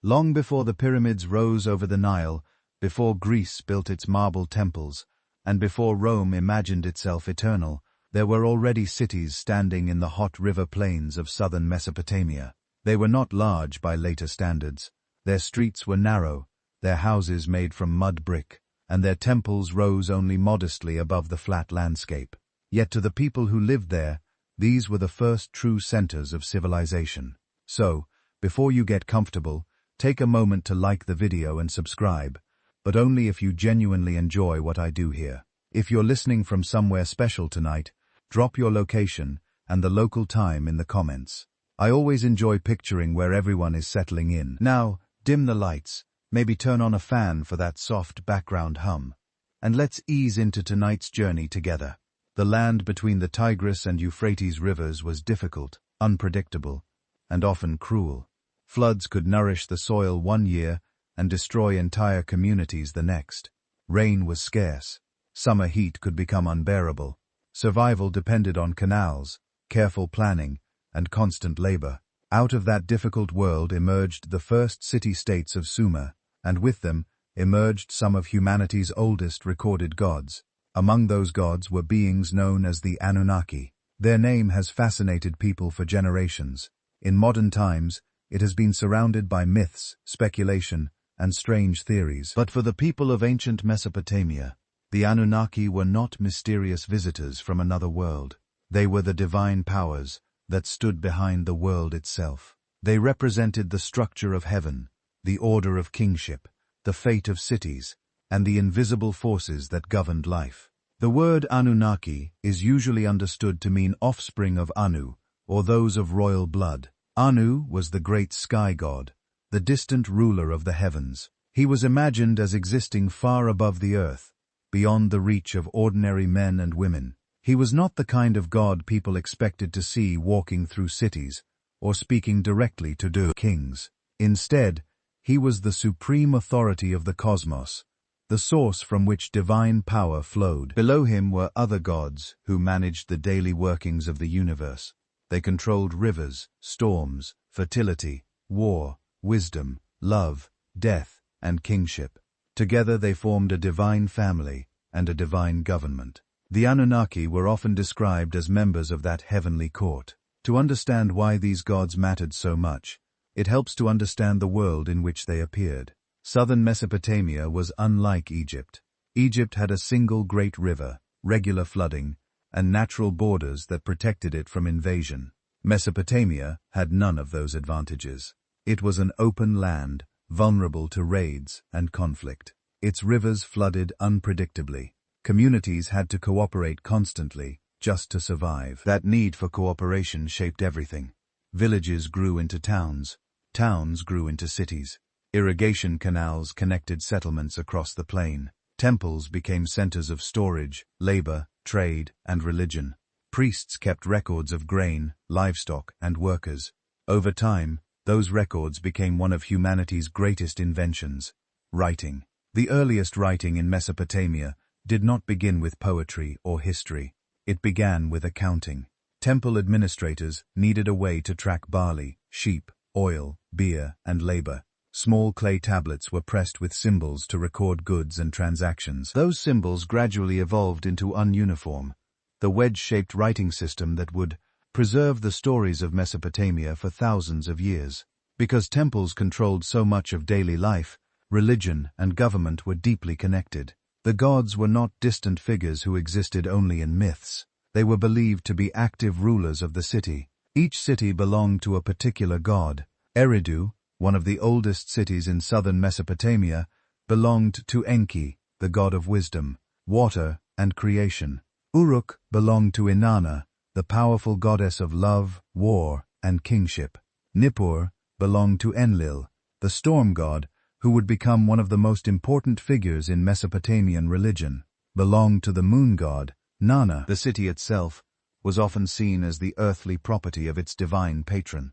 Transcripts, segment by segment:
Long before the pyramids rose over the Nile, before Greece built its marble temples, and before Rome imagined itself eternal, there were already cities standing in the hot river plains of southern Mesopotamia. They were not large by later standards. Their streets were narrow, their houses made from mud brick, and their temples rose only modestly above the flat landscape. Yet to the people who lived there, these were the first true centers of civilization. So, before you get comfortable, take a moment to like the video and subscribe, but only if you genuinely enjoy what I do here. If you're listening from somewhere special tonight, drop your location and the local time in the comments. I always enjoy picturing where everyone is settling in. Now, dim the lights, maybe turn on a fan for that soft background hum, and let's ease into tonight's journey together. The land between the Tigris and Euphrates rivers was difficult, unpredictable, and often cruel. Floods could nourish the soil one year and destroy entire communities the next. Rain was scarce. Summer heat could become unbearable. Survival depended on canals, careful planning, and constant labor. Out of that difficult world emerged the first city-states of Sumer, and with them emerged some of humanity's oldest recorded gods. Among those gods were beings known as the Anunnaki. Their name has fascinated people for generations. In modern times, it has been surrounded by myths, speculation, and strange theories. But for the people of ancient Mesopotamia, the Anunnaki were not mysterious visitors from another world. They were the divine powers that stood behind the world itself. They represented the structure of heaven, the order of kingship, the fate of cities, and the invisible forces that governed life. The word Anunnaki is usually understood to mean offspring of Anu, or those of royal blood. Anu was the great sky god, the distant ruler of the heavens. He was imagined as existing far above the earth, beyond the reach of ordinary men and women. He was not the kind of god people expected to see walking through cities or speaking directly to kings. Instead, he was the supreme authority of the cosmos, the source from which divine power flowed. Below him were other gods who managed the daily workings of the universe. They controlled rivers, storms, fertility, war, wisdom, love, death, and kingship. Together they formed a divine family and a divine government. The Anunnaki were often described as members of that heavenly court. To understand why these gods mattered so much, it helps to understand the world in which they appeared. Southern Mesopotamia was unlike Egypt. Egypt had a single great river, regular flooding, and natural borders that protected it from invasion. Mesopotamia had none of those advantages. It was an open land, vulnerable to raids and conflict. Its rivers flooded unpredictably. Communities had to cooperate constantly, just to survive. That need for cooperation shaped everything. Villages grew into towns. Towns grew into cities. Irrigation canals connected settlements across the plain. Temples became centers of storage, labor, trade, and religion. Priests kept records of grain, livestock, and workers. Over time, those records became one of humanity's greatest inventions: writing. The earliest writing in Mesopotamia did not begin with poetry or history. It began with accounting. Temple administrators needed a way to track barley, sheep, oil, beer, and labor. Small clay tablets were pressed with symbols to record goods and transactions. Those symbols gradually evolved into ununiform, the wedge-shaped writing system that would preserve the stories of Mesopotamia for thousands of years. Because temples controlled so much of daily life, religion and government were deeply connected. The gods were not distant figures who existed only in myths. They were believed to be active rulers of the city. Each city belonged to a particular god. Eridu, one of the oldest cities in southern Mesopotamia, belonged to Enki, the god of wisdom, water, and creation. Uruk belonged to Inanna, the powerful goddess of love, war, and kingship. Nippur belonged to Enlil, the storm god, who would become one of the most important figures in Mesopotamian religion. Belonged to the moon god, Nana. The city itself was often seen as the earthly property of its divine patron.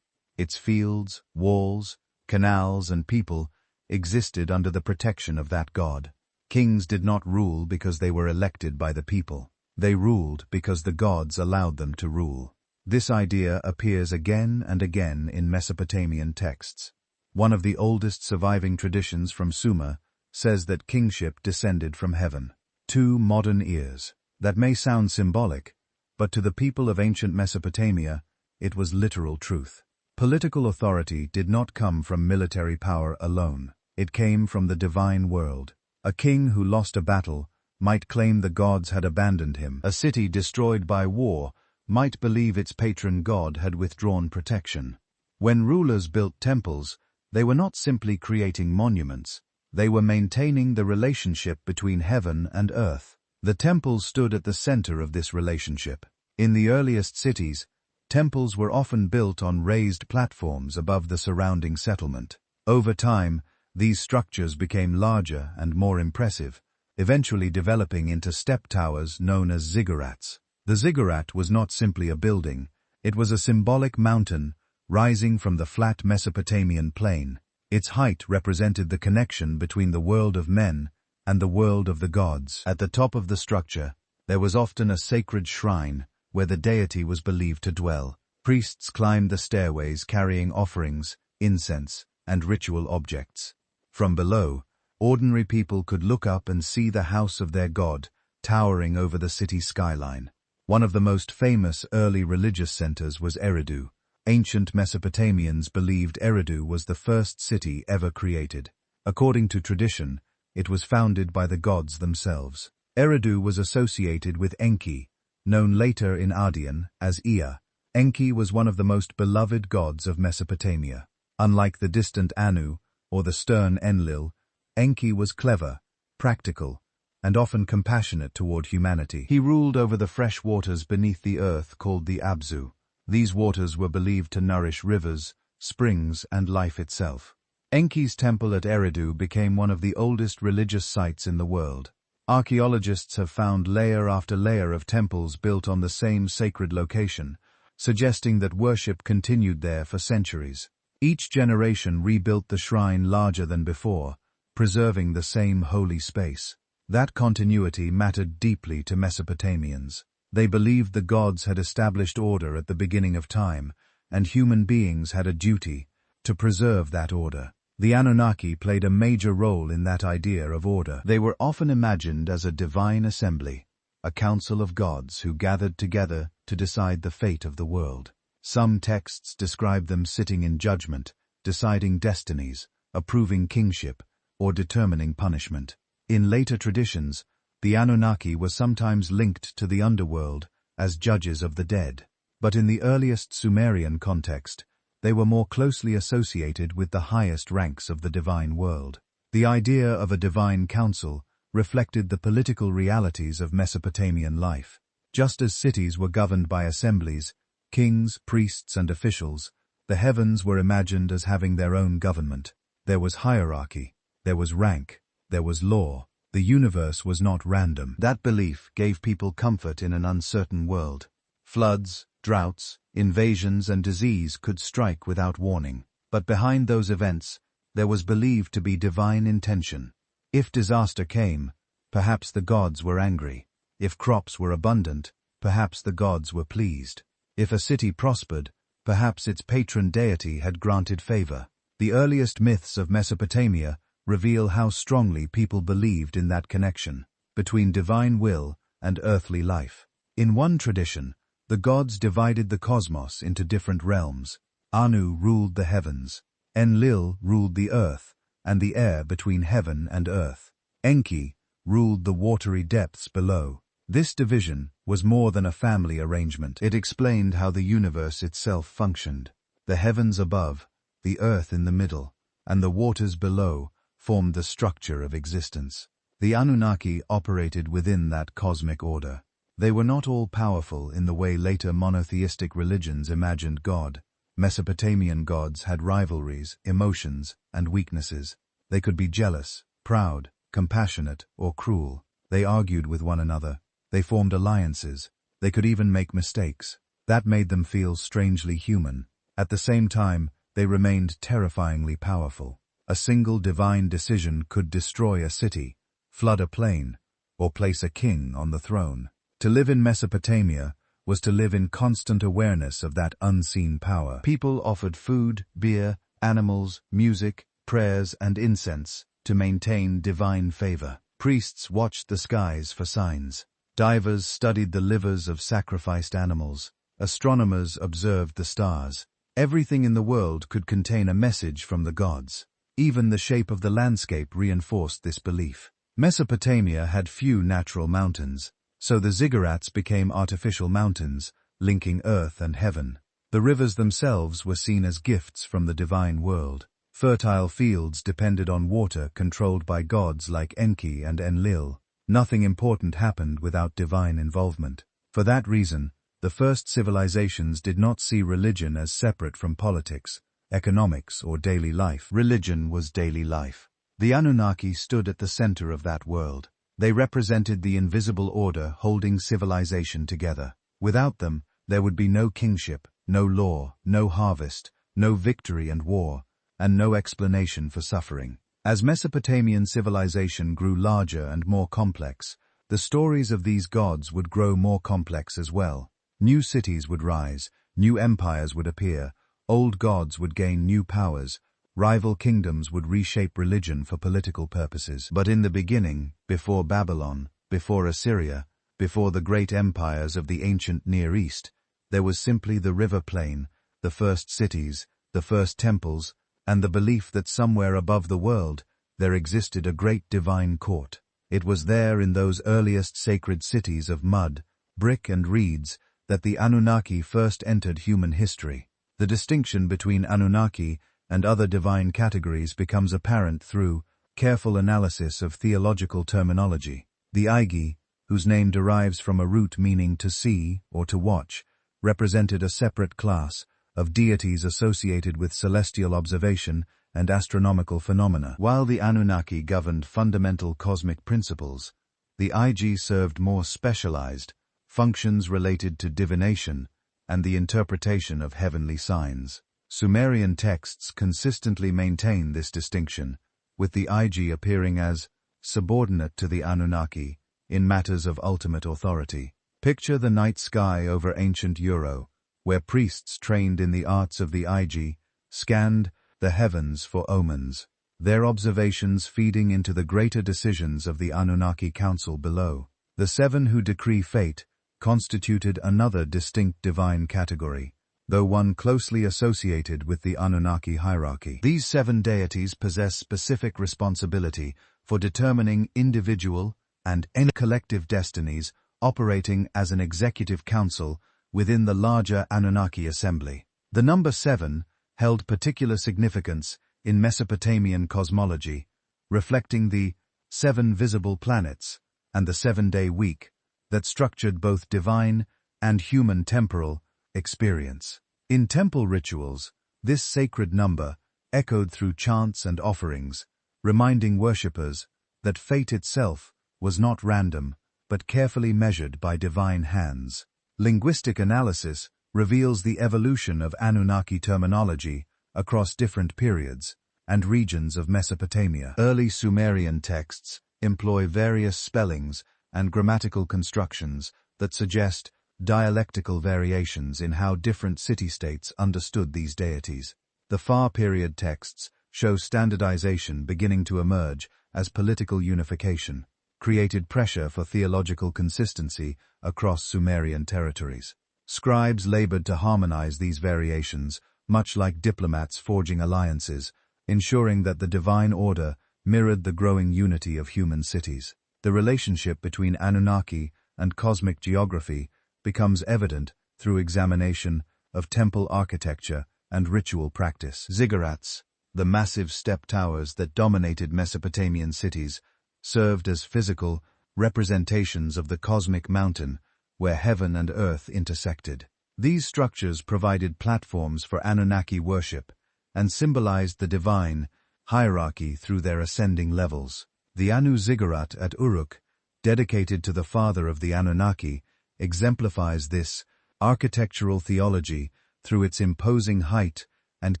Its fields, walls, canals, and people existed under the protection of that god. Kings did not rule because they were elected by the people. They ruled because the gods allowed them to rule. This idea appears again and again in Mesopotamian texts. One of the oldest surviving traditions from Sumer says that kingship descended from heaven. To modern ears, that may sound symbolic, but to the people of ancient Mesopotamia, it was literal truth. Political authority did not come from military power alone. It came from the divine world. A king who lost a battle might claim the gods had abandoned him. A city destroyed by war might believe its patron god had withdrawn protection. When rulers built temples, they were not simply creating monuments. They were maintaining the relationship between heaven and earth. The temples stood at the center of this relationship. In the earliest cities, temples were often built on raised platforms above the surrounding settlement. Over time, these structures became larger and more impressive, eventually developing into step towers known as ziggurats. The ziggurat was not simply a building, it was a symbolic mountain rising from the flat Mesopotamian plain. Its height represented the connection between the world of men and the world of the gods. At the top of the structure, there was often a sacred shrine where the deity was believed to dwell. Priests climbed the stairways carrying offerings, incense, and ritual objects. From below, ordinary people could look up and see the house of their god towering over the city skyline. One of the most famous early religious centers was Eridu. Ancient Mesopotamians believed Eridu was the first city ever created. According to tradition, it was founded by the gods themselves. Eridu was associated with Enki, known later in Ardean as Ea. Enki was one of the most beloved gods of Mesopotamia. Unlike the distant Anu or the stern Enlil, Enki was clever, practical, and often compassionate toward humanity. He ruled over the fresh waters beneath the earth called the Abzu. These waters were believed to nourish rivers, springs, and life itself. Enki's temple at Eridu became one of the oldest religious sites in the world. Archaeologists have found layer after layer of temples built on the same sacred location, suggesting that worship continued there for centuries. Each generation rebuilt the shrine larger than before, preserving the same holy space. That continuity mattered deeply to Mesopotamians. They believed the gods had established order at the beginning of time, and human beings had a duty to preserve that order. The Anunnaki played a major role in that idea of order. They were often imagined as a divine assembly, a council of gods who gathered together to decide the fate of the world. Some texts describe them sitting in judgment, deciding destinies, approving kingship, or determining punishment. In later traditions, the Anunnaki were sometimes linked to the underworld as judges of the dead. But in the earliest Sumerian context, they were more closely associated with the highest ranks of the divine world. The idea of a divine council reflected the political realities of Mesopotamian life. Just as cities were governed by assemblies, kings, priests, and officials, the heavens were imagined as having their own government. There was hierarchy, there was rank, there was law. The universe was not random. That belief gave people comfort in an uncertain world. Floods, droughts, invasions, and disease could strike without warning. But behind those events, there was believed to be divine intention. If disaster came, perhaps the gods were angry. If crops were abundant, perhaps the gods were pleased. If a city prospered, perhaps its patron deity had granted favor. The earliest myths of Mesopotamia reveal how strongly people believed in that connection between divine will and earthly life. In one tradition, the gods divided the cosmos into different realms. Anu ruled the heavens, Enlil ruled the earth, and the air between heaven and earth. Enki ruled the watery depths below. This division was more than a family arrangement. It explained how the universe itself functioned. The heavens above, the earth in the middle, and the waters below formed the structure of existence. The Anunnaki operated within that cosmic order. They were not all powerful in the way later monotheistic religions imagined God. Mesopotamian gods had rivalries, emotions, and weaknesses. They could be jealous, proud, compassionate, or cruel. They argued with one another. They formed alliances. They could even make mistakes. That made them feel strangely human. At the same time, they remained terrifyingly powerful. A single divine decision could destroy a city, flood a plain, or place a king on the throne. To live in Mesopotamia was to live in constant awareness of that unseen power. People offered food, beer, animals, music, prayers, and incense to maintain divine favor. Priests watched the skies for signs. Divers studied the livers of sacrificed animals. Astronomers observed the stars. Everything in the world could contain a message from the gods. Even the shape of the landscape reinforced this belief. Mesopotamia had few natural mountains, so the ziggurats became artificial mountains, linking earth and heaven. The rivers themselves were seen as gifts from the divine world. Fertile fields depended on water controlled by gods like Enki and Enlil. Nothing important happened without divine involvement. For that reason, the first civilizations did not see religion as separate from politics, economics, or daily life. Religion was daily life. The Anunnaki stood at the center of that world. They represented the invisible order holding civilization together. Without them, there would be no kingship, no law, no harvest, no victory and war, and no explanation for suffering. As Mesopotamian civilization grew larger and more complex, the stories of these gods would grow more complex as well. New cities would rise, new empires would appear, old gods would gain new powers, rival kingdoms would reshape religion for political purposes. But in the beginning, before Babylon, before Assyria, before the great empires of the ancient Near East, there was simply the river plain, the first cities, the first temples, and the belief that somewhere above the world there existed a great divine court. It was there in those earliest sacred cities of mud, brick and reeds that the Anunnaki first entered human history. The distinction between Anunnaki and other divine categories becomes apparent through careful analysis of theological terminology. The Igi, whose name derives from a root meaning to see or to watch, represented a separate class of deities associated with celestial observation and astronomical phenomena. While the Anunnaki governed fundamental cosmic principles, the Igi served more specialized functions related to divination and the interpretation of heavenly signs. Sumerian texts consistently maintain this distinction, with the Igi appearing as subordinate to the Anunnaki in matters of ultimate authority. Picture the night sky over ancient Euro, where priests trained in the arts of the Igi scanned the heavens for omens, their observations feeding into the greater decisions of the Anunnaki council below. The seven who decree fate constituted another distinct divine category, though one closely associated with the Anunnaki hierarchy. These seven deities possess specific responsibility for determining individual and collective destinies, operating as an executive council within the larger Anunnaki assembly. The number 7 held particular significance in Mesopotamian cosmology, reflecting the 7 visible planets and the 7-day week that structured both divine and human temporal experience. In temple rituals, this sacred number echoed through chants and offerings, reminding worshippers that fate itself was not random, but carefully measured by divine hands. Linguistic analysis reveals the evolution of Anunnaki terminology across different periods and regions of Mesopotamia. Early Sumerian texts employ various spellings and grammatical constructions that suggest dialectical variations in how different city-states understood these deities. The Far period texts show standardization beginning to emerge as political unification created pressure for theological consistency across Sumerian territories. Scribes labored to harmonize these variations, much like diplomats forging alliances, ensuring that the divine order mirrored the growing unity of human cities. The relationship between Anunnaki and cosmic geography becomes evident through examination of temple architecture and ritual practice. Ziggurats, the massive step towers that dominated Mesopotamian cities, served as physical representations of the cosmic mountain where heaven and earth intersected. These structures provided platforms for Anunnaki worship and symbolized the divine hierarchy through their ascending levels. The Anu ziggurat at Uruk, dedicated to the father of the Anunnaki, exemplifies this architectural theology through its imposing height and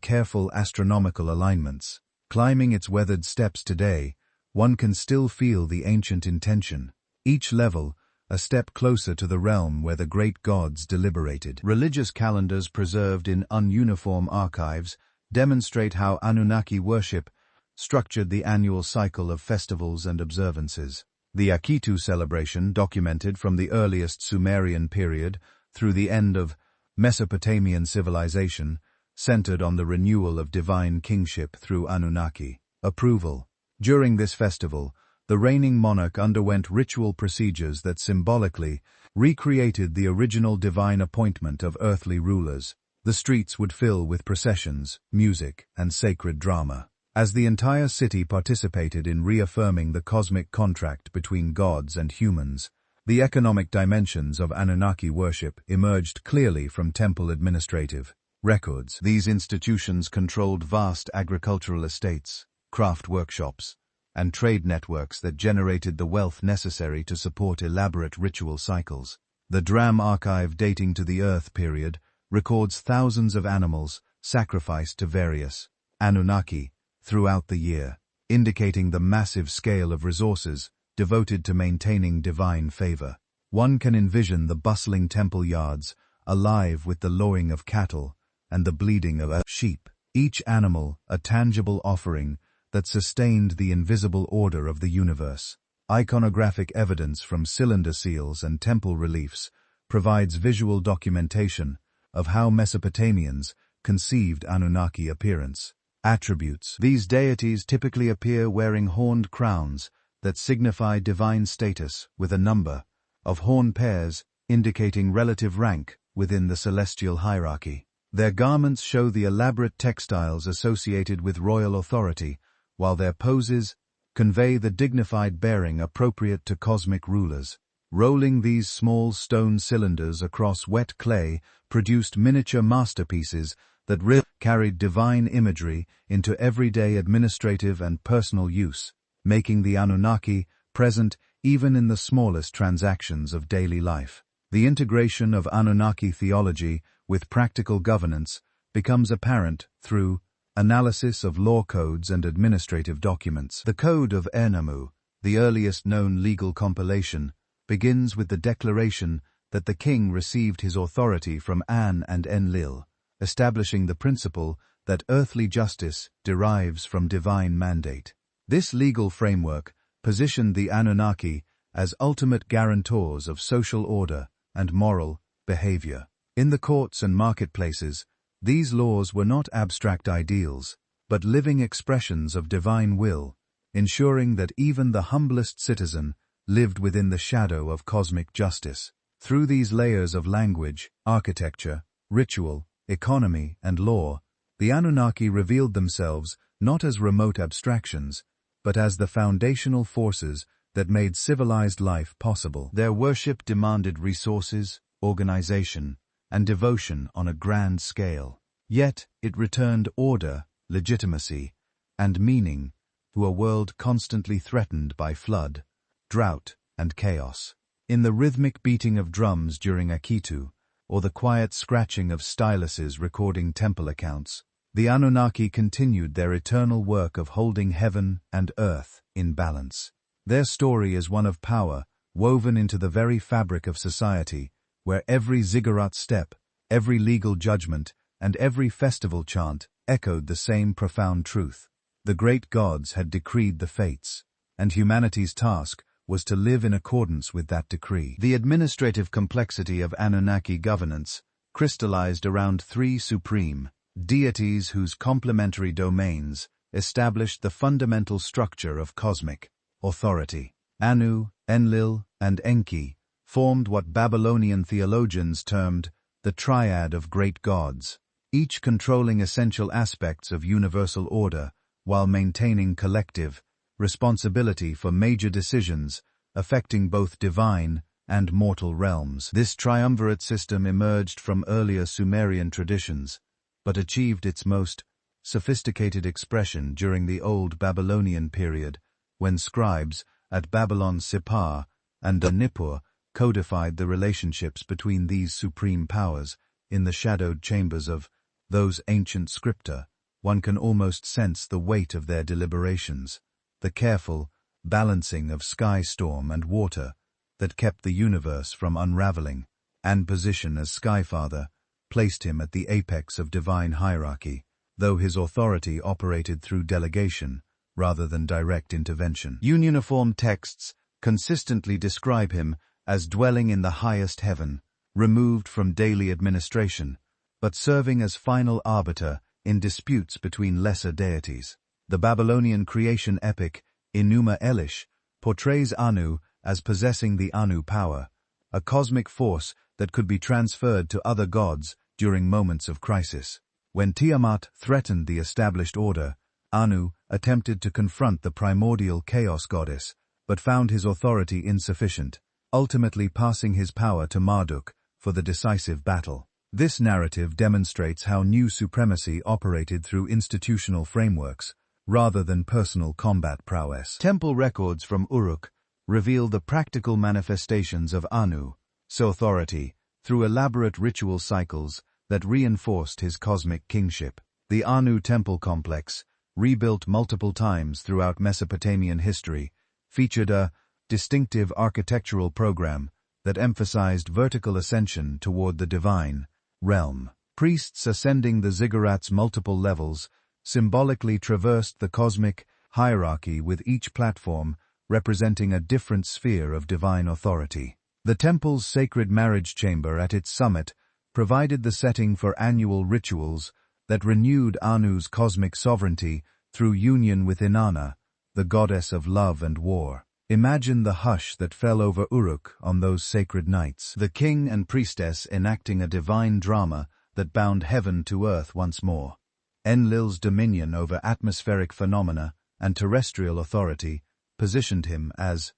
careful astronomical alignments. Climbing its weathered steps today, one can still feel the ancient intention. Each level, a step closer to the realm where the great gods deliberated. Religious calendars preserved in ununiform archives demonstrate how Anunnaki worship structured the annual cycle of festivals and observances. The Akitu celebration, documented from the earliest Sumerian period through the end of Mesopotamian civilization, centered on the renewal of divine kingship through Anunnaki approval. During this festival, the reigning monarch underwent ritual procedures that symbolically recreated the original divine appointment of earthly rulers. The streets would fill with processions, music, and sacred drama, as the entire city participated in reaffirming the cosmic contract between gods and humans. The economic dimensions of Anunnaki worship emerged clearly from temple administrative records. These institutions controlled vast agricultural estates, craft workshops, and trade networks that generated the wealth necessary to support elaborate ritual cycles. The Dram archive, dating to the Earth period, records thousands of animals sacrificed to various Anunnaki throughout the year, indicating the massive scale of resources devoted to maintaining divine favor. One can envision the bustling temple yards alive with the lowing of cattle and the bleating of sheep, each animal a tangible offering that sustained the invisible order of the universe. Iconographic evidence from cylinder seals and temple reliefs provides visual documentation of how Mesopotamians conceived Anunnaki appearance. Attributes. These deities typically appear wearing horned crowns that signify divine status, with a number of horn pairs indicating relative rank within the celestial hierarchy. Their garments show the elaborate textiles associated with royal authority, while their poses convey the dignified bearing appropriate to cosmic rulers. Rolling these small stone cylinders across wet clay produced miniature masterpieces that carried divine imagery into everyday administrative and personal use, making the Anunnaki present even in the smallest transactions of daily life. The integration of Anunnaki theology with practical governance becomes apparent through analysis of law codes and administrative documents. The Code of Enemu, the earliest known legal compilation, begins with the declaration that the king received his authority from An and Enlil, establishing the principle that earthly justice derives from divine mandate. This legal framework positioned the Anunnaki as ultimate guarantors of social order and moral behavior. In the courts and marketplaces, these laws were not abstract ideals, but living expressions of divine will, ensuring that even the humblest citizen lived within the shadow of cosmic justice. Through these layers of language, architecture, ritual, economy, and law, the Anunnaki revealed themselves not as remote abstractions, but as the foundational forces that made civilized life possible. Their worship demanded resources, organization, and devotion on a grand scale. Yet it returned order, legitimacy, and meaning to a world constantly threatened by flood, drought, and chaos. In the rhythmic beating of drums during Akitu, or the quiet scratching of styluses recording temple accounts, the Anunnaki continued their eternal work of holding heaven and earth in balance. Their story is one of power, woven into the very fabric of society, where every ziggurat step, every legal judgment, and every festival chant echoed the same profound truth. The great gods had decreed the fates, and humanity's task was to live in accordance with that decree. The administrative complexity of Anunnaki governance crystallized around three supreme deities whose complementary domains established the fundamental structure of cosmic authority. Anu, Enlil, and Enki formed what Babylonian theologians termed the triad of great gods, each controlling essential aspects of universal order while maintaining collective responsibility for major decisions affecting both divine and mortal realms. This triumvirate system emerged from earlier Sumerian traditions, but achieved its most sophisticated expression during the Old Babylonian period, when scribes at Babylon's Sippar and Nippur codified the relationships between these supreme powers in the shadowed chambers of those ancient scripta. One can almost sense the weight of their deliberations, the careful balancing of sky storm and water that kept the universe from unraveling, and position as Skyfather placed him at the apex of divine hierarchy, though his authority operated through delegation rather than direct intervention. Uniform texts consistently describe him as dwelling in the highest heaven, removed from daily administration, but serving as final arbiter in disputes between lesser deities. The Babylonian creation epic, Enuma Elish, portrays Anu as possessing the Anu power, a cosmic force that could be transferred to other gods during moments of crisis. When Tiamat threatened the established order, Anu attempted to confront the primordial chaos goddess, but found his authority insufficient, ultimately passing his power to Marduk for the decisive battle. This narrative demonstrates how new supremacy operated through institutional frameworks, rather than personal combat prowess. Temple records from Uruk reveal the practical manifestations of Anu's authority through elaborate ritual cycles that reinforced his cosmic kingship. The Anu temple complex, rebuilt multiple times throughout Mesopotamian history, featured a distinctive architectural program that emphasized vertical ascension toward the divine realm. Priests ascending the ziggurat's multiple levels symbolically traversed the cosmic hierarchy, with each platform representing a different sphere of divine authority. The temple's sacred marriage chamber at its summit provided the setting for annual rituals that renewed Anu's cosmic sovereignty through union with Inanna, the goddess of love and war. Imagine the hush that fell over Uruk on those sacred nights, the king and priestess enacting a divine drama that bound heaven to earth once more. Enlil's dominion over atmospheric phenomena and terrestrial authority positioned him as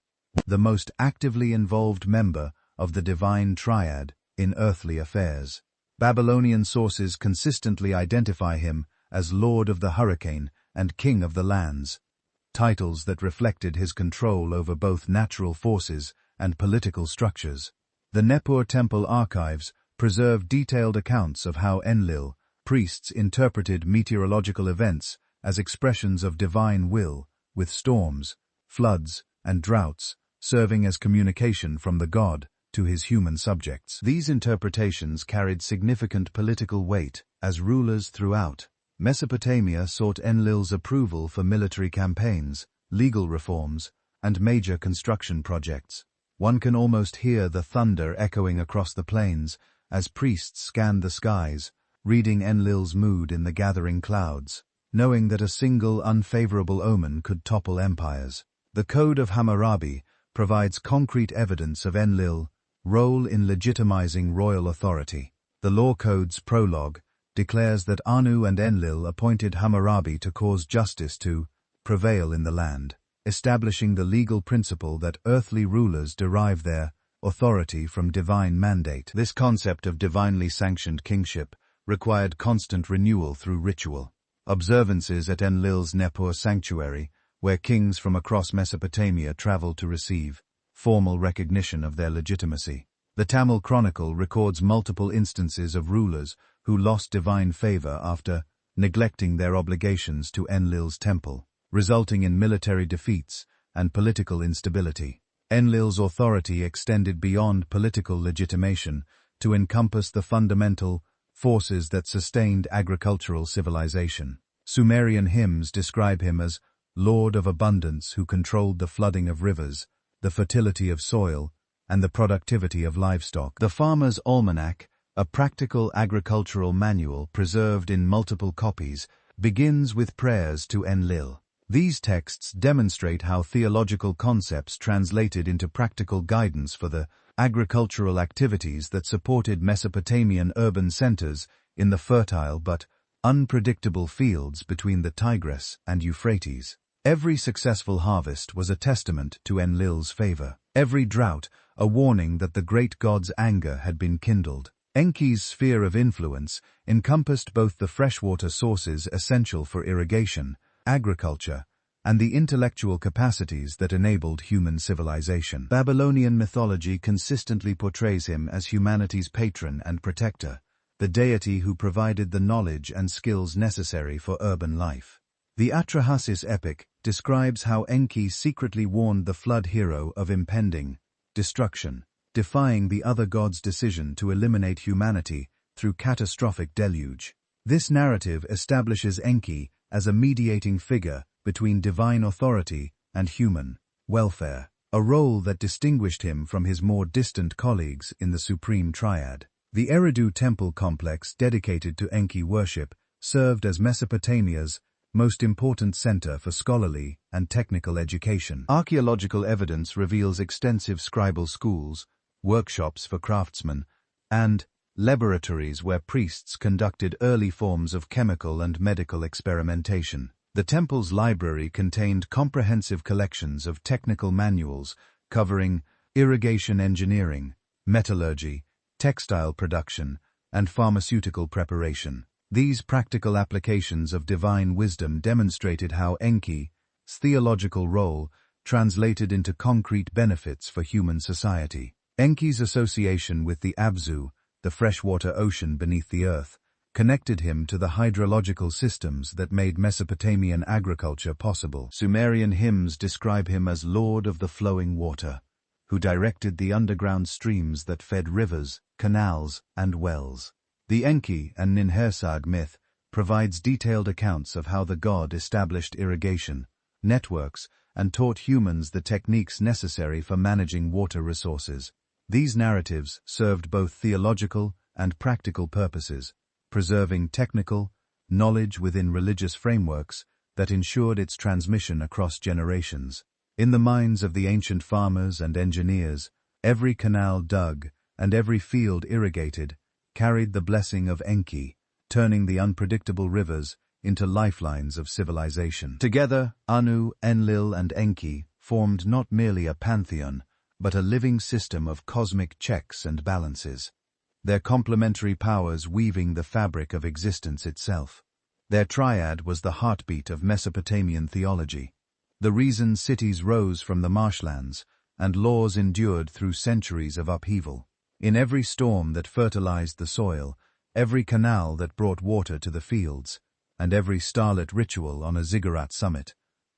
the most actively involved member of the divine triad in earthly affairs. Babylonian sources consistently identify him as Lord of the Hurricane and King of the Lands, titles that reflected his control over both natural forces and political structures. The Nippur Temple archives preserve detailed accounts of how Enlil priests interpreted meteorological events as expressions of divine will, with storms, floods, and droughts serving as communication from the god to his human subjects. These interpretations carried significant political weight, as rulers throughout Mesopotamia sought Enlil's approval for military campaigns, legal reforms, and major construction projects. One can almost hear the thunder echoing across the plains as priests scanned the skies, reading Enlil's mood in the gathering clouds, knowing that a single unfavorable omen could topple empires. The Code of Hammurabi provides concrete evidence of Enlil's role in legitimizing royal authority. The Law Code's prologue declares that Anu and Enlil appointed Hammurabi to cause justice to prevail in the land, establishing the legal principle that earthly rulers derive their authority from divine mandate. This concept of divinely sanctioned kingship required constant renewal through ritual. Observances at Enlil's Nippur sanctuary, where kings from across Mesopotamia traveled to receive formal recognition of their legitimacy. The Tamil Chronicle records multiple instances of rulers who lost divine favor after neglecting their obligations to Enlil's temple, resulting in military defeats and political instability. Enlil's authority extended beyond political legitimation to encompass the fundamental forces that sustained agricultural civilization. Sumerian hymns describe him as Lord of Abundance who controlled the flooding of rivers, the fertility of soil, and the productivity of livestock. The Farmer's Almanac, a practical agricultural manual preserved in multiple copies, begins with prayers to Enlil. These texts demonstrate how theological concepts translated into practical guidance for the agricultural activities that supported Mesopotamian urban centers in the fertile but unpredictable fields between the Tigris and Euphrates. Every successful harvest was a testament to Enlil's favor. Every drought a warning that the great god's anger had been kindled. Enki's sphere of influence encompassed both the freshwater sources essential for irrigation, agriculture, and the intellectual capacities that enabled human civilization. Babylonian mythology consistently portrays him as humanity's patron and protector, the deity who provided the knowledge and skills necessary for urban life. The Atrahasis epic describes how Enki secretly warned the flood hero of impending destruction, defying the other gods' decision to eliminate humanity through catastrophic deluge. This narrative establishes Enki as a mediating figure between divine authority and human welfare, a role that distinguished him from his more distant colleagues in the Supreme Triad. The Eridu temple complex dedicated to Enki worship served as Mesopotamia's most important center for scholarly and technical education. Archaeological evidence reveals extensive scribal schools, workshops for craftsmen, and laboratories where priests conducted early forms of chemical and medical experimentation. The temple's library contained comprehensive collections of technical manuals covering irrigation engineering, metallurgy, textile production, and pharmaceutical preparation. These practical applications of divine wisdom demonstrated how Enki's theological role translated into concrete benefits for human society. Enki's association with the Abzu, the freshwater ocean beneath the earth, connected him to the hydrological systems that made Mesopotamian agriculture possible. Sumerian hymns describe him as Lord of the Flowing Water, who directed the underground streams that fed rivers, canals, and wells. The Enki and Ninhursag myth provides detailed accounts of how the god established irrigation networks and taught humans the techniques necessary for managing water resources. These narratives served both theological and practical purposes, preserving technical knowledge within religious frameworks that ensured its transmission across generations. In the minds of the ancient farmers and engineers, every canal dug and every field irrigated carried the blessing of Enki, turning the unpredictable rivers into lifelines of civilization. Together, Anu, Enlil, and Enki formed not merely a pantheon, but a living system of cosmic checks and balances, their complementary powers weaving the fabric of existence itself. Their triad was the heartbeat of Mesopotamian theology, the reason cities rose from the marshlands and laws endured through centuries of upheaval. In every storm that fertilized the soil, every canal that brought water to the fields, and every starlit ritual on a ziggurat summit,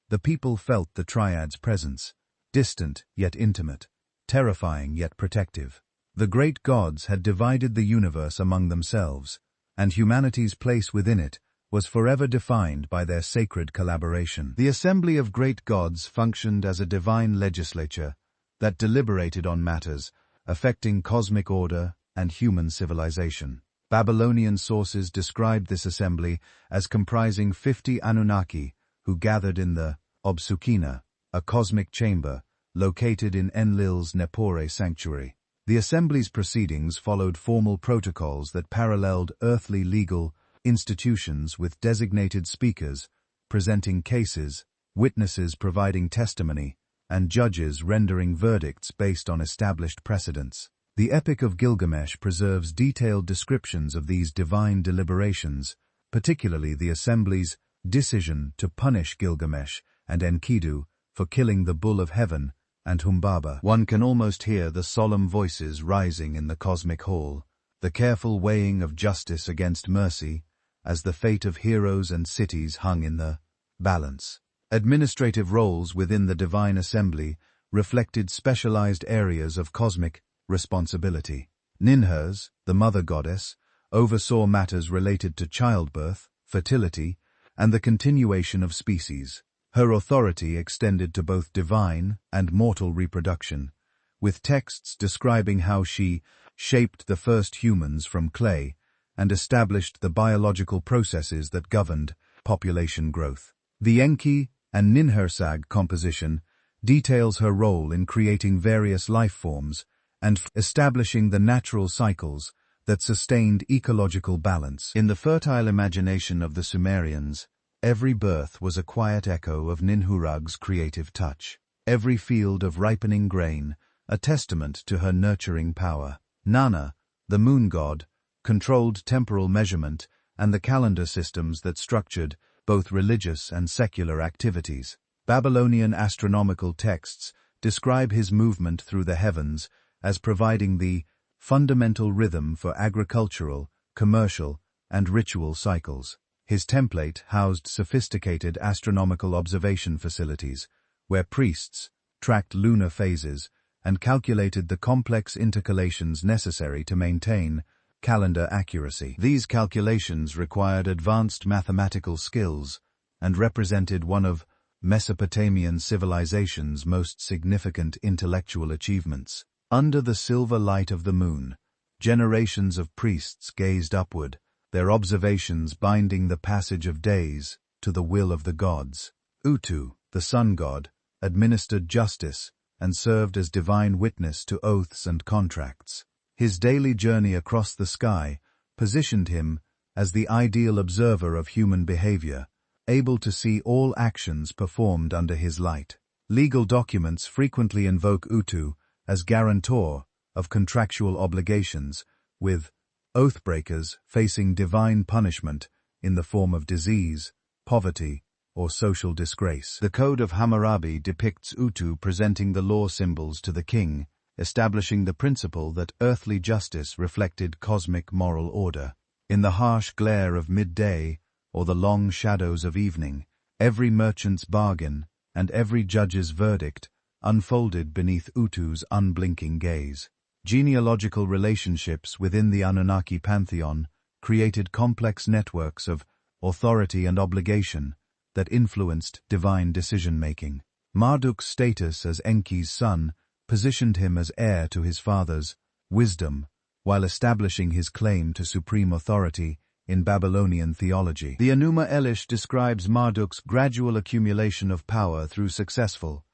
the people felt the triad's presence, distant yet intimate, terrifying yet protective. The great gods had divided the universe among themselves, and humanity's place within it was forever defined by their sacred collaboration. The assembly of great gods functioned as a divine legislature that deliberated on matters affecting cosmic order and human civilization. Babylonian sources described this assembly as comprising 50 Anunnaki who gathered in the Obsukina, a cosmic chamber located in Enlil's Nepore sanctuary. The assembly's proceedings followed formal protocols that paralleled earthly legal institutions, with designated speakers presenting cases, witnesses providing testimony, and judges rendering verdicts based on established precedents. The Epic of Gilgamesh preserves detailed descriptions of these divine deliberations, particularly the assembly's decision to punish Gilgamesh and Enkidu for killing the Bull of Heaven and Humbaba. One can almost hear the solemn voices rising in the cosmic hall, the careful weighing of justice against mercy, as the fate of heroes and cities hung in the balance. Administrative roles within the divine assembly reflected specialized areas of cosmic responsibility. Ninhurs, the mother goddess, oversaw matters related to childbirth, fertility, and the continuation of species. Her authority extended to both divine and mortal reproduction, with texts describing how she shaped the first humans from clay and established the biological processes that governed population growth. The Enki and Ninhursag composition details her role in creating various life forms and establishing the natural cycles that sustained ecological balance. In the fertile imagination of the Sumerians, every birth was a quiet echo of Ninhurag's creative touch, every field of ripening grain a testament to her nurturing power. Nana, the moon god, controlled temporal measurement and the calendar systems that structured both religious and secular activities. Babylonian astronomical texts describe his movement through the heavens as providing the fundamental rhythm for agricultural, commercial, and ritual cycles. His template housed sophisticated astronomical observation facilities, where priests tracked lunar phases and calculated the complex intercalations necessary to maintain calendar accuracy. These calculations required advanced mathematical skills and represented one of Mesopotamian civilization's most significant intellectual achievements. Under the silver light of the moon, generations of priests gazed upward, their observations binding the passage of days to the will of the gods. Utu, the sun god, administered justice and served as divine witness to oaths and contracts. His daily journey across the sky positioned him as the ideal observer of human behavior, able to see all actions performed under his light. Legal documents frequently invoke Utu as guarantor of contractual obligations, with oathbreakers facing divine punishment in the form of disease, poverty, or social disgrace. The Code of Hammurabi depicts Utu presenting the law symbols to the king, establishing the principle that earthly justice reflected cosmic moral order. In the harsh glare of midday or the long shadows of evening, every merchant's bargain and every judge's verdict unfolded beneath Utu's unblinking gaze. Genealogical relationships within the Anunnaki pantheon created complex networks of authority and obligation that influenced divine decision-making. Marduk's status as Enki's son positioned him as heir to his father's wisdom, while establishing his claim to supreme authority in Babylonian theology. The Enuma Elish describes Marduk's gradual accumulation of power through successful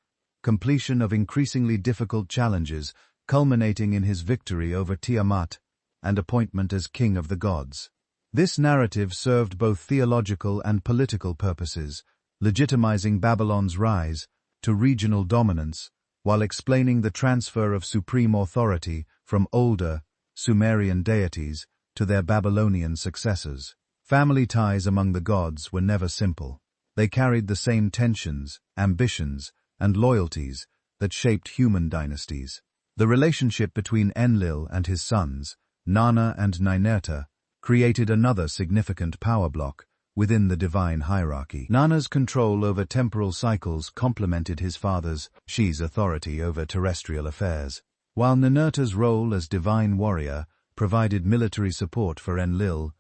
completion of increasingly difficult challenges, culminating in his victory over Tiamat and appointment as king of the gods. This narrative served both theological and political purposes, legitimizing Babylon's rise to regional dominance while explaining the transfer of supreme authority from older Sumerian deities to their Babylonian successors. Family ties among the gods were never simple. They carried the same tensions, ambitions, and loyalties that shaped human dynasties. The relationship between Enlil and his sons, Nana and Ninurta, created another significant power block within the divine hierarchy. Nana's control over temporal cycles complemented his father's, Shi's authority over terrestrial affairs, while Ninurta's role as divine warrior provided military support for Enlil's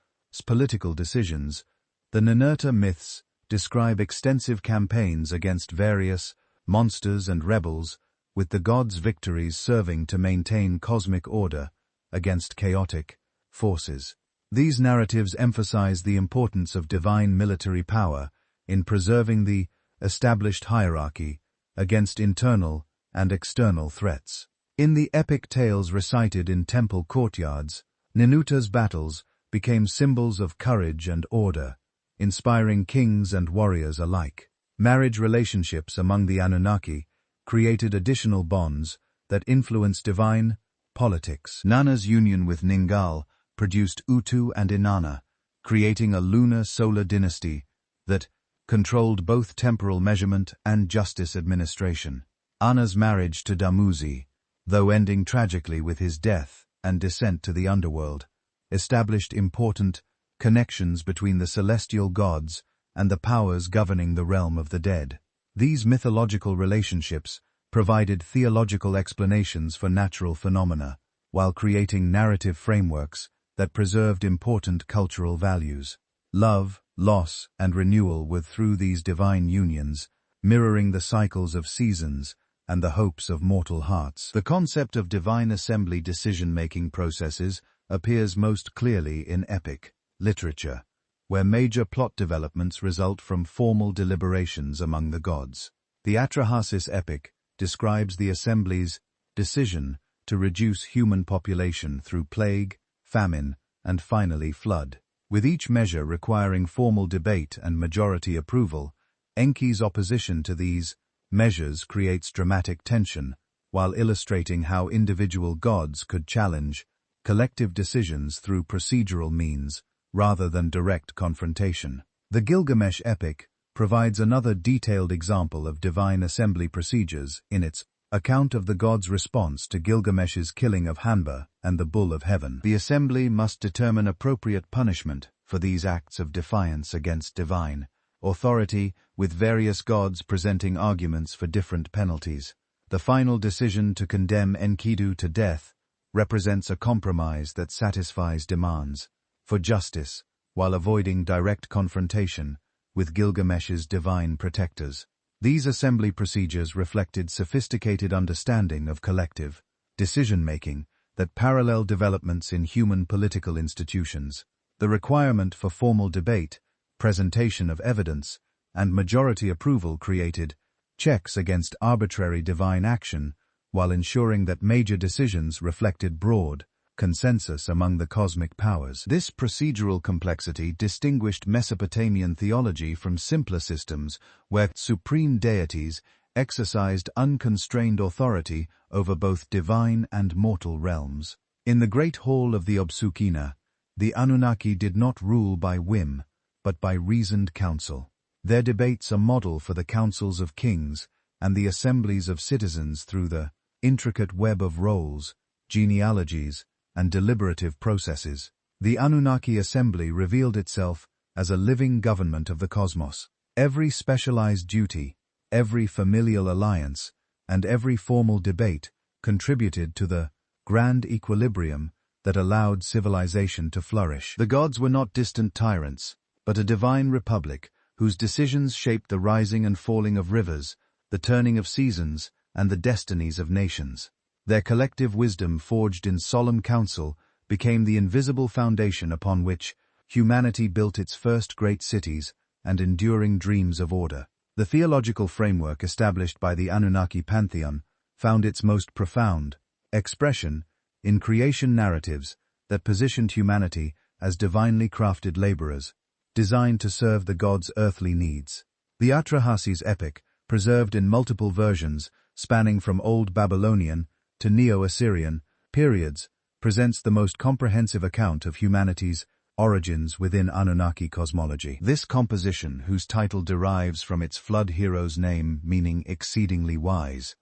political decisions. The Ninurta myths describe extensive campaigns against various monsters and rebels, with the gods' victories serving to maintain cosmic order against chaotic forces. These narratives emphasize the importance of divine military power in preserving the established hierarchy against internal and external threats. In the epic tales recited in temple courtyards, Ninurta's battles became symbols of courage and order, inspiring kings and warriors alike. Marriage relationships among the Anunnaki created additional bonds that influenced divine politics. Nana's union with Ningal produced Utu and Inanna, creating a lunar-solar dynasty that controlled both temporal measurement and justice administration. Anna's marriage to Dumuzi, though ending tragically with his death and descent to the underworld, established important connections between the celestial gods and the powers governing the realm of the dead. These mythological relationships provided theological explanations for natural phenomena, while creating narrative frameworks that preserved important cultural values. Love, loss, and renewal were through these divine unions, mirroring the cycles of seasons and the hopes of mortal hearts. The concept of divine assembly decision-making processes appears most clearly in epic literature, where major plot developments result from formal deliberations among the gods. The Atrahasis epic describes the assembly's decision to reduce human population through plague, famine, and finally flood. With each measure requiring formal debate and majority approval, Enki's opposition to these measures creates dramatic tension, while illustrating how individual gods could challenge collective decisions through procedural means rather than direct confrontation. The Gilgamesh epic provides another detailed example of divine assembly procedures in its account of the gods' response to Gilgamesh's killing of Hanba and the Bull of Heaven. The assembly must determine appropriate punishment for these acts of defiance against divine authority, with various gods presenting arguments for different penalties. The final decision to condemn Enkidu to death represents a compromise that satisfies demands for justice while avoiding direct confrontation with Gilgamesh's divine protectors. These assembly procedures reflected sophisticated understanding of collective decision-making that parallel developments in human political institutions. The requirement for formal debate, presentation of evidence, and majority approval created checks against arbitrary divine action while ensuring that major decisions reflected broad consensus among the cosmic powers. This procedural complexity distinguished Mesopotamian theology from simpler systems where supreme deities exercised unconstrained authority over both divine and mortal realms. In the Great Hall of the Obsukina, the Anunnaki did not rule by whim, but by reasoned counsel. Their debates a model for the councils of kings and the assemblies of citizens through the intricate web of roles, genealogies, and deliberative processes. The Anunnaki assembly revealed itself as a living government of the cosmos. Every specialized duty, every familial alliance, and every formal debate contributed to the grand equilibrium that allowed civilization to flourish. The gods were not distant tyrants, but a divine republic whose decisions shaped the rising and falling of rivers, the turning of seasons, and the destinies of nations. Their collective wisdom, forged in solemn council, became the invisible foundation upon which humanity built its first great cities and enduring dreams of order. The theological framework established by the Anunnaki pantheon found its most profound expression in creation narratives that positioned humanity as divinely crafted laborers, designed to serve the gods' earthly needs. The Atrahasis epic, preserved in multiple versions spanning from Old Babylonian to Neo-Assyrian periods, presents the most comprehensive account of humanity's origins within Anunnaki cosmology. This composition, whose title derives from its flood hero's name meaning exceedingly wise,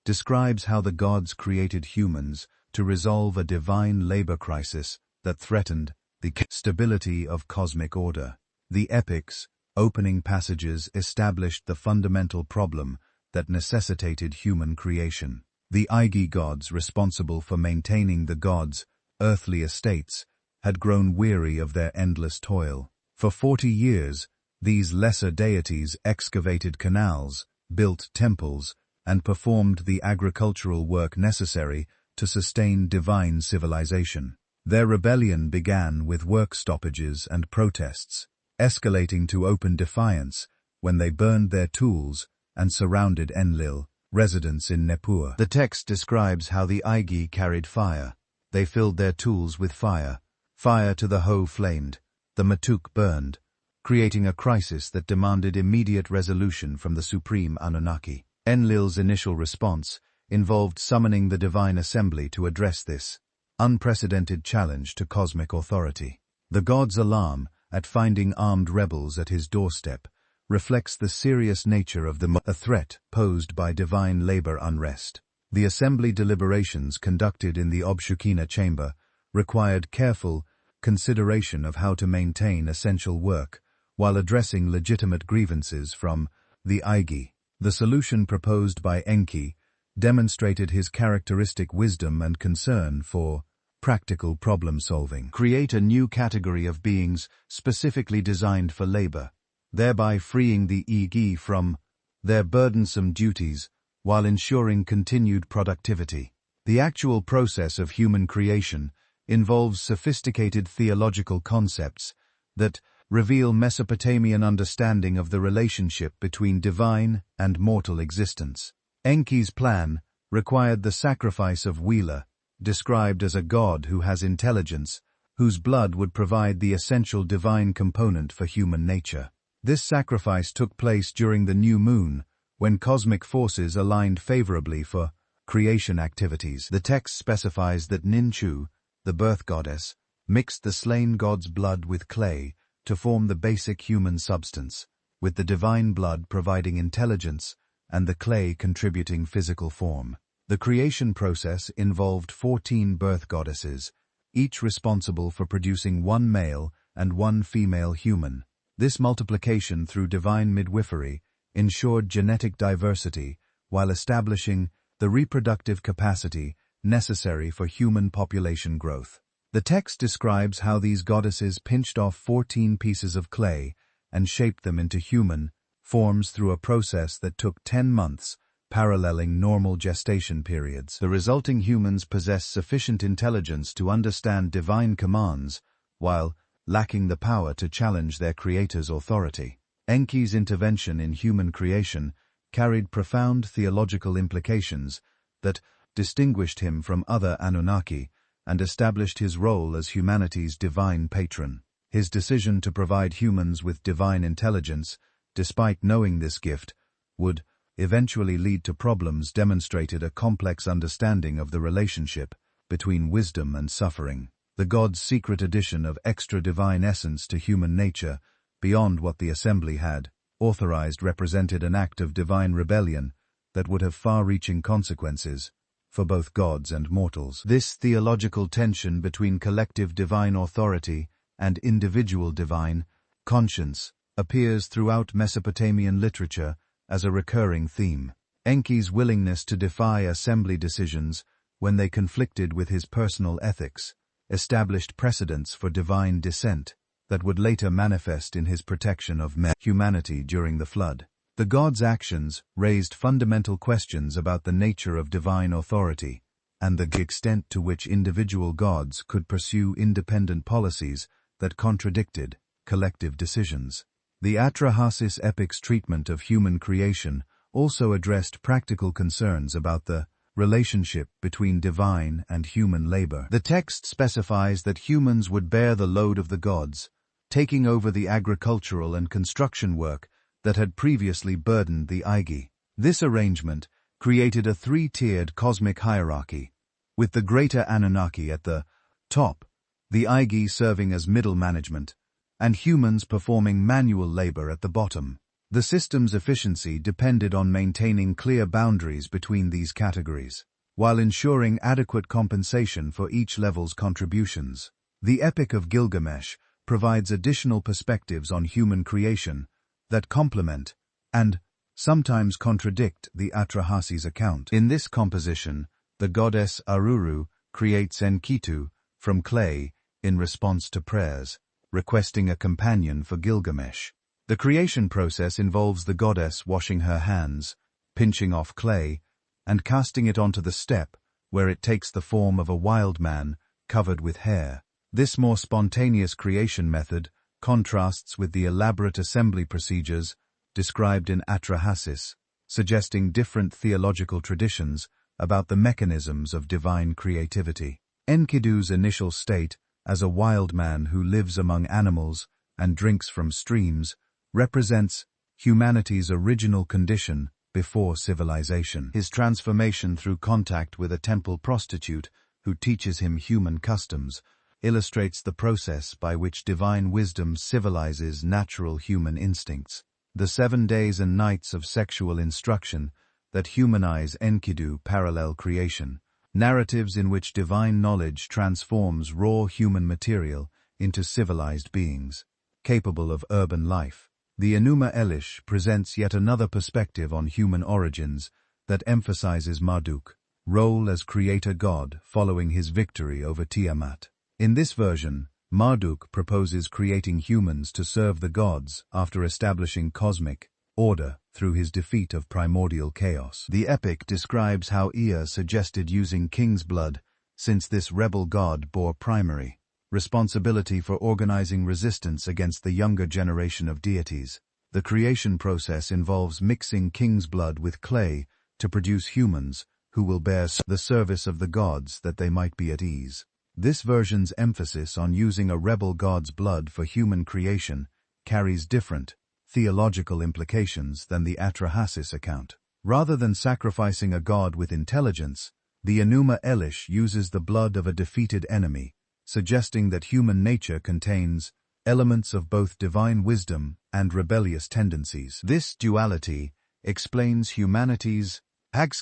describes how the gods created humans to resolve a divine labor crisis that threatened the stability of cosmic order. The epic's opening passages established the fundamental problem that necessitated human creation. The Igi gods, responsible for maintaining the gods' earthly estates, had grown weary of their endless toil. For 40 years, these lesser deities excavated canals, built temples, and performed the agricultural work necessary to sustain divine civilization. Their rebellion began with work stoppages and protests, escalating to open defiance when they burned their tools and surrounded Enlil, residents in Nippur. The text describes how the Igi carried fire. They filled their tools with fire. Fire to the hoe flamed, the matuk burned, creating a crisis that demanded immediate resolution from the supreme Anunnaki. Enlil's initial response involved summoning the divine assembly to address this unprecedented challenge to cosmic authority. The god's alarm at finding armed rebels at his doorstep reflects the serious nature of a threat posed by divine labor unrest. The assembly deliberations conducted in the Obshukina chamber required careful consideration of how to maintain essential work while addressing legitimate grievances from the Igi. The solution proposed by Enki demonstrated his characteristic wisdom and concern for practical problem-solving. Create a new category of beings specifically designed for labor, thereby freeing the Igi from their burdensome duties while ensuring continued productivity. The actual process of human creation involves sophisticated theological concepts that reveal Mesopotamian understanding of the relationship between divine and mortal existence. Enki's plan required the sacrifice of Wheeler, described as a god who has intelligence, whose blood would provide the essential divine component for human nature. This sacrifice took place during the new moon, when cosmic forces aligned favorably for creation activities. The text specifies that Ninchu, the birth goddess, mixed the slain god's blood with clay to form the basic human substance, with the divine blood providing intelligence and the clay contributing physical form. The creation process involved 14 birth goddesses, each responsible for producing one male and one female human. This multiplication through divine midwifery ensured genetic diversity while establishing the reproductive capacity necessary for human population growth. The text describes how these goddesses pinched off 14 pieces of clay and shaped them into human forms through a process that took 10 months, paralleling normal gestation periods. The resulting humans possess sufficient intelligence to understand divine commands, while lacking the power to challenge their creator's authority. Enki's intervention in human creation carried profound theological implications that distinguished him from other Anunnaki and established his role as humanity's divine patron. His decision to provide humans with divine intelligence, despite knowing this gift, would eventually lead to problems demonstrated a complex understanding of the relationship between wisdom and suffering. The god's secret addition of extra divine essence to human nature, beyond what the assembly had authorized, represented an act of divine rebellion that would have far-reaching consequences for both gods and mortals. This theological tension between collective divine authority and individual divine conscience appears throughout Mesopotamian literature as a recurring theme. Enki's willingness to defy assembly decisions when they conflicted with his personal ethics established precedents for divine dissent that would later manifest in his protection of humanity during the flood. The god's actions raised fundamental questions about the nature of divine authority and the extent to which individual gods could pursue independent policies that contradicted collective decisions. The Atrahasis epic's treatment of human creation also addressed practical concerns about the relationship between divine and human labor. The text specifies that humans would bear the load of the gods, taking over the agricultural and construction work that had previously burdened the Igi. This arrangement created a three-tiered cosmic hierarchy, with the greater Anunnaki at the top, the Igi serving as middle management, and humans performing manual labor at the bottom. The system's efficiency depended on maintaining clear boundaries between these categories, while ensuring adequate compensation for each level's contributions. The Epic of Gilgamesh provides additional perspectives on human creation that complement and sometimes contradict the Atrahasis account. In this composition, the goddess Aruru creates Enkidu from clay in response to prayers, requesting a companion for Gilgamesh. The creation process involves the goddess washing her hands, pinching off clay, and casting it onto the step, where it takes the form of a wild man covered with hair. This more spontaneous creation method contrasts with the elaborate assembly procedures described in Atrahasis, suggesting different theological traditions about the mechanisms of divine creativity. Enkidu's initial state, as a wild man who lives among animals and drinks from streams, represents humanity's original condition before civilization. His transformation through contact with a temple prostitute who teaches him human customs illustrates the process by which divine wisdom civilizes natural human instincts. The 7 days and nights of sexual instruction that humanize Enkidu parallel creation, narratives in which divine knowledge transforms raw human material into civilized beings, capable of urban life. The Enuma Elish presents yet another perspective on human origins that emphasizes Marduk's role as creator god following his victory over Tiamat. In this version, Marduk proposes creating humans to serve the gods after establishing cosmic order through his defeat of primordial chaos. The epic describes how Ea suggested using king's blood, since this rebel god bore primary responsibility for organizing resistance against the younger generation of deities. The creation process involves mixing king's blood with clay to produce humans who will bear the service of the gods that they might be at ease. This version's emphasis on using a rebel god's blood for human creation carries different theological implications than the Atrahasis account. Rather than sacrificing a god with intelligence, the Enuma Elish uses the blood of a defeated enemy, suggesting that human nature contains elements of both divine wisdom and rebellious tendencies. This duality explains humanity's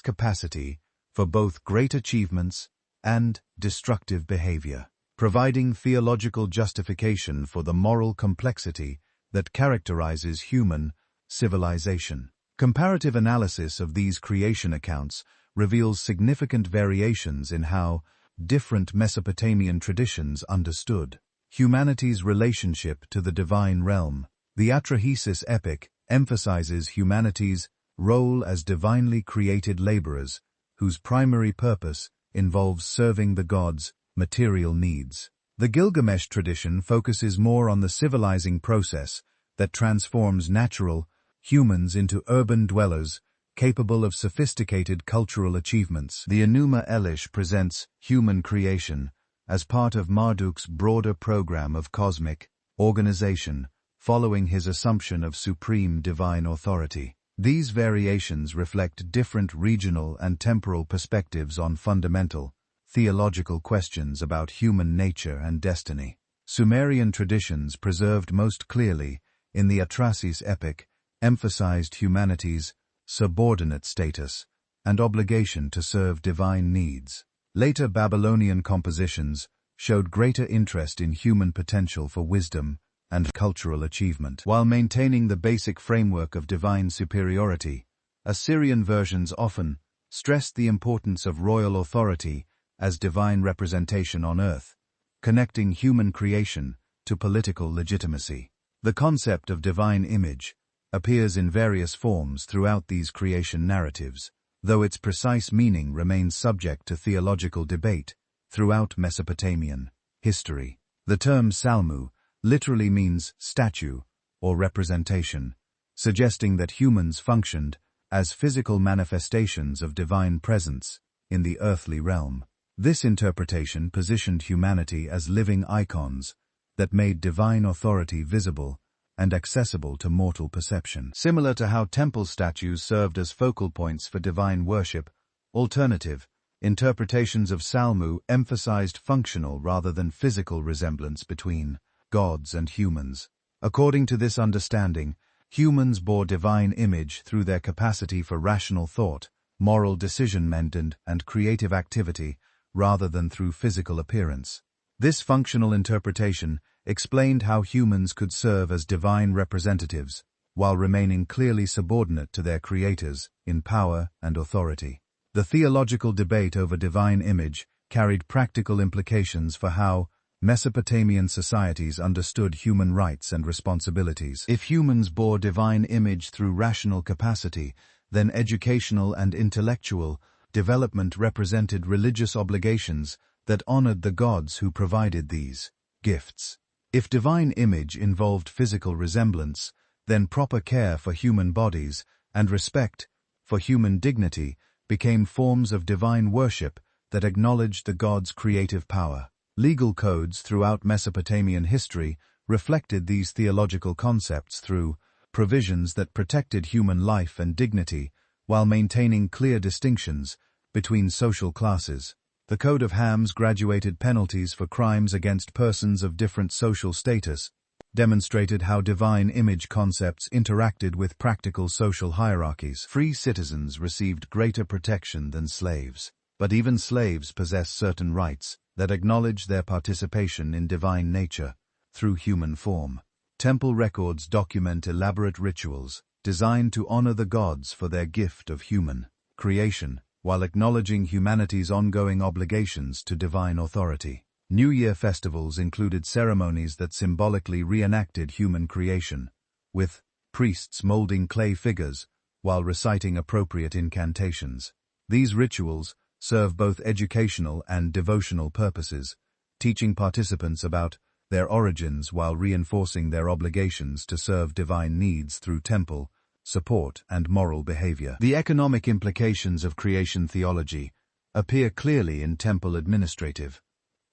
capacity for both great achievements and destructive behavior, providing theological justification for the moral complexity that characterizes human civilization. Comparative analysis of these creation accounts reveals significant variations in how different Mesopotamian traditions understood humanity's relationship to the divine realm. The Atrahasis epic emphasizes humanity's role as divinely created laborers, whose primary purpose involves serving the gods' material needs. The Gilgamesh tradition focuses more on the civilizing process that transforms natural humans into urban dwellers capable of sophisticated cultural achievements. The Enuma Elish presents human creation as part of Marduk's broader program of cosmic organization, following his assumption of supreme divine authority. These variations reflect different regional and temporal perspectives on fundamental theological questions about human nature and destiny. Sumerian traditions, preserved most clearly in the Atrahasis epic, emphasized humanity's subordinate status and obligation to serve divine needs. Later Babylonian compositions showed greater interest in human potential for wisdom and cultural achievement. While maintaining the basic framework of divine superiority, Assyrian versions often stressed the importance of royal authority as divine representation on earth, connecting human creation to political legitimacy. The concept of divine image appears in various forms throughout these creation narratives, though its precise meaning remains subject to theological debate throughout Mesopotamian history. The term Salmu literally means statue or representation, suggesting that humans functioned as physical manifestations of divine presence in the earthly realm. This interpretation positioned humanity as living icons that made divine authority visible and accessible to mortal perception. Similar to how temple statues served as focal points for divine worship, alternative interpretations of Salmu emphasized functional rather than physical resemblance between gods and humans. According to this understanding, humans bore divine image through their capacity for rational thought, moral decision-making, and creative activity, rather than through physical appearance. This functional interpretation explained how humans could serve as divine representatives, while remaining clearly subordinate to their creators in power and authority. The theological debate over divine image carried practical implications for how Mesopotamian societies understood human rights and responsibilities. If humans bore divine image through rational capacity, then educational and intellectual development represented religious obligations that honored the gods who provided these gifts. If divine image involved physical resemblance, then proper care for human bodies and respect for human dignity became forms of divine worship that acknowledged the gods' creative power. Legal codes throughout Mesopotamian history reflected these theological concepts through provisions that protected human life and dignity while maintaining clear distinctions between social classes. The Code of Hams graduated penalties for crimes against persons of different social status, demonstrated how divine image concepts interacted with practical social hierarchies. Free citizens received greater protection than slaves, but even slaves possessed certain rights that acknowledge their participation in divine nature through human form. Temple records document elaborate rituals designed to honor the gods for their gift of human creation, while acknowledging humanity's ongoing obligations to divine authority. New Year festivals included ceremonies that symbolically reenacted human creation, with priests molding clay figures while reciting appropriate incantations. These rituals serve both educational and devotional purposes, teaching participants about their origins while reinforcing their obligations to serve divine needs through temple support and moral behavior. The economic implications of creation theology appear clearly in temple administrative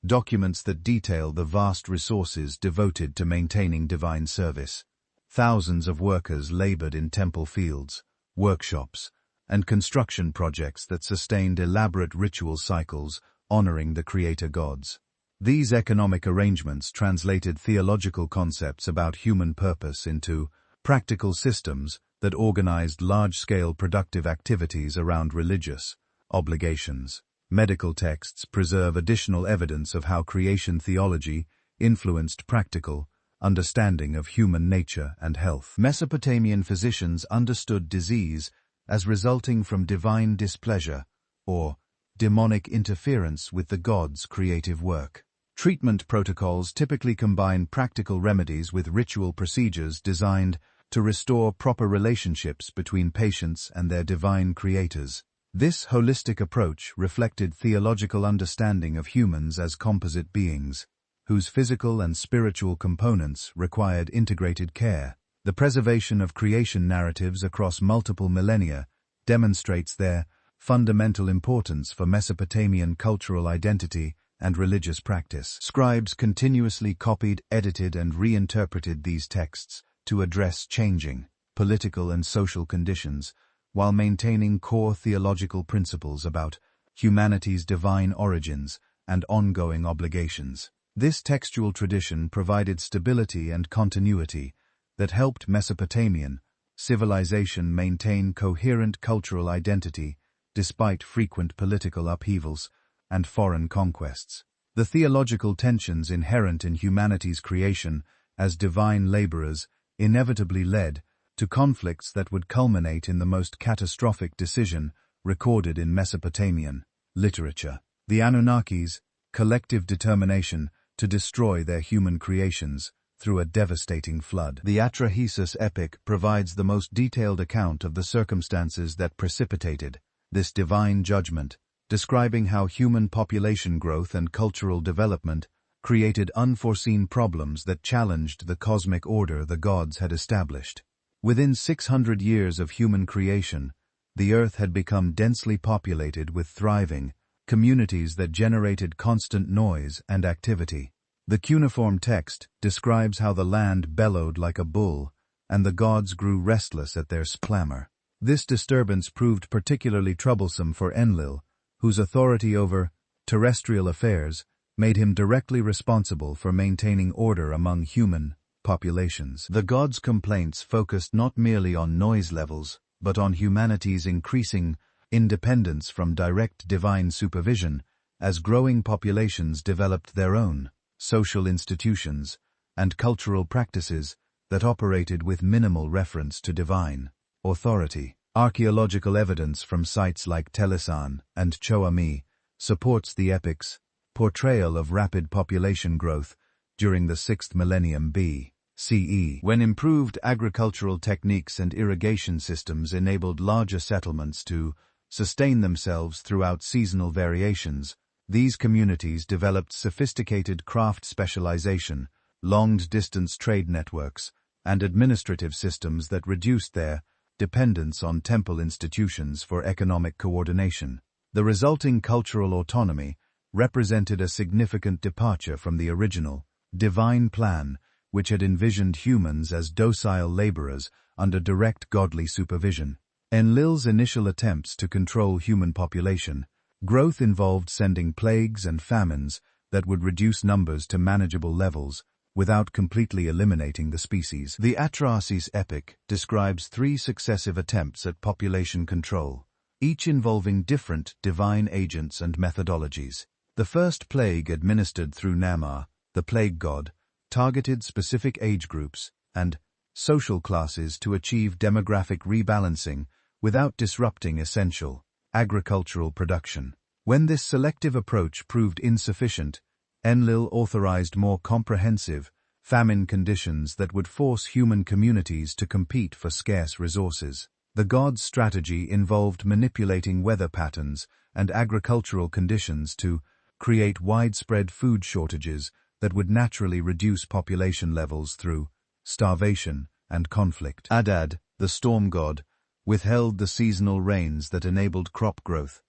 documents that detail the vast resources devoted to maintaining divine service. Thousands of workers labored in temple fields, workshops, and construction projects that sustained elaborate ritual cycles honoring the creator gods. These economic arrangements translated theological concepts about human purpose into practical systems that organized large-scale productive activities around religious obligations. Medical texts preserve additional evidence of how creation theology influenced practical understanding of human nature and health. Mesopotamian physicians understood disease as resulting from divine displeasure or demonic interference with the gods' creative work. Treatment protocols typically combine practical remedies with ritual procedures designed to restore proper relationships between patients and their divine creators. This holistic approach reflected theological understanding of humans as composite beings, whose physical and spiritual components required integrated care. The preservation of creation narratives across multiple millennia demonstrates their fundamental importance for Mesopotamian cultural identity and religious practice. Scribes continuously copied, edited, and reinterpreted these texts to address changing political and social conditions, while maintaining core theological principles about humanity's divine origins and ongoing obligations. This textual tradition provided stability and continuity that helped Mesopotamian civilization maintain coherent cultural identity despite frequent political upheavals and foreign conquests. The theological tensions inherent in humanity's creation as divine laborers inevitably led to conflicts that would culminate in the most catastrophic decision recorded in Mesopotamian literature: the Anunnaki's collective determination to destroy their human creations through a devastating flood. The Atrahasis epic provides the most detailed account of the circumstances that precipitated this divine judgment, describing how human population growth and cultural development created unforeseen problems that challenged the cosmic order the gods had established. Within 600 years of human creation, the earth had become densely populated with thriving communities that generated constant noise and activity. The cuneiform text describes how the land bellowed like a bull, and the gods grew restless at their clamor. This disturbance proved particularly troublesome for Enlil, whose authority over terrestrial affairs made him directly responsible for maintaining order among human populations. The gods' complaints focused not merely on noise levels, but on humanity's increasing independence from direct divine supervision, as growing populations developed their own social institutions and cultural practices that operated with minimal reference to divine authority. Archaeological evidence from sites like Telisan and Choami supports the epic's portrayal of rapid population growth during the 6th millennium BCE, when improved agricultural techniques and irrigation systems enabled larger settlements to sustain themselves throughout seasonal variations. These communities developed sophisticated craft specialization, long-distance trade networks, and administrative systems that reduced their dependence on temple institutions for economic coordination. The resulting cultural autonomy represented a significant departure from the original divine plan, which had envisioned humans as docile laborers under direct godly supervision. Enlil's initial attempts to control human population growth involved sending plagues and famines that would reduce numbers to manageable levels without completely eliminating the species. The Atrahasis epic describes 3 successive attempts at population control, each involving different divine agents and methodologies. The first plague, administered through Namar, the plague god, targeted specific age groups and social classes to achieve demographic rebalancing without disrupting essential agricultural production. When this selective approach proved insufficient, Enlil authorized more comprehensive famine conditions that would force human communities to compete for scarce resources. The god's strategy involved manipulating weather patterns and agricultural conditions to create widespread food shortages that would naturally reduce population levels through starvation and conflict. Akkad, the storm god, withheld the seasonal rains that enabled crop growth,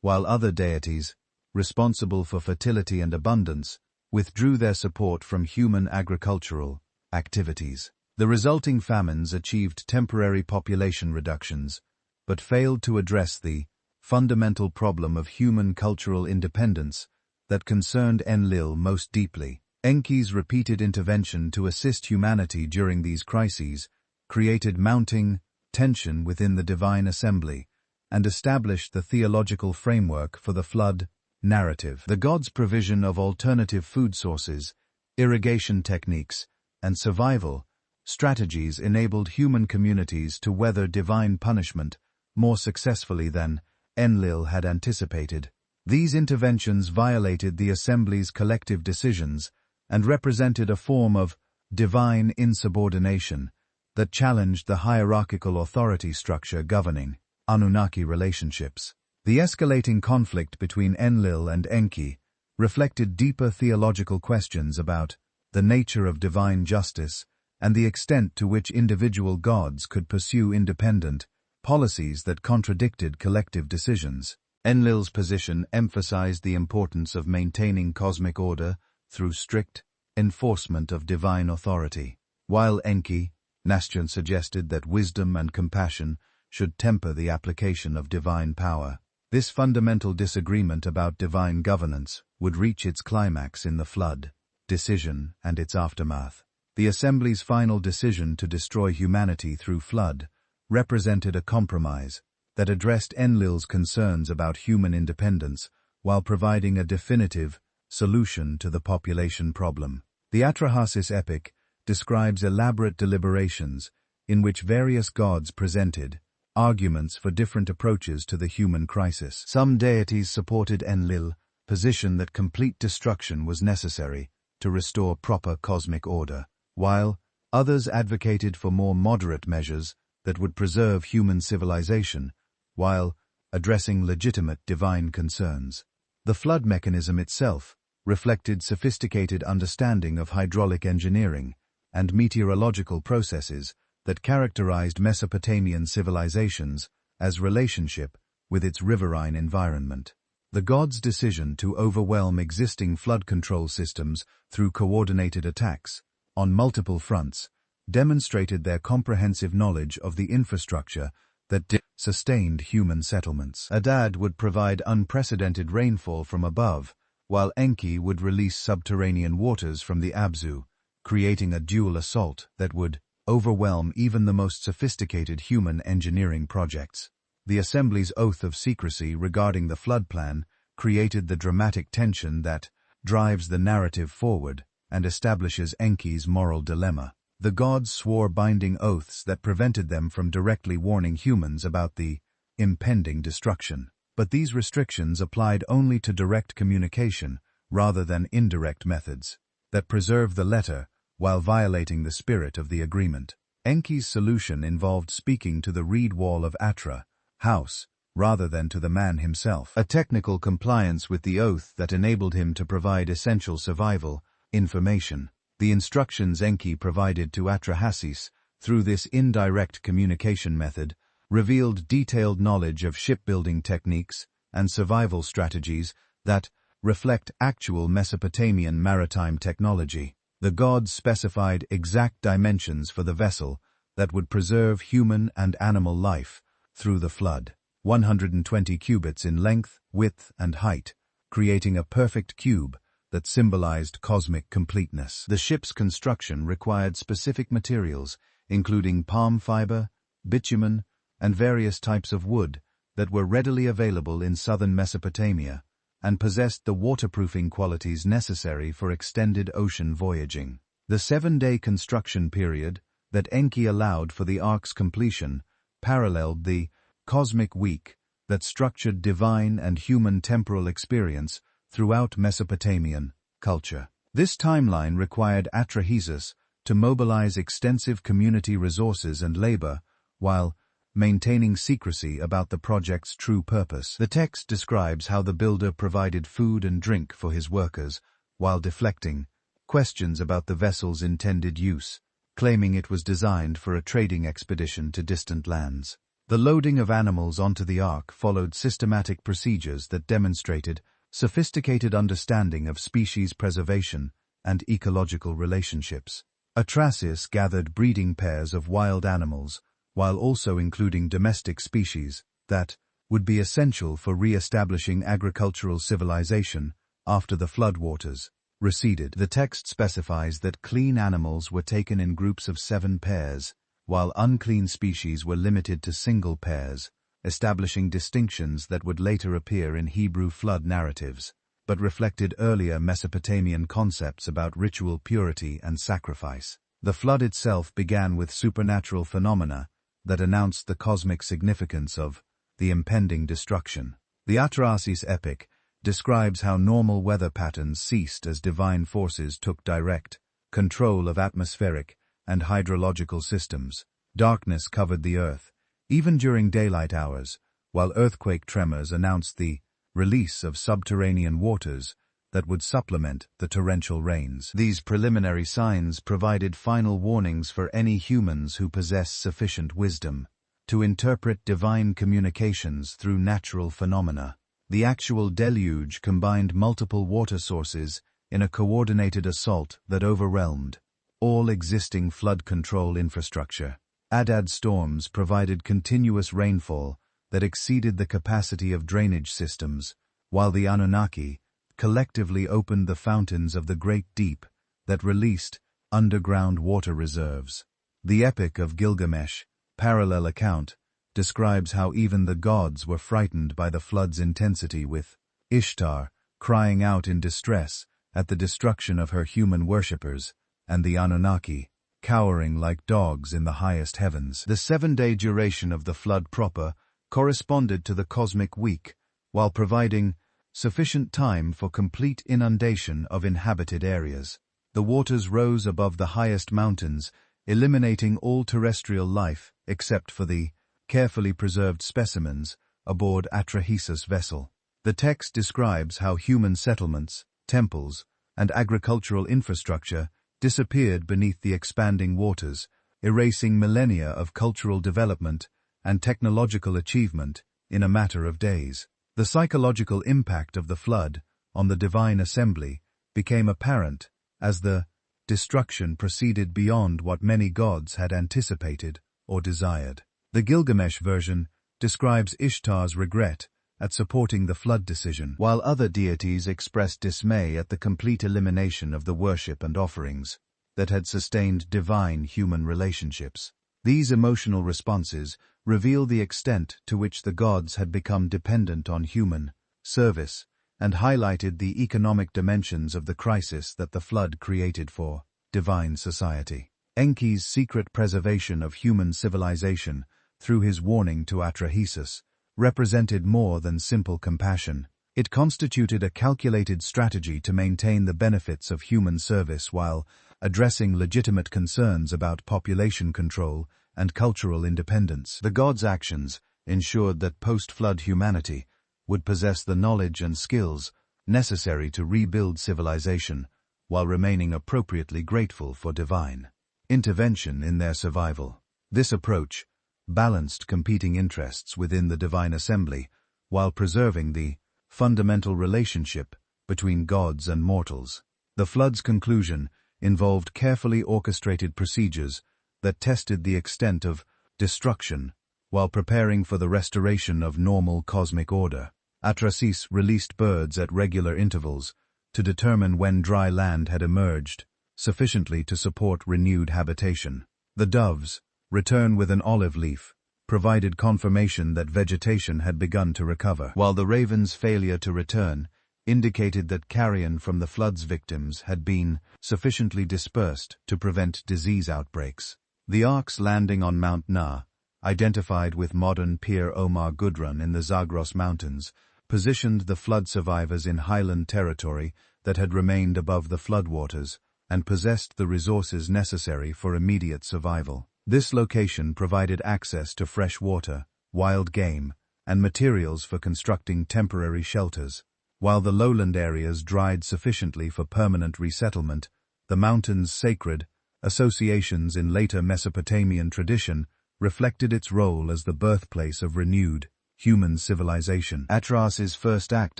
while other deities, responsible for fertility and abundance, withdrew their support from human agricultural activities. The resulting famines achieved temporary population reductions, but failed to address the fundamental problem of human cultural independence that concerned Enlil most deeply. Enki's repeated intervention to assist humanity during these crises created mounting tension within the divine assembly and established the theological framework for the flood narrative. The gods' provision of alternative food sources, irrigation techniques, and survival strategies enabled human communities to weather divine punishment more successfully than Enlil had anticipated. These interventions violated the Assembly's collective decisions and represented a form of divine insubordination that challenged the hierarchical authority structure governing Anunnaki relationships. The escalating conflict between Enlil and Enki reflected deeper theological questions about the nature of divine justice and the extent to which individual gods could pursue independent policies that contradicted collective decisions. Enlil's position emphasized the importance of maintaining cosmic order through strict enforcement of divine authority, while Enki, Nastyan suggested that wisdom and compassion should temper the application of divine power. This fundamental disagreement about divine governance would reach its climax in the flood decision and its aftermath. The Assembly's final decision to destroy humanity through flood represented a compromise that addressed Enlil's concerns about human independence while providing a definitive solution to the population problem. The Atrahasis epic describes elaborate deliberations in which various gods presented arguments for different approaches to the human crisis. Some deities supported Enlil's position that complete destruction was necessary to restore proper cosmic order, while others advocated for more moderate measures that would preserve human civilization while addressing legitimate divine concerns. The flood mechanism itself reflected sophisticated understanding of hydraulic engineering and meteorological processes that characterized Mesopotamian civilizations as relationship with its riverine environment. The gods' decision to overwhelm existing flood control systems through coordinated attacks on multiple fronts demonstrated their comprehensive knowledge of the infrastructure that sustained human settlements. Akkad would provide unprecedented rainfall from above, while Enki would release subterranean waters from the Abzu, creating a dual assault that would overwhelm even the most sophisticated human engineering projects. The Assembly's oath of secrecy regarding the flood plan created the dramatic tension that drives the narrative forward and establishes Enki's moral dilemma. The gods swore binding oaths that prevented them from directly warning humans about the impending destruction. But these restrictions applied only to direct communication rather than indirect methods that preserve the letter while violating the spirit of the agreement. Enki's solution involved speaking to the reed wall of Atra, house, rather than to the man himself, a technical compliance with the oath that enabled him to provide essential survival information. The instructions Enki provided to Atrahasis through this indirect communication method revealed detailed knowledge of shipbuilding techniques and survival strategies that reflect actual Mesopotamian maritime technology. The gods specified exact dimensions for the vessel that would preserve human and animal life through the flood, 120 cubits in length, width, and height, creating a perfect cube that symbolized cosmic completeness. The ship's construction required specific materials, including palm fiber, bitumen, and various types of wood that were readily available in southern Mesopotamia and possessed the waterproofing qualities necessary for extended ocean voyaging. The 7-day construction period that Enki allowed for the ark's completion paralleled the cosmic week that structured divine and human temporal experience throughout Mesopotamian culture. This timeline required Atrahasis to mobilize extensive community resources and labor while maintaining secrecy about the project's true purpose. The text describes how the builder provided food and drink for his workers while deflecting questions about the vessel's intended use, claiming it was designed for a trading expedition to distant lands. The loading of animals onto the ark followed systematic procedures that demonstrated sophisticated understanding of species preservation and ecological relationships. Atrahasis gathered breeding pairs of wild animals, while also including domestic species that would be essential for re-establishing agricultural civilization after the floodwaters receded. The text specifies that clean animals were taken in groups of 7 pairs, while unclean species were limited to single pairs, establishing distinctions that would later appear in Hebrew flood narratives, but reflected earlier Mesopotamian concepts about ritual purity and sacrifice. The flood itself began with supernatural phenomena that announced the cosmic significance of the impending destruction. The Atrahasis epic describes how normal weather patterns ceased as divine forces took direct control of atmospheric and hydrological systems. Darkness covered the earth, even during daylight hours, while earthquake tremors announced the release of subterranean waters that would supplement the torrential rains. These preliminary signs provided final warnings for any humans who possess sufficient wisdom to interpret divine communications through natural phenomena. The actual deluge combined multiple water sources in a coordinated assault that overwhelmed all existing flood control infrastructure. Akkad storms provided continuous rainfall that exceeded the capacity of drainage systems, while the Anunnaki collectively opened the fountains of the great deep that released underground water reserves. The Epic of Gilgamesh, parallel account, describes how even the gods were frightened by the flood's intensity, with Ishtar crying out in distress at the destruction of her human worshippers, and the Anunnaki cowering like dogs in the highest heavens. The 7-day duration of the flood proper corresponded to the cosmic week, while providing sufficient time for complete inundation of inhabited areas. The waters rose above the highest mountains, eliminating all terrestrial life except for the carefully preserved specimens aboard Atrahasis' vessel. The text describes how human settlements, temples, and agricultural infrastructure disappeared beneath the expanding waters, erasing millennia of cultural development and technological achievement in a matter of days. The psychological impact of the flood on the divine assembly became apparent as the destruction proceeded beyond what many gods had anticipated or desired. The Gilgamesh version describes Ishtar's regret at supporting the flood decision, while other deities expressed dismay at the complete elimination of the worship and offerings that had sustained divine human relationships. These emotional responses reveal the extent to which the gods had become dependent on human service and highlighted the economic dimensions of the crisis that the flood created for divine society. Enki's secret preservation of human civilization through his warning to Atrahasis represented more than simple compassion. It constituted a calculated strategy to maintain the benefits of human service while addressing legitimate concerns about population control and cultural independence. The gods' actions ensured that post-flood humanity would possess the knowledge and skills necessary to rebuild civilization while remaining appropriately grateful for divine intervention in their survival. This approach balanced competing interests within the divine assembly while preserving the fundamental relationship between gods and mortals. The flood's conclusion involved carefully orchestrated procedures that tested the extent of destruction while preparing for the restoration of normal cosmic order. Atrahasis released birds at regular intervals to determine when dry land had emerged sufficiently to support renewed habitation. The doves, return with an olive leaf, provided confirmation that vegetation had begun to recover, while the ravens' failure to return indicated that carrion from the flood's victims had been sufficiently dispersed to prevent disease outbreaks. The ark's landing on Mount Na, identified with modern Pir Omar Gudrun in the Zagros Mountains, positioned the flood survivors in highland territory that had remained above the floodwaters and possessed the resources necessary for immediate survival. This location provided access to fresh water, wild game, and materials for constructing temporary shelters. While the lowland areas dried sufficiently for permanent resettlement, the mountain's sacred associations in later Mesopotamian tradition reflected its role as the birthplace of renewed human civilization. Atrahasis' first act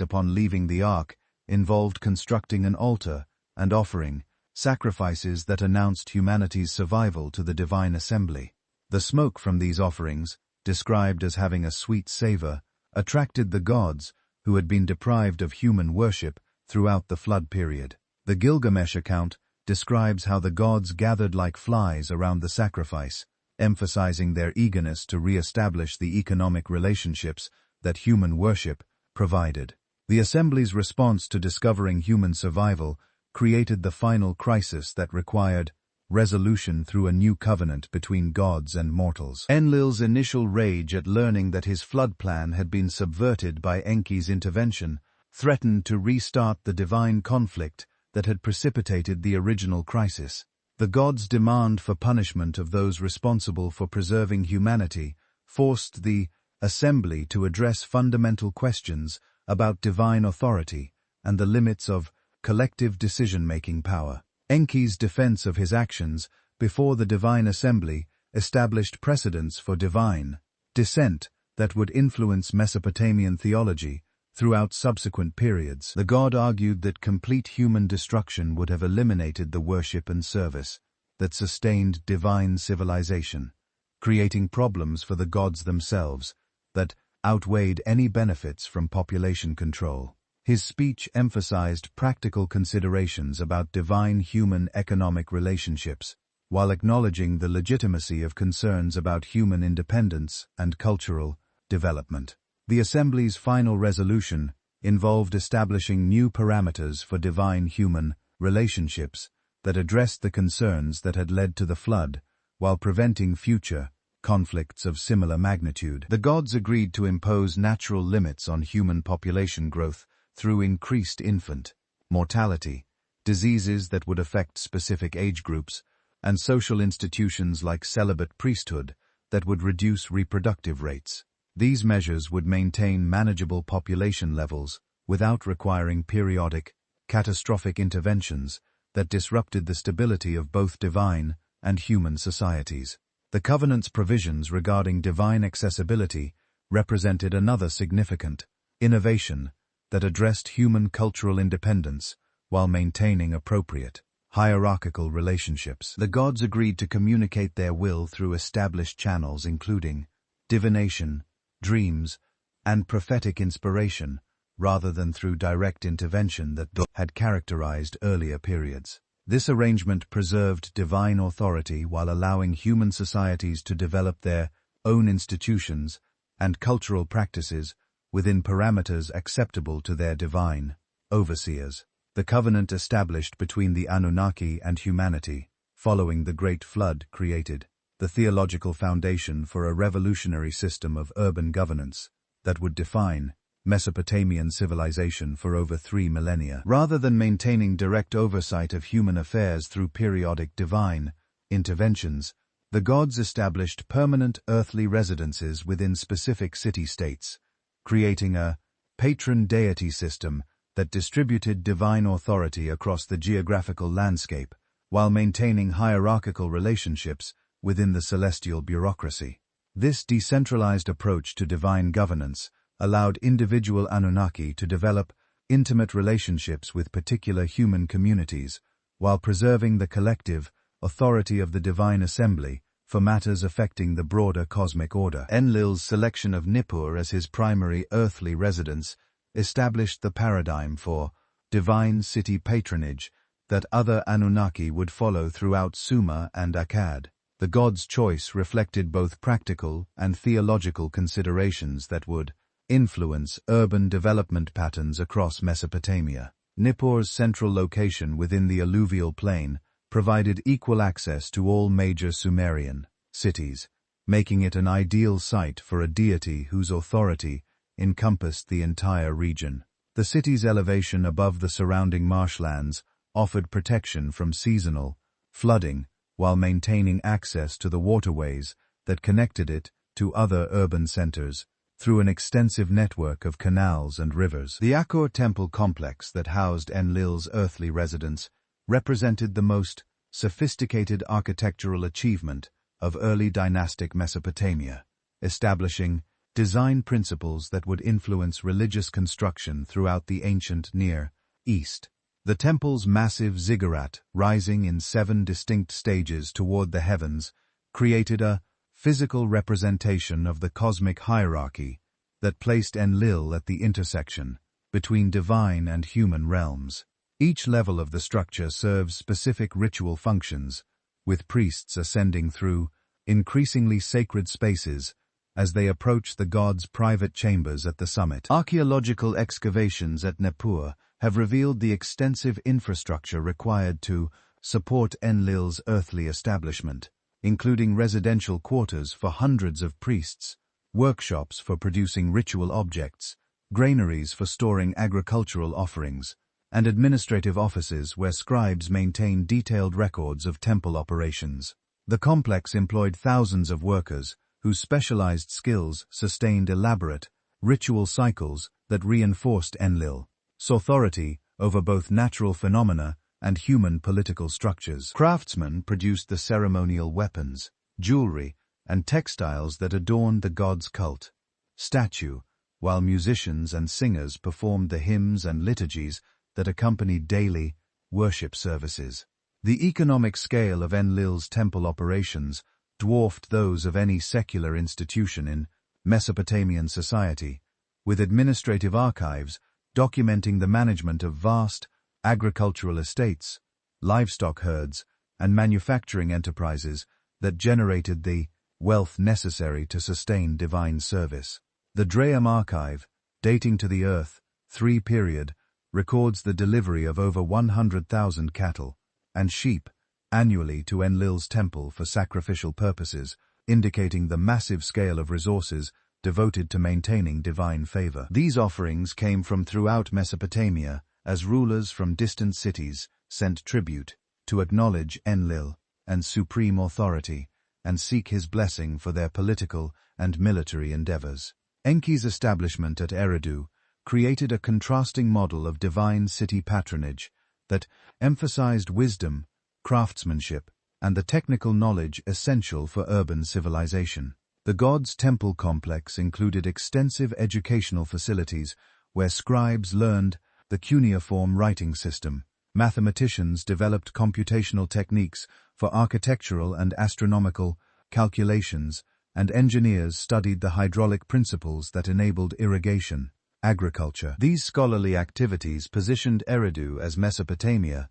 upon leaving the ark involved constructing an altar and offering sacrifices that announced humanity's survival to the divine assembly. The smoke from these offerings, described as having a sweet savor, attracted the gods who had been deprived of human worship throughout the flood period. The Gilgamesh account describes how the gods gathered like flies around the sacrifice, emphasizing their eagerness to re-establish the economic relationships that human worship provided. The assembly's response to discovering human survival created the final crisis that required resolution through a new covenant between gods and mortals. Enlil's initial rage at learning that his flood plan had been subverted by Enki's intervention threatened to restart the divine conflict that had precipitated the original crisis. The gods' demand for punishment of those responsible for preserving humanity forced the assembly to address fundamental questions about divine authority and the limits of collective decision-making power. Enki's defense of his actions before the divine assembly established precedents for divine dissent that would influence Mesopotamian theology throughout subsequent periods. The god argued that complete human destruction would have eliminated the worship and service that sustained divine civilization, creating problems for the gods themselves that outweighed any benefits from population control. His speech emphasized practical considerations about divine-human economic relationships, while acknowledging the legitimacy of concerns about human independence and cultural development. The Assembly's final resolution involved establishing new parameters for divine-human relationships that addressed the concerns that had led to the flood, while preventing future conflicts of similar magnitude. The gods agreed to impose natural limits on human population growth through increased infant mortality, diseases that would affect specific age groups, and social institutions like celibate priesthood that would reduce reproductive rates. These measures would maintain manageable population levels without requiring periodic, catastrophic interventions that disrupted the stability of both divine and human societies. The Covenant's provisions regarding divine accessibility represented another significant innovation that addressed human cultural independence while maintaining appropriate hierarchical relationships. The gods agreed to communicate their will through established channels including divination, dreams, and prophetic inspiration, rather than through direct intervention that had characterized earlier periods. This arrangement preserved divine authority while allowing human societies to develop their own institutions and cultural practices within parameters acceptable to their divine overseers. The covenant established between the Anunnaki and humanity, following the Great Flood, created the theological foundation for a revolutionary system of urban governance that would define Mesopotamian civilization for over 3 millennia. Rather than maintaining direct oversight of human affairs through periodic divine interventions, the gods established permanent earthly residences within specific city-states, creating a patron deity system that distributed divine authority across the geographical landscape while maintaining hierarchical relationships within the celestial bureaucracy. This decentralized approach to divine governance allowed individual Anunnaki to develop intimate relationships with particular human communities while preserving the collective authority of the divine assembly for matters affecting the broader cosmic order. Enlil's selection of Nippur as his primary earthly residence established the paradigm for divine city patronage that other Anunnaki would follow throughout Sumer and Akkad. The god's choice reflected both practical and theological considerations that would influence urban development patterns across Mesopotamia. Nippur's central location within the alluvial plain provided equal access to all major Sumerian cities, making it an ideal site for a deity whose authority encompassed the entire region. The city's elevation above the surrounding marshlands offered protection from seasonal flooding while maintaining access to the waterways that connected it to other urban centers through an extensive network of canals and rivers. The Akkad temple complex that housed Enlil's earthly residence represented the most sophisticated architectural achievement of early dynastic Mesopotamia, establishing design principles that would influence religious construction throughout the ancient Near East. The temple's massive ziggurat, rising in 7 distinct stages toward the heavens, created a physical representation of the cosmic hierarchy that placed Enlil at the intersection between divine and human realms. Each level of the structure serves specific ritual functions, with priests ascending through increasingly sacred spaces as they approach the gods' private chambers at the summit. Archaeological excavations at Nippur have revealed the extensive infrastructure required to support Enlil's earthly establishment, including residential quarters for hundreds of priests, workshops for producing ritual objects, granaries for storing agricultural offerings, and administrative offices where scribes maintain detailed records of temple operations. The complex employed thousands of workers whose specialized skills sustained elaborate, ritual cycles that reinforced Enlil's authority over both natural phenomena and human political structures. Craftsmen produced the ceremonial weapons, jewelry, and textiles that adorned the god's cult statue, while musicians and singers performed the hymns and liturgies that accompanied daily worship services. The economic scale of Enlil's temple operations dwarfed those of any secular institution in Mesopotamian society, with administrative archives documenting the management of vast agricultural estates, livestock herds, and manufacturing enterprises that generated the wealth necessary to sustain divine service. The Draham archive, dating to the Earth III period, records the delivery of over 100,000 cattle and sheep annually to Enlil's temple for sacrificial purposes, indicating the massive scale of resources devoted to maintaining divine favor. These offerings came from throughout Mesopotamia as rulers from distant cities sent tribute to acknowledge Enlil and supreme authority and seek his blessing for their political and military endeavors. Enki's establishment at Eridu created a contrasting model of divine city patronage that emphasized wisdom, craftsmanship, and the technical knowledge essential for urban civilization. The god's temple complex included extensive educational facilities where scribes learned the cuneiform writing system, mathematicians developed computational techniques for architectural and astronomical calculations, and engineers studied the hydraulic principles that enabled irrigation, agriculture. These scholarly activities positioned Eridu as Mesopotamia's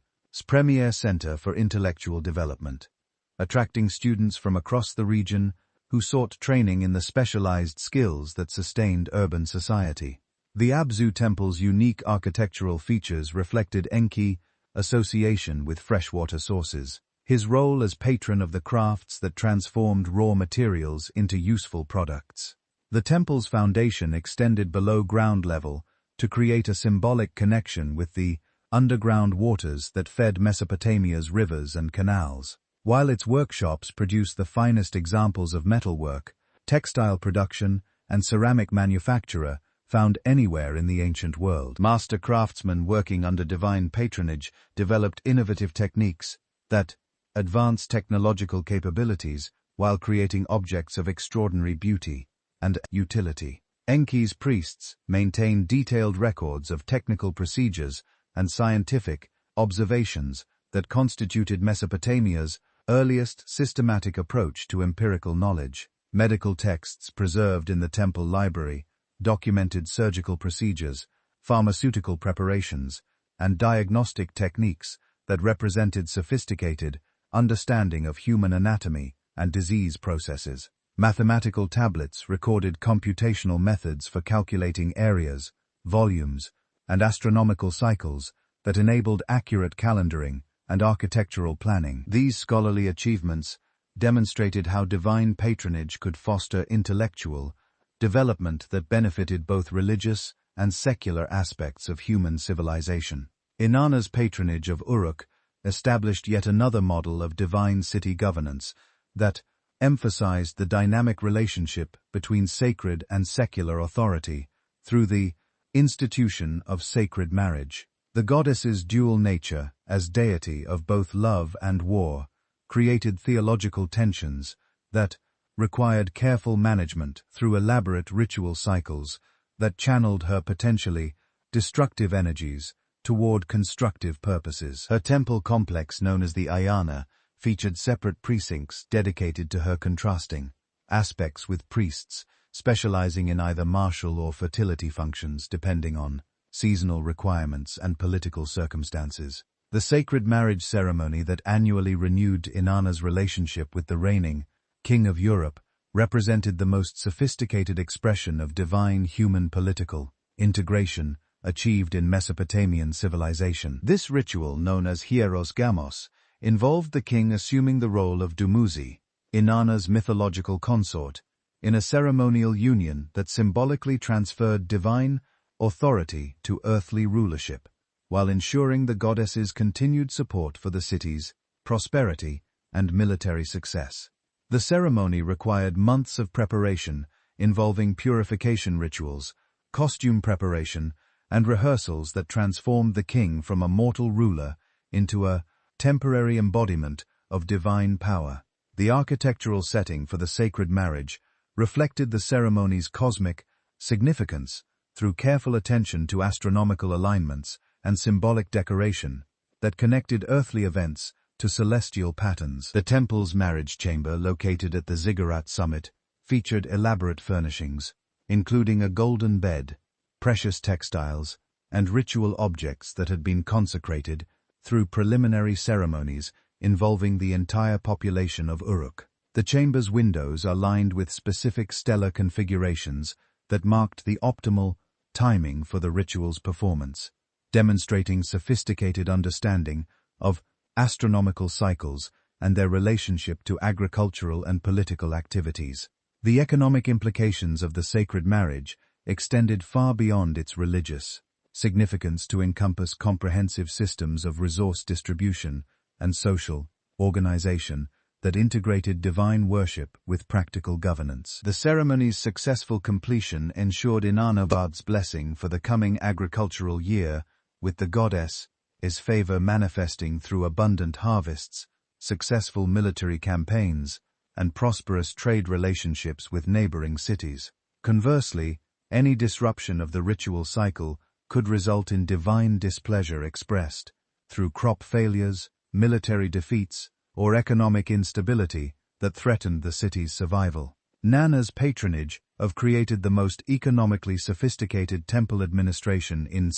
premier center for intellectual development, attracting students from across the region who sought training in the specialized skills that sustained urban society. The Abzu temple's unique architectural features reflected Enki's association with freshwater sources, his role as patron of the crafts that transformed raw materials into useful products. The temple's foundation extended below ground level to create a symbolic connection with the underground waters that fed Mesopotamia's rivers and canals. While its workshops produced the finest examples of metalwork, textile production, and ceramic manufacture found anywhere in the ancient world. Master craftsmen working under divine patronage developed innovative techniques that advanced technological capabilities while creating objects of extraordinary beauty and utility. Enki's priests maintained detailed records of technical procedures and scientific observations that constituted Mesopotamia's earliest systematic approach to empirical knowledge. Medical texts preserved in the temple library documented surgical procedures, pharmaceutical preparations, and diagnostic techniques that represented sophisticated understanding of human anatomy and disease processes. Mathematical tablets recorded computational methods for calculating areas, volumes, and astronomical cycles that enabled accurate calendaring and architectural planning. These scholarly achievements demonstrated how divine patronage could foster intellectual development that benefited both religious and secular aspects of human civilization. Inanna's patronage of Uruk established yet another model of divine city governance that emphasized the dynamic relationship between sacred and secular authority through the institution of sacred marriage. The goddess's dual nature, as deity of both love and war, created theological tensions that required careful management through elaborate ritual cycles that channeled her potentially destructive energies toward constructive purposes. Her temple complex, known as the Ayana, featured separate precincts dedicated to her contrasting aspects, with priests specializing in either martial or fertility functions depending on seasonal requirements and political circumstances. The sacred marriage ceremony that annually renewed Inanna's relationship with the reigning King of Europe represented the most sophisticated expression of divine human political integration achieved in Mesopotamian civilization. This ritual, known as Hieros Gamos, involved the king assuming the role of Dumuzi, Inanna's mythological consort, in a ceremonial union that symbolically transferred divine authority to earthly rulership, while ensuring the goddess's continued support for the city's prosperity and military success. The ceremony required months of preparation, involving purification rituals, costume preparation, and rehearsals that transformed the king from a mortal ruler into a temporary embodiment of divine power. The architectural setting for the sacred marriage reflected the ceremony's cosmic significance through careful attention to astronomical alignments and symbolic decoration that connected earthly events to celestial patterns. The temple's marriage chamber, located at the ziggurat summit, featured elaborate furnishings, including a golden bed, precious textiles, and ritual objects that had been consecrated through preliminary ceremonies involving the entire population of Uruk. The chamber's windows are lined with specific stellar configurations that marked the optimal timing for the ritual's performance, demonstrating sophisticated understanding of astronomical cycles and their relationship to agricultural and political activities. The economic implications of the sacred marriage extended far beyond its religious significance to encompass comprehensive systems of resource distribution and social organization that integrated divine worship with practical governance. The ceremony's successful completion ensured Inanna's blessing for the coming agricultural year, with the goddess's favor manifesting through abundant harvests, successful military campaigns, and prosperous trade relationships with neighboring cities. Conversely, any disruption of the ritual cycle could result in divine displeasure expressed through crop failures, military defeats, or economic instability that threatened the city's survival. Nanna's patronage created the most economically sophisticated temple administration in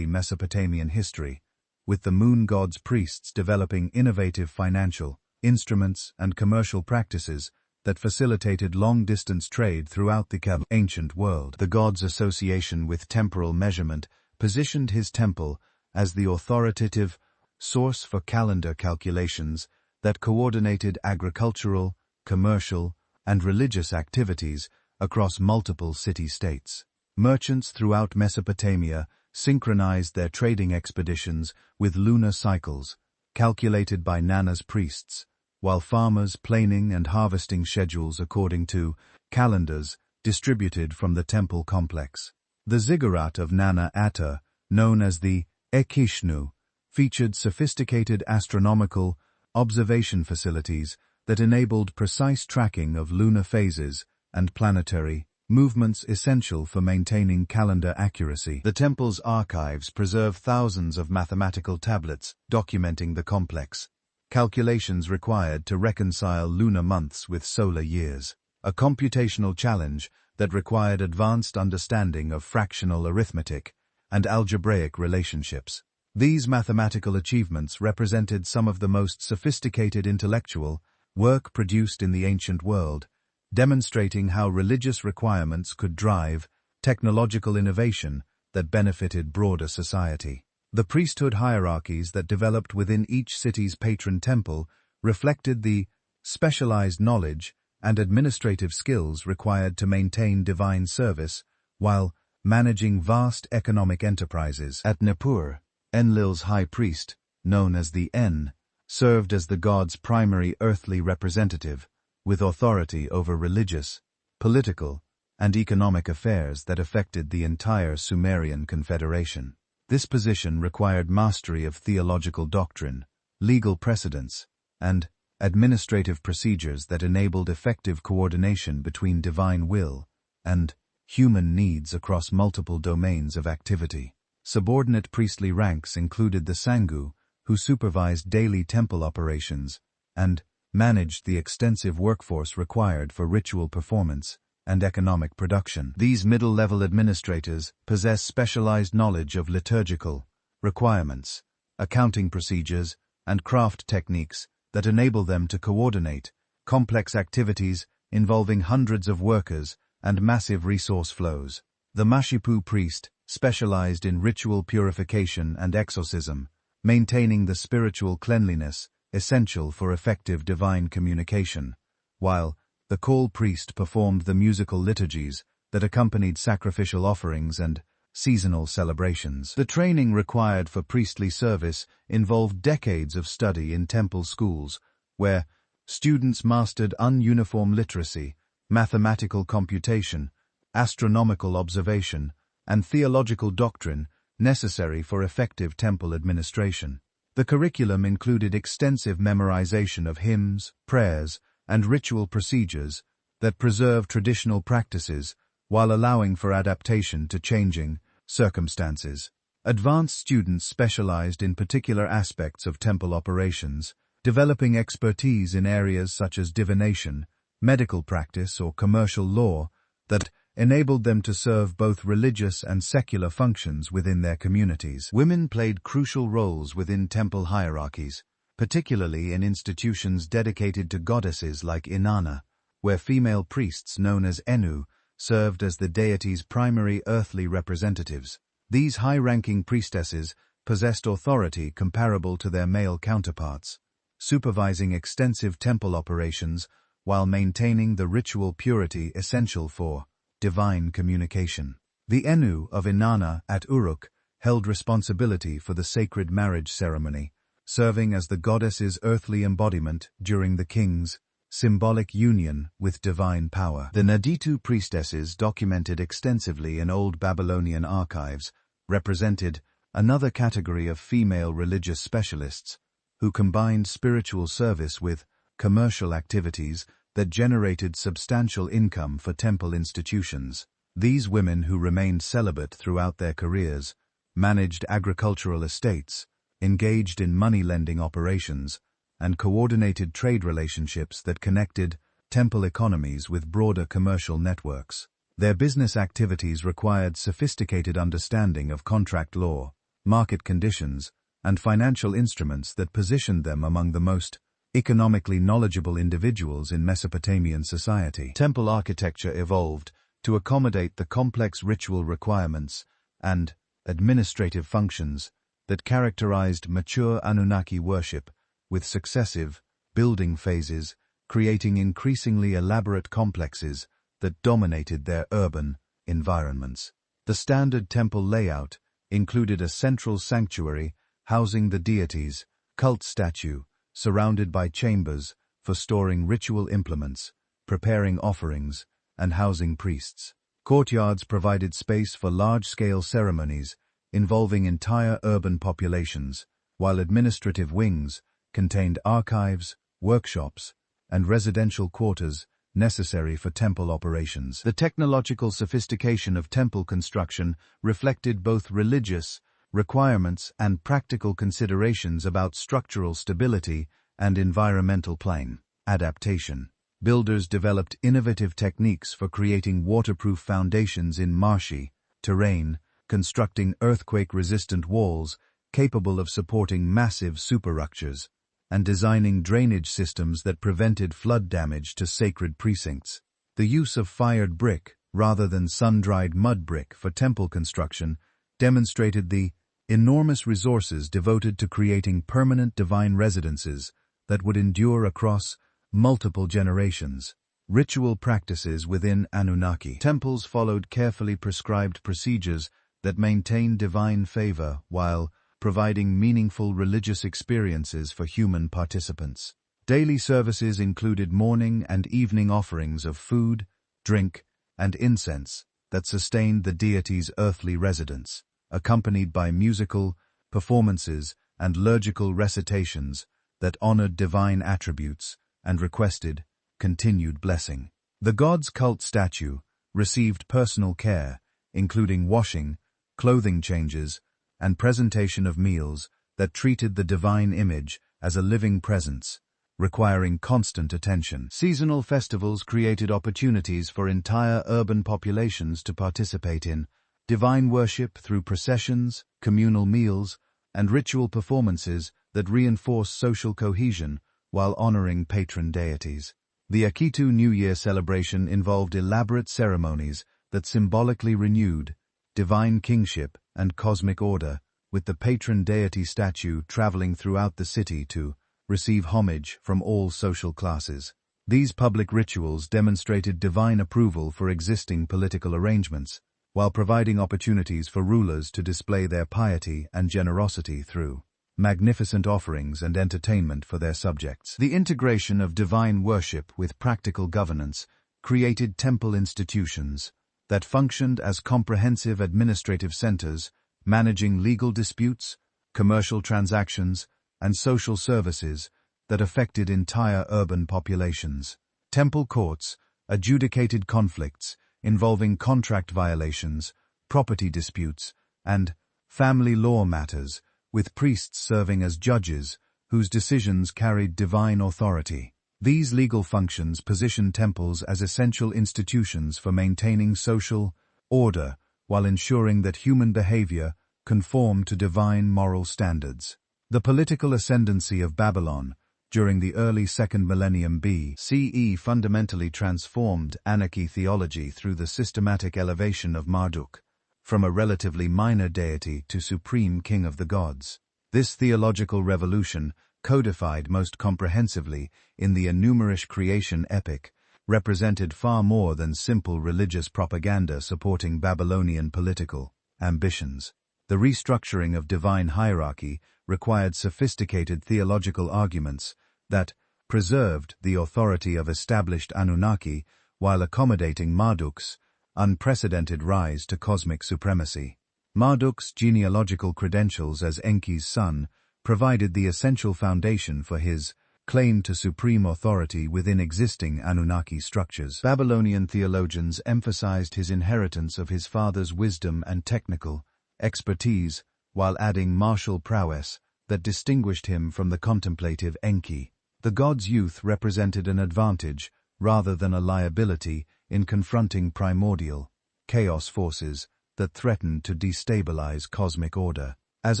Mesopotamian history, with the moon god's priests developing innovative financial instruments and commercial practices that facilitated long-distance trade throughout the ancient world. The god's association with temporal measurement positioned his temple as the authoritative source for calendar calculations that coordinated agricultural, commercial, and religious activities across multiple city-states. Merchants throughout Mesopotamia synchronized their trading expeditions with lunar cycles, calculated by Nanna's priests, while farmers planing and harvesting schedules according to calendars distributed from the temple complex. The ziggurat of Nanna Atta, known as the Ekishnu, featured sophisticated astronomical observation facilities that enabled precise tracking of lunar phases and planetary movements essential for maintaining calendar accuracy. The temple's archives preserve thousands of mathematical tablets documenting the complex calculations required to reconcile lunar months with solar years, a computational challenge that required advanced understanding of fractional arithmetic and algebraic relationships. These mathematical achievements represented some of the most sophisticated intellectual work produced in the ancient world, demonstrating how religious requirements could drive technological innovation that benefited broader society. The priesthood hierarchies that developed within each city's patron temple reflected the specialized knowledge and administrative skills required to maintain divine service while managing vast economic enterprises. At Nippur, Enlil's high priest, known as the En, served as the god's primary earthly representative, with authority over religious, political, and economic affairs that affected the entire Sumerian confederation. This position required mastery of theological doctrine, legal precedents, and administrative procedures that enabled effective coordination between divine will and human needs across multiple domains of activity. Subordinate priestly ranks included the Sangu, who supervised daily temple operations and managed the extensive workforce required for ritual performance and economic production. These middle-level administrators possess specialized knowledge of liturgical requirements, accounting procedures, and craft techniques that enable them to coordinate complex activities involving hundreds of workers and massive resource flows. The Mashipu priest specialized in ritual purification and exorcism, maintaining the spiritual cleanliness essential for effective divine communication, while the call priest performed the musical liturgies that accompanied sacrificial offerings and seasonal celebrations. The training required for priestly service involved decades of study in temple schools, where students mastered ununiform literacy, mathematical computation, astronomical observation, and theological doctrine necessary for effective temple administration. The curriculum included extensive memorization of hymns, prayers, and ritual procedures that preserve traditional practices while allowing for adaptation to changing circumstances. Advanced students specialized in particular aspects of temple operations, developing expertise in areas such as divination, medical practice, or commercial law that enabled them to serve both religious and secular functions within their communities. Women played crucial roles within temple hierarchies, particularly in institutions dedicated to goddesses like Inanna, where female priests known as Enu served as the deity's primary earthly representatives. These high-ranking priestesses possessed authority comparable to their male counterparts, supervising extensive temple operations while maintaining the ritual purity essential for divine communication. The Enu of Inanna at Uruk held responsibility for the sacred marriage ceremony, serving as the goddess's earthly embodiment during the king's symbolic union with divine power. The Naditu priestesses, documented extensively in old Babylonian archives, represented another category of female religious specialists who combined spiritual service with commercial activities that generated substantial income for temple institutions. These women, who remained celibate throughout their careers, managed agricultural estates, engaged in money-lending operations, and coordinated trade relationships that connected temple economies with broader commercial networks. Their business activities required sophisticated understanding of contract law, market conditions, and financial instruments that positioned them among the most economically knowledgeable individuals in Mesopotamian society. Temple architecture evolved to accommodate the complex ritual requirements and administrative functions that characterized mature Anunnaki worship, with successive building phases creating increasingly elaborate complexes that dominated their urban environments. The standard temple layout included a central sanctuary housing the deities, cult statue, surrounded by chambers for storing ritual implements, preparing offerings, and housing priests. Courtyards provided space for large-scale ceremonies involving entire urban populations, while administrative wings contained archives, workshops, and residential quarters necessary for temple operations. The technological sophistication of temple construction reflected both religious requirements and practical considerations about structural stability and environmental plane adaptation. Builders developed innovative techniques for creating waterproof foundations in marshy terrain, constructing earthquake-resistant walls capable of supporting massive superstructures, and designing drainage systems that prevented flood damage to sacred precincts. The use of fired brick rather than sun-dried mud brick for temple construction demonstrated the enormous resources devoted to creating permanent divine residences that would endure across multiple generations. Ritual practices within Anunnaki temples followed carefully prescribed procedures that maintained divine favor while providing meaningful religious experiences for human participants. Daily services included morning and evening offerings of food, drink, and incense that sustained the deity's earthly residence, accompanied by musical performances and liturgical recitations that honored divine attributes and requested continued blessing. The god's cult statue received personal care, including washing, clothing changes, and presentation of meals that treated the divine image as a living presence, requiring constant attention. Seasonal festivals created opportunities for entire urban populations to participate in divine worship through processions, communal meals, and ritual performances that reinforce social cohesion while honoring patron deities. The Akitu New Year celebration involved elaborate ceremonies that symbolically renewed divine kingship and cosmic order, with the patron deity statue traveling throughout the city to receive homage from all social classes. These public rituals demonstrated divine approval for existing political arrangements, while providing opportunities for rulers to display their piety and generosity through magnificent offerings and entertainment for their subjects. The integration of divine worship with practical governance created temple institutions that functioned as comprehensive administrative centers, managing legal disputes, commercial transactions, and social services that affected entire urban populations. Temple courts adjudicated conflicts involving contract violations, property disputes, and family law matters, with priests serving as judges whose decisions carried divine authority. These legal functions position temples as essential institutions for maintaining social order while ensuring that human behavior conformed to divine moral standards. The political ascendancy of Babylon during the early 2nd millennium BCE fundamentally transformed Anunnaki theology through the systematic elevation of Marduk from a relatively minor deity to supreme king of the gods. This theological revolution, codified most comprehensively in the Enumerish creation epic, represented far more than simple religious propaganda supporting Babylonian political ambitions. The restructuring of divine hierarchy required sophisticated theological arguments that preserved the authority of established Anunnaki while accommodating Marduk's unprecedented rise to cosmic supremacy. Marduk's genealogical credentials as Enki's son provided the essential foundation for his claim to supreme authority within existing Anunnaki structures. Babylonian theologians emphasized his inheritance of his father's wisdom and technical expertise, while adding martial prowess that distinguished him from the contemplative Enki. The god's youth represented an advantage, rather than a liability, in confronting primordial chaos forces that threatened to destabilize cosmic order. As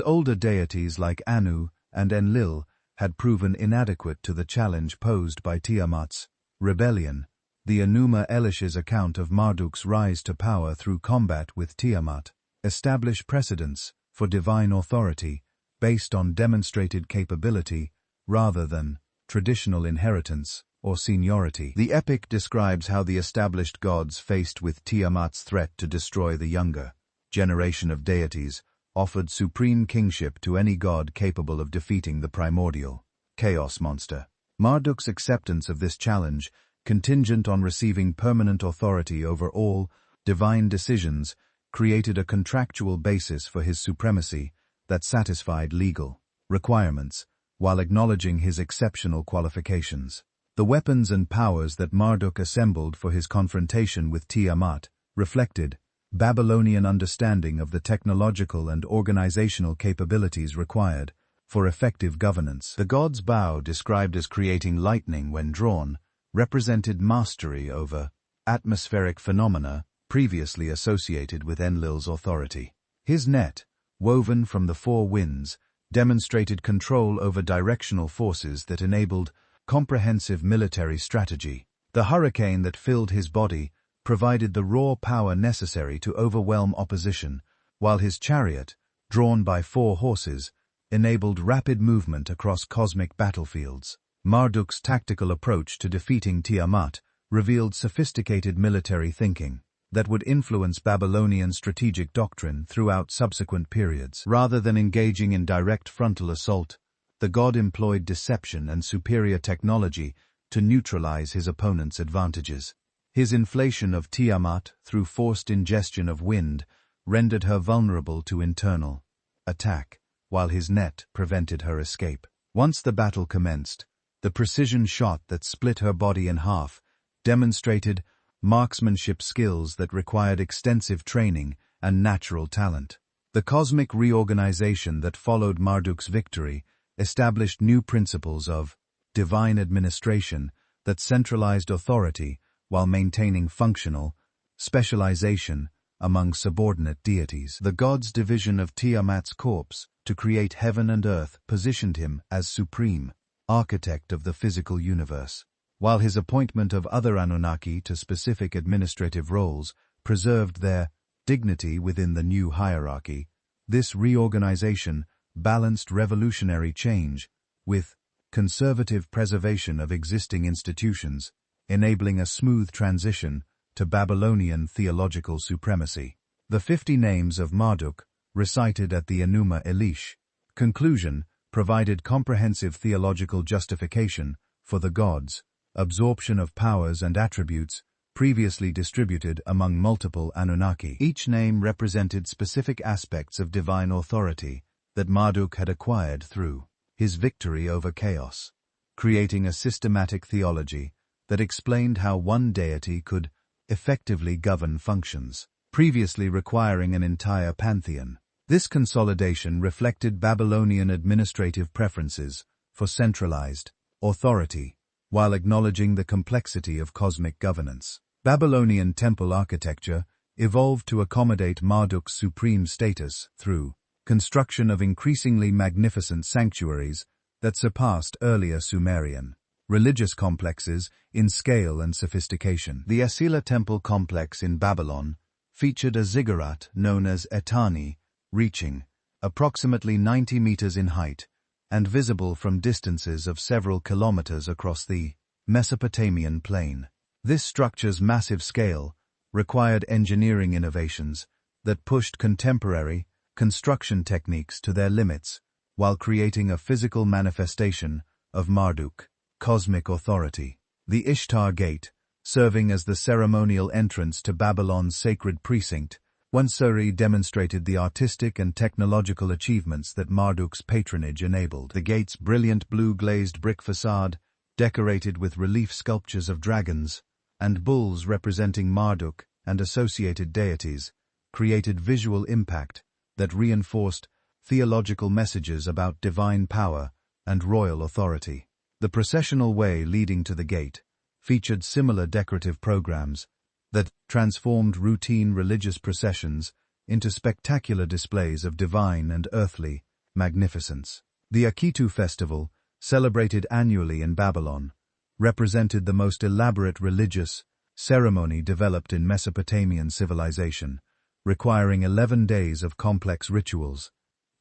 older deities like Anu and Enlil had proven inadequate to the challenge posed by Tiamat's rebellion, the Enuma Elish's account of Marduk's rise to power through combat with Tiamat established precedents for divine authority based on demonstrated capability rather than traditional inheritance or seniority. The epic describes how the established gods faced with Tiamat's threat to destroy the younger generation of deities offered supreme kingship to any god capable of defeating the primordial chaos monster. Marduk's acceptance of this challenge, contingent on receiving permanent authority over all divine decisions, created a contractual basis for his supremacy that satisfied legal requirements, while acknowledging his exceptional qualifications. The weapons and powers that Marduk assembled for his confrontation with Tiamat reflected Babylonian understanding of the technological and organizational capabilities required for effective governance. The god's bow, described as creating lightning when drawn, represented mastery over atmospheric phenomena previously associated with Enlil's authority. His net, woven from the four winds, demonstrated control over directional forces that enabled comprehensive military strategy. The hurricane that filled his body provided the raw power necessary to overwhelm opposition, while his chariot, drawn by 4 horses, enabled rapid movement across cosmic battlefields. Marduk's tactical approach to defeating Tiamat revealed sophisticated military thinking that would influence Babylonian strategic doctrine throughout subsequent periods. Rather than engaging in direct frontal assault, the god employed deception and superior technology to neutralize his opponent's advantages. His inflation of Tiamat through forced ingestion of wind rendered her vulnerable to internal attack, while his net prevented her escape. Once the battle commenced, the precision shot that split her body in half demonstrated marksmanship skills that required extensive training and natural talent. The cosmic reorganization that followed Marduk's victory established new principles of divine administration that centralized authority while maintaining functional specialization among subordinate deities. The god's division of Tiamat's corpse to create heaven and earth positioned him as supreme architect of the physical universe, while his appointment of other Anunnaki to specific administrative roles preserved their dignity within the new hierarchy. This reorganization balanced revolutionary change with conservative preservation of existing institutions, enabling a smooth transition to Babylonian theological supremacy. The 50 names of Marduk, recited at the Enuma Elish conclusion, provided comprehensive theological justification for the gods, absorption of powers and attributes previously distributed among multiple Anunnaki. Each name represented specific aspects of divine authority that Marduk had acquired through his victory over chaos, creating a systematic theology that explained how one deity could effectively govern functions, previously requiring an entire pantheon. This consolidation reflected Babylonian administrative preferences for centralized authority, while acknowledging the complexity of cosmic governance. Babylonian temple architecture evolved to accommodate Marduk's supreme status through construction of increasingly magnificent sanctuaries that surpassed earlier Sumerian religious complexes in scale and sophistication. The Assyria temple complex in Babylon featured a ziggurat known as Etani, reaching approximately 90 meters in height and visible from distances of several kilometers across the Mesopotamian plain. This structure's massive scale required engineering innovations that pushed contemporary construction techniques to their limits while creating a physical manifestation of Marduk, cosmic authority. The Ishtar Gate, serving as the ceremonial entrance to Babylon's sacred precinct, once demonstrated the artistic and technological achievements that Marduk's patronage enabled. The gate's brilliant blue-glazed brick facade, decorated with relief sculptures of dragons and bulls representing Marduk and associated deities, created visual impact that reinforced theological messages about divine power and royal authority. The processional way leading to the gate featured similar decorative programs that transformed routine religious processions into spectacular displays of divine and earthly magnificence. The Akitu festival, celebrated annually in Babylon, represented the most elaborate religious ceremony developed in Mesopotamian civilization, requiring 11 days of complex rituals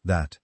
that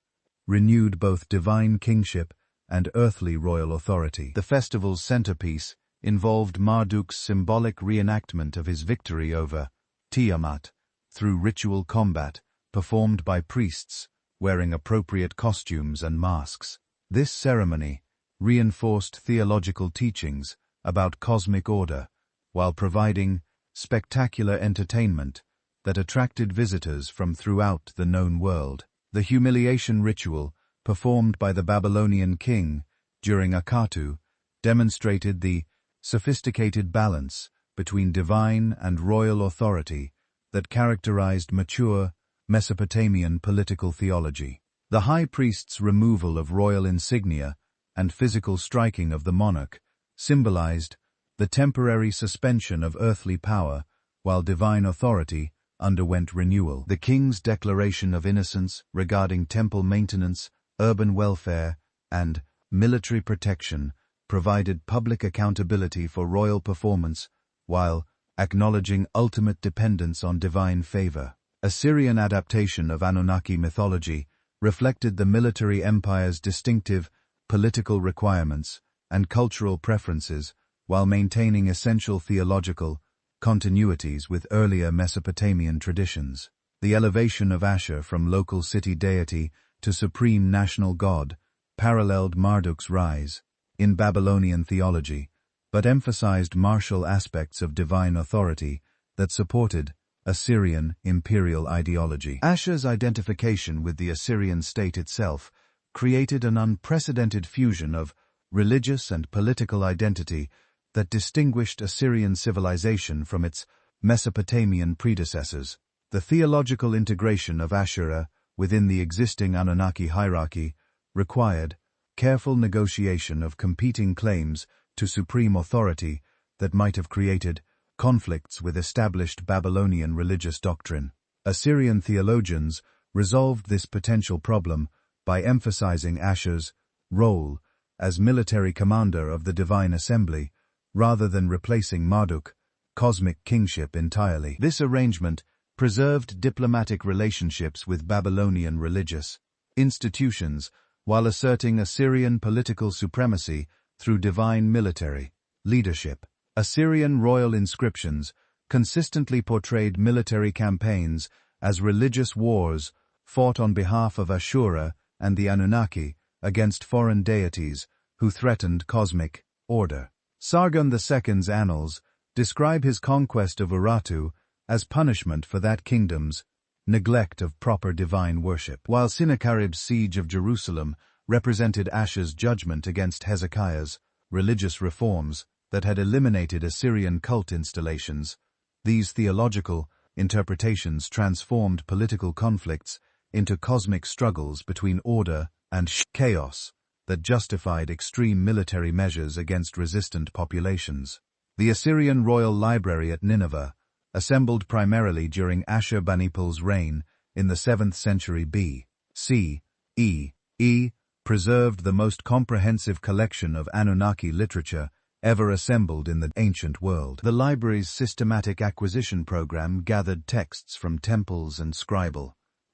renewed both divine kingship and earthly royal authority. The festival's centerpiece involved Marduk's symbolic reenactment of his victory over Tiamat through ritual combat performed by priests wearing appropriate costumes and masks. This ceremony reinforced theological teachings about cosmic order while providing spectacular entertainment that attracted visitors from throughout the known world. The humiliation ritual performed by the Babylonian king during Akkad demonstrated the sophisticated balance between divine and royal authority that characterized mature Mesopotamian political theology. The high priest's removal of royal insignia and physical striking of the monarch symbolized the temporary suspension of earthly power while divine authority underwent renewal. The king's declaration of innocence regarding temple maintenance, urban welfare, and military protection provided public accountability for royal performance while acknowledging ultimate dependence on divine favor. Assyrian adaptation of Anunnaki mythology reflected the military empire's distinctive political requirements and cultural preferences while maintaining essential theological continuities with earlier Mesopotamian traditions. The elevation of Ashur from local city deity to supreme national god paralleled Marduk's rise in Babylonian theology, but emphasized martial aspects of divine authority that supported Assyrian imperial ideology. Ashur's identification with the Assyrian state itself created an unprecedented fusion of religious and political identity that distinguished Assyrian civilization from its Mesopotamian predecessors. The theological integration of Ashura within the existing Anunnaki hierarchy required careful negotiation of competing claims to supreme authority that might have created conflicts with established Babylonian religious doctrine. Assyrian theologians resolved this potential problem by emphasizing Ashur's role as military commander of the divine assembly rather than replacing Marduk, cosmic kingship entirely. This arrangement preserved diplomatic relationships with Babylonian religious institutions while asserting Assyrian political supremacy through divine military leadership. Assyrian royal inscriptions consistently portrayed military campaigns as religious wars fought on behalf of Ashura and the Anunnaki against foreign deities who threatened cosmic order. Sargon II's annals describe his conquest of Urartu as punishment for that kingdom's neglect of proper divine worship, while Sennacherib's siege of Jerusalem represented Ashur's judgment against Hezekiah's religious reforms that had eliminated Assyrian cult installations. These theological interpretations transformed political conflicts into cosmic struggles between order and chaos that justified extreme military measures against resistant populations. The Assyrian royal library at Nineveh, assembled primarily during Ashurbanipal's reign in the 7th century B.C.E., preserved the most comprehensive collection of Anunnaki literature ever assembled in the ancient world. The library's systematic acquisition program gathered texts from temples and scribal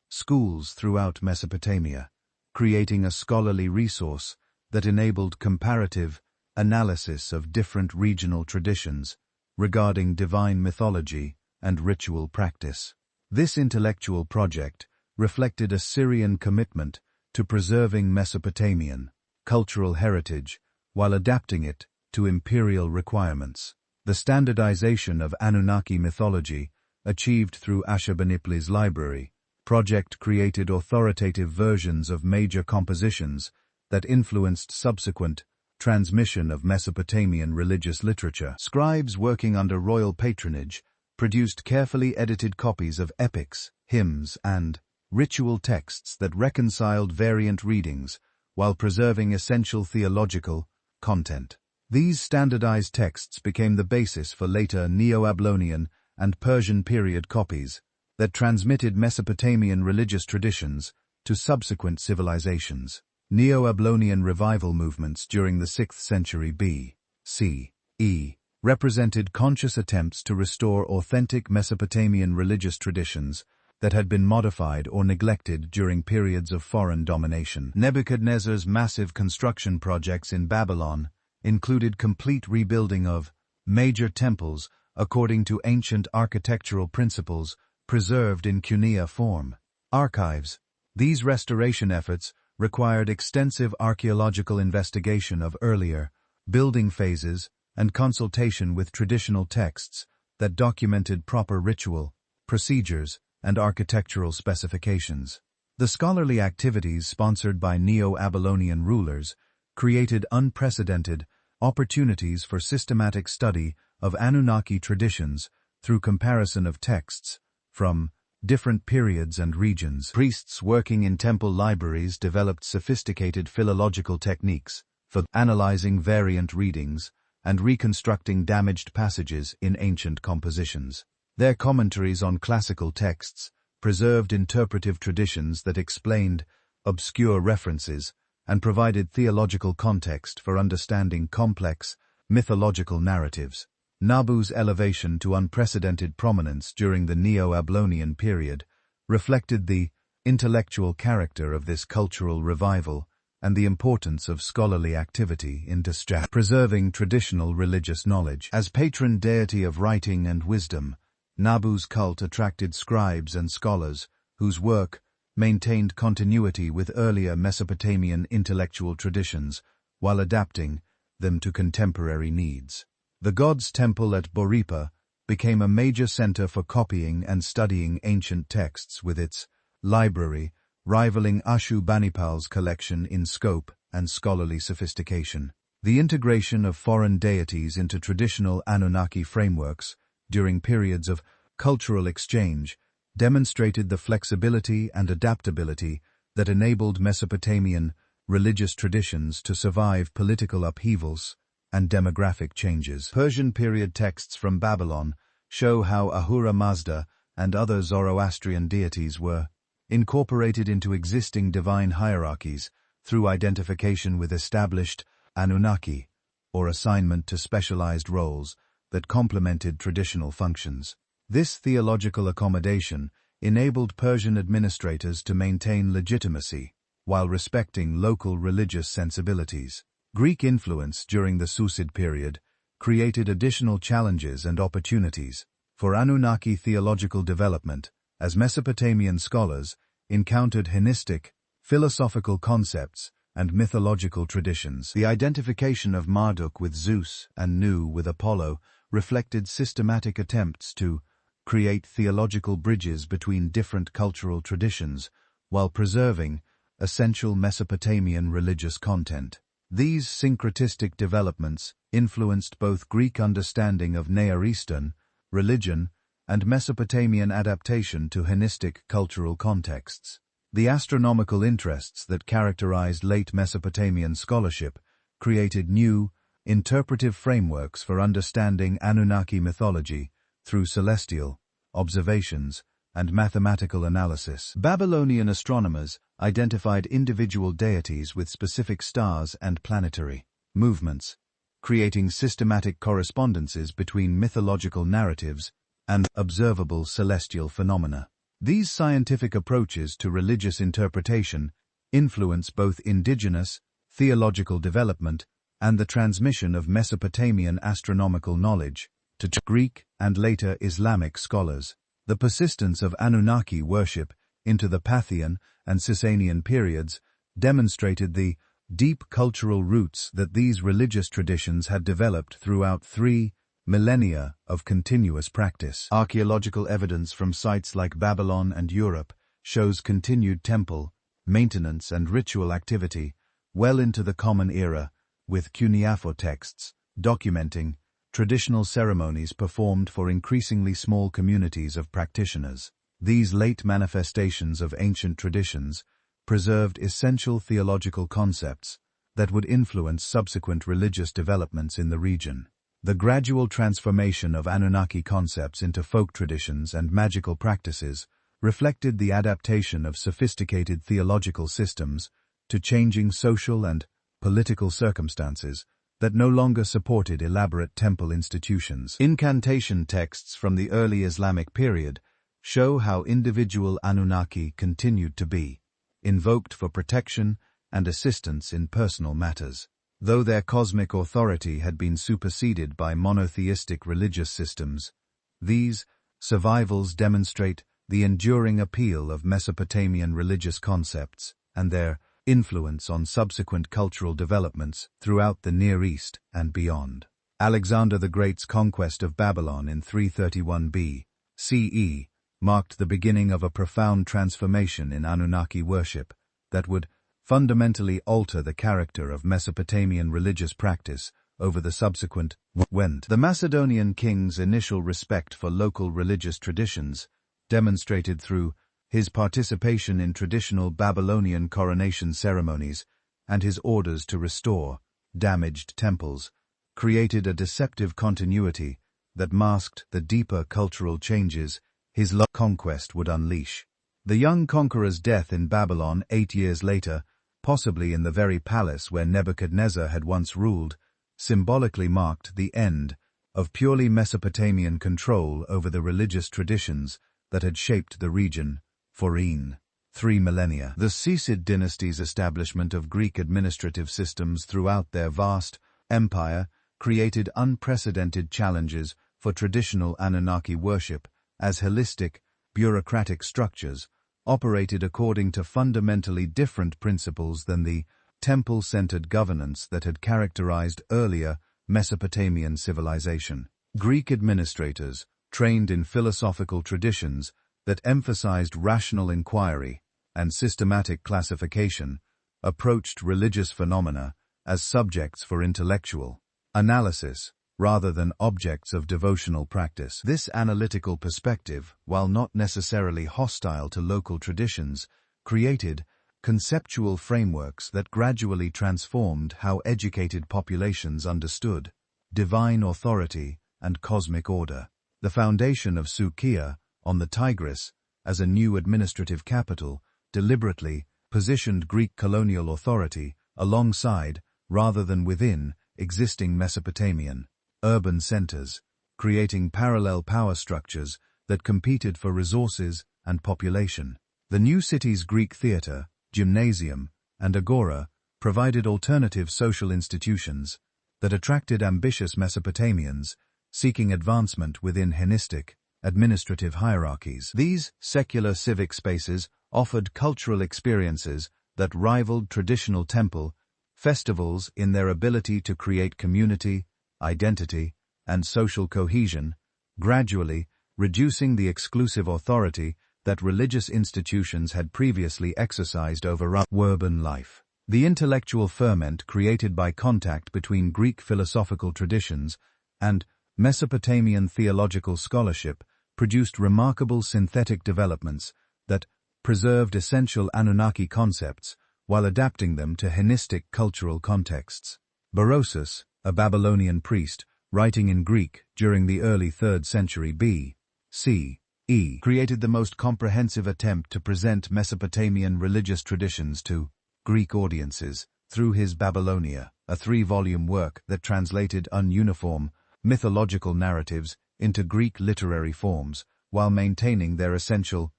schools throughout Mesopotamia, creating a scholarly resource that enabled comparative analysis of different regional traditions regarding divine mythology and ritual practice. This intellectual project reflected Assyrian commitment to preserving Mesopotamian cultural heritage while adapting it to imperial requirements. The standardization of Anunnaki mythology, achieved through Ashurbanipal's library project, created authoritative versions of major compositions that influenced subsequent transmission of Mesopotamian religious literature. Scribes working under royal patronage produced carefully edited copies of epics, hymns, and ritual texts that reconciled variant readings while preserving essential theological content. These standardized texts became the basis for later Neo-Babylonian and Persian period copies that transmitted Mesopotamian religious traditions to subsequent civilizations. Neo-Babylonian revival movements during the 6th century B.C.E. represented conscious attempts to restore authentic Mesopotamian religious traditions that had been modified or neglected during periods of foreign domination. Nebuchadnezzar's massive construction projects in Babylon included complete rebuilding of major temples according to ancient architectural principles preserved in cuneiform archives. These restoration efforts required extensive archaeological investigation of earlier building phases and consultation with traditional texts that documented proper ritual, procedures, and architectural specifications. The scholarly activities sponsored by Neo-Babylonian rulers created unprecedented opportunities for systematic study of Anunnaki traditions through comparison of texts from different periods and regions. Priests working in temple libraries developed sophisticated philological techniques for analyzing variant readings and reconstructing damaged passages in ancient compositions. Their commentaries on classical texts preserved interpretive traditions that explained obscure references and provided theological context for understanding complex mythological narratives. Nabu's elevation to unprecedented prominence during the Neo-Babylonian period reflected the intellectual character of this cultural revival and the importance of scholarly activity in preserving traditional religious knowledge. As patron deity of writing and wisdom, Nabu's cult attracted scribes and scholars whose work maintained continuity with earlier Mesopotamian intellectual traditions while adapting them to contemporary needs. The god's temple at Boripa became a major center for copying and studying ancient texts, with its library rivaling Ashurbanipal's collection in scope and scholarly sophistication. The integration of foreign deities into traditional Anunnaki frameworks during periods of cultural exchange demonstrated the flexibility and adaptability that enabled Mesopotamian religious traditions to survive political upheavals and demographic changes. Persian period texts from Babylon show how Ahura Mazda and other Zoroastrian deities were incorporated into existing divine hierarchies through identification with established Anunnaki, or assignment to specialized roles that complemented traditional functions. This theological accommodation enabled Persian administrators to maintain legitimacy while respecting local religious sensibilities. Greek influence during the Susid period created additional challenges and opportunities for Anunnaki theological development, as Mesopotamian scholars encountered Hellenistic, philosophical concepts and mythological traditions. The identification of Marduk with Zeus and Nu with Apollo reflected systematic attempts to create theological bridges between different cultural traditions while preserving essential Mesopotamian religious content. These syncretistic developments influenced both Greek understanding of Near Eastern religion and Mesopotamian adaptation to Hellenistic cultural contexts. The astronomical interests that characterized late Mesopotamian scholarship created new, interpretive frameworks for understanding Anunnaki mythology through celestial observations and mathematical analysis. Babylonian astronomers identified individual deities with specific stars and planetary movements, creating systematic correspondences between mythological narratives and observable celestial phenomena. These scientific approaches to religious interpretation influence both indigenous theological development and the transmission of Mesopotamian astronomical knowledge to Greek and later Islamic scholars. The persistence of Anunnaki worship into the Parthian and Sasanian periods demonstrated the deep cultural roots that these religious traditions had developed throughout 3 millennia of continuous practice. Archaeological evidence from sites like Babylon and Europe shows continued temple, maintenance and ritual activity well into the Common Era, with cuneiform texts documenting traditional ceremonies performed for increasingly small communities of practitioners. These late manifestations of ancient traditions preserved essential theological concepts that would influence subsequent religious developments in the region. The gradual transformation of Anunnaki concepts into folk traditions and magical practices reflected the adaptation of sophisticated theological systems to changing social and political circumstances that no longer supported elaborate temple institutions. Incantation texts from the early Islamic period show how individual Anunnaki continued to be invoked for protection and assistance in personal matters. Though their cosmic authority had been superseded by monotheistic religious systems, these survivals demonstrate the enduring appeal of Mesopotamian religious concepts and their influence on subsequent cultural developments throughout the Near East and beyond. Alexander the Great's conquest of Babylon in 331 BCE marked the beginning of a profound transformation in Anunnaki worship that would fundamentally alter the character of Mesopotamian religious practice over the subsequent Wend. The Macedonian king's initial respect for local religious traditions, demonstrated through his participation in traditional Babylonian coronation ceremonies and his orders to restore damaged temples, created a deceptive continuity that masked the deeper cultural changes his conquest would unleash. The young conqueror's death in Babylon 8 years later, possibly in the very palace where Nebuchadnezzar had once ruled, symbolically marked the end of purely Mesopotamian control over the religious traditions that had shaped the region for 3 millennia. The Susid dynasty's establishment of Greek administrative systems throughout their vast empire created unprecedented challenges for traditional Anunnaki worship, as holistic, bureaucratic structures operated according to fundamentally different principles than the temple-centered governance that had characterized earlier Mesopotamian civilization. Greek administrators, trained in philosophical traditions that emphasized rational inquiry and systematic classification, approached religious phenomena as subjects for intellectual analysis rather than objects of devotional practice. This analytical perspective, while not necessarily hostile to local traditions, created conceptual frameworks that gradually transformed how educated populations understood divine authority and cosmic order. The foundation of Sukia on the Tigris as a new administrative capital deliberately positioned Greek colonial authority alongside, rather than within, existing Mesopotamian urban centers, creating parallel power structures that competed for resources and population. The new city's Greek theater, gymnasium, and agora provided alternative social institutions that attracted ambitious Mesopotamians seeking advancement within Hellenistic administrative hierarchies. These secular civic spaces offered cultural experiences that rivaled traditional temple festivals in their ability to create community, identity, and social cohesion, gradually reducing the exclusive authority that religious institutions had previously exercised over urban life. The intellectual ferment created by contact between Greek philosophical traditions and Mesopotamian theological scholarship produced remarkable synthetic developments that preserved essential Anunnaki concepts while adapting them to Hellenistic cultural contexts. Berosus, a Babylonian priest, writing in Greek during the early 3rd century B.C.E., created the most comprehensive attempt to present Mesopotamian religious traditions to Greek audiences through his Babylonia, a 3-volume work that translated ununiform, mythological narratives into Greek literary forms while maintaining their essential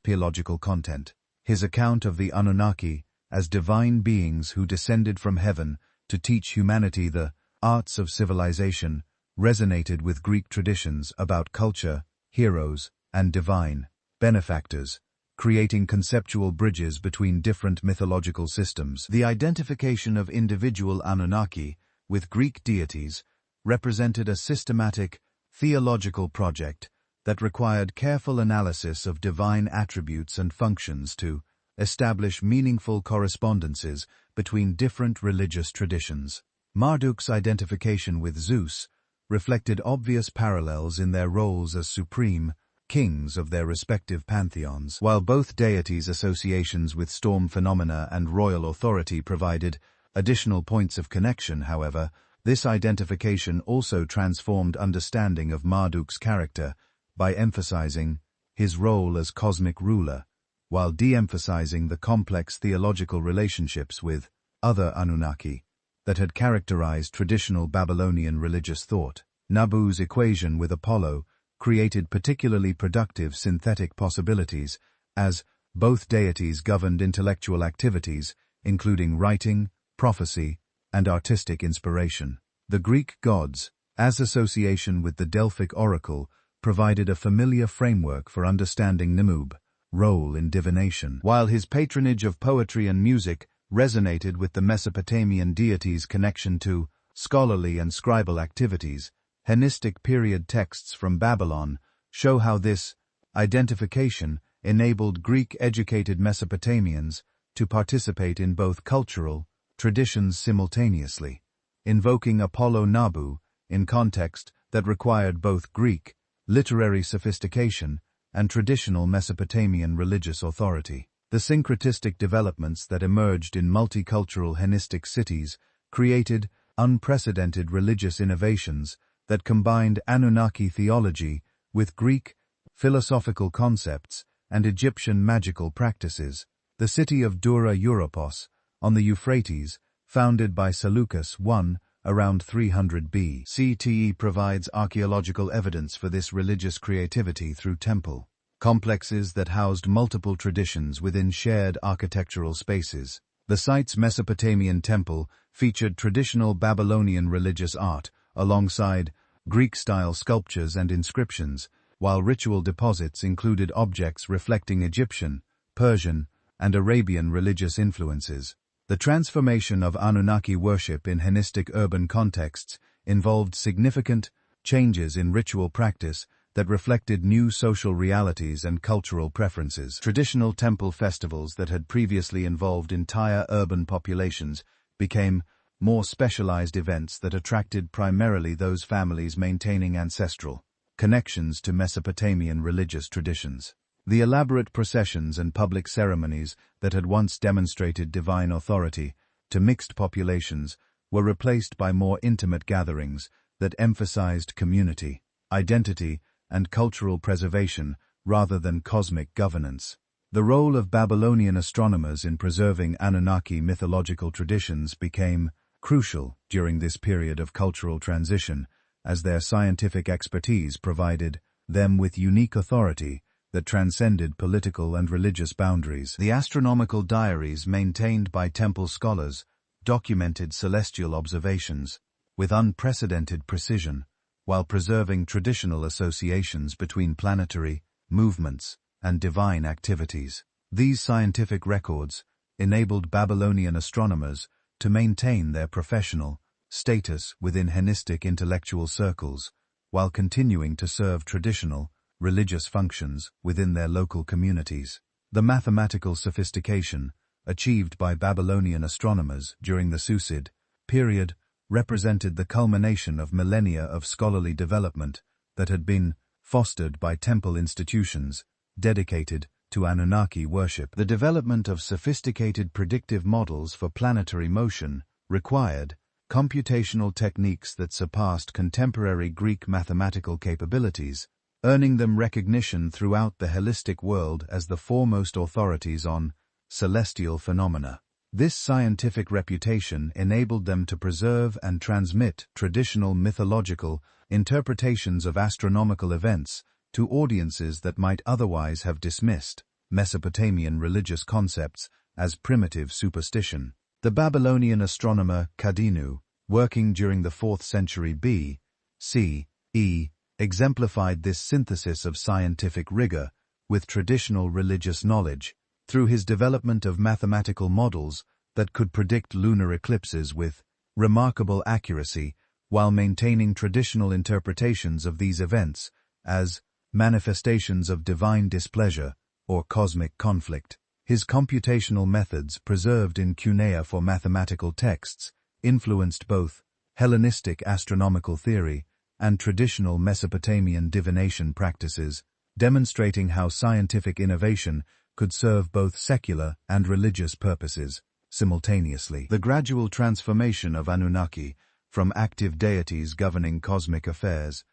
theological content. His account of the Anunnaki as divine beings who descended from heaven to teach humanity the arts of civilization resonated with Greek traditions about culture, heroes, and divine benefactors, creating conceptual bridges between different mythological systems. The identification of individual Anunnaki with Greek deities represented a systematic theological project that required careful analysis of divine attributes and functions to establish meaningful correspondences between different religious traditions. Marduk's identification with Zeus reflected obvious parallels in their roles as supreme kings of their respective pantheons. While both deities' associations with storm phenomena and royal authority provided additional points of connection, however, this identification also transformed understanding of Marduk's character by emphasizing his role as cosmic ruler, while de-emphasizing the complex theological relationships with other Anunnaki that had characterized traditional Babylonian religious thought. Nabu's equation with Apollo created particularly productive synthetic possibilities, as both deities governed intellectual activities, including writing, prophecy, and artistic inspiration. The Greek gods, as association with the Delphic oracle, provided a familiar framework for understanding Nimub's role in divination, while his patronage of poetry and music resonated with the Mesopotamian deities' connection to scholarly and scribal activities. Hellenistic period texts from Babylon show how this identification enabled Greek-educated Mesopotamians to participate in both cultural traditions simultaneously, invoking Apollo Nabu in context that required both Greek literary sophistication and traditional Mesopotamian religious authority. The syncretistic developments that emerged in multicultural Hellenistic cities created unprecedented religious innovations that combined Anunnaki theology with Greek philosophical concepts and Egyptian magical practices. The city of Dura Europos, on the Euphrates, founded by Seleucus I around 300 BCE, provides archaeological evidence for this religious creativity through temple complexes that housed multiple traditions within shared architectural spaces. The site's Mesopotamian temple featured traditional Babylonian religious art alongside Greek-style sculptures and inscriptions, while ritual deposits included objects reflecting Egyptian, Persian, and Arabian religious influences. The transformation of Anunnaki worship in Hellenistic urban contexts involved significant changes in ritual practice that reflected new social realities and cultural preferences. Traditional temple festivals that had previously involved entire urban populations became more specialized events that attracted primarily those families maintaining ancestral connections to Mesopotamian religious traditions. The elaborate processions and public ceremonies that had once demonstrated divine authority to mixed populations were replaced by more intimate gatherings that emphasized community, identity, and cultural preservation rather than cosmic governance. The role of Babylonian astronomers in preserving Anunnaki mythological traditions became crucial during this period of cultural transition, as their scientific expertise provided them with unique authority that transcended political and religious boundaries. The astronomical diaries maintained by temple scholars documented celestial observations with unprecedented precision, while preserving traditional associations between planetary movements and divine activities. These scientific records enabled Babylonian astronomers to maintain their professional status within Hellenistic intellectual circles, while continuing to serve traditional religious functions within their local communities. The mathematical sophistication achieved by Babylonian astronomers during the Susid period represented the culmination of millennia of scholarly development that had been fostered by temple institutions dedicated to Anunnaki worship. The development of sophisticated predictive models for planetary motion required computational techniques that surpassed contemporary Greek mathematical capabilities, earning them recognition throughout the Hellenistic world as the foremost authorities on celestial phenomena. This scientific reputation enabled them to preserve and transmit traditional mythological interpretations of astronomical events to audiences that might otherwise have dismissed Mesopotamian religious concepts as primitive superstition. The Babylonian astronomer Kadinu, working during the 4th century B.C.E., exemplified this synthesis of scientific rigor with traditional religious knowledge through his development of mathematical models that could predict lunar eclipses with remarkable accuracy, while maintaining traditional interpretations of these events as manifestations of divine displeasure or cosmic conflict. His computational methods, preserved in cuneiform for mathematical texts, influenced both Hellenistic astronomical theory and traditional Mesopotamian divination practices, demonstrating how scientific innovation could serve both secular and religious purposes simultaneously. The gradual transformation of Anunnaki from active deities governing cosmic affairs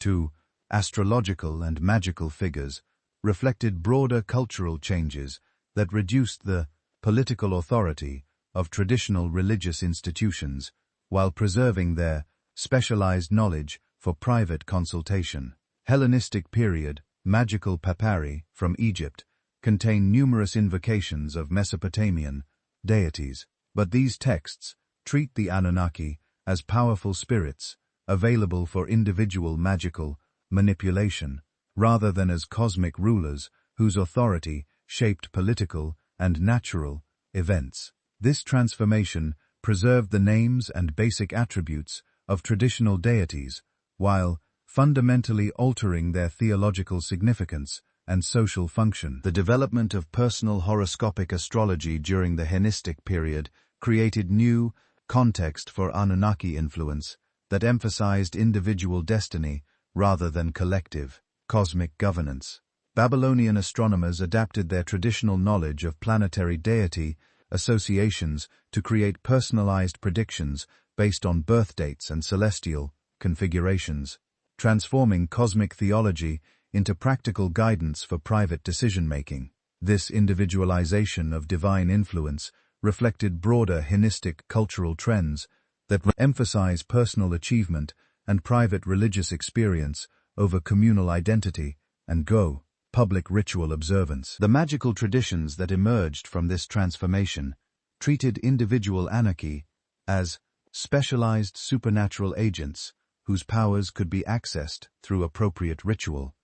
to astrological and magical figures reflected broader cultural changes that reduced the political authority of traditional religious institutions while preserving their specialized knowledge for private consultation. Hellenistic period magical papyri from Egypt contain numerous invocations of Mesopotamian deities, but these texts treat the Anunnaki as powerful spirits available for individual magical manipulation, rather than as cosmic rulers whose authority shaped political and natural events. This transformation preserved the names and basic attributes of traditional deities, while fundamentally altering their theological significance and social function. The development of personal horoscopic astrology during the Hellenistic period created new context for Anunnaki influence that emphasized individual destiny rather than collective cosmic governance. Babylonian astronomers adapted their traditional knowledge of planetary deity associations to create personalized predictions based on birth dates and celestial configurations, transforming cosmic theology into practical guidance for private decision-making. This individualization of divine influence reflected broader Hellenistic cultural trends that emphasize personal achievement and private religious experience over communal identity and public ritual observance. The magical traditions that emerged from this transformation treated individual Anunnaki as specialized supernatural agents whose powers could be accessed through appropriate ritual,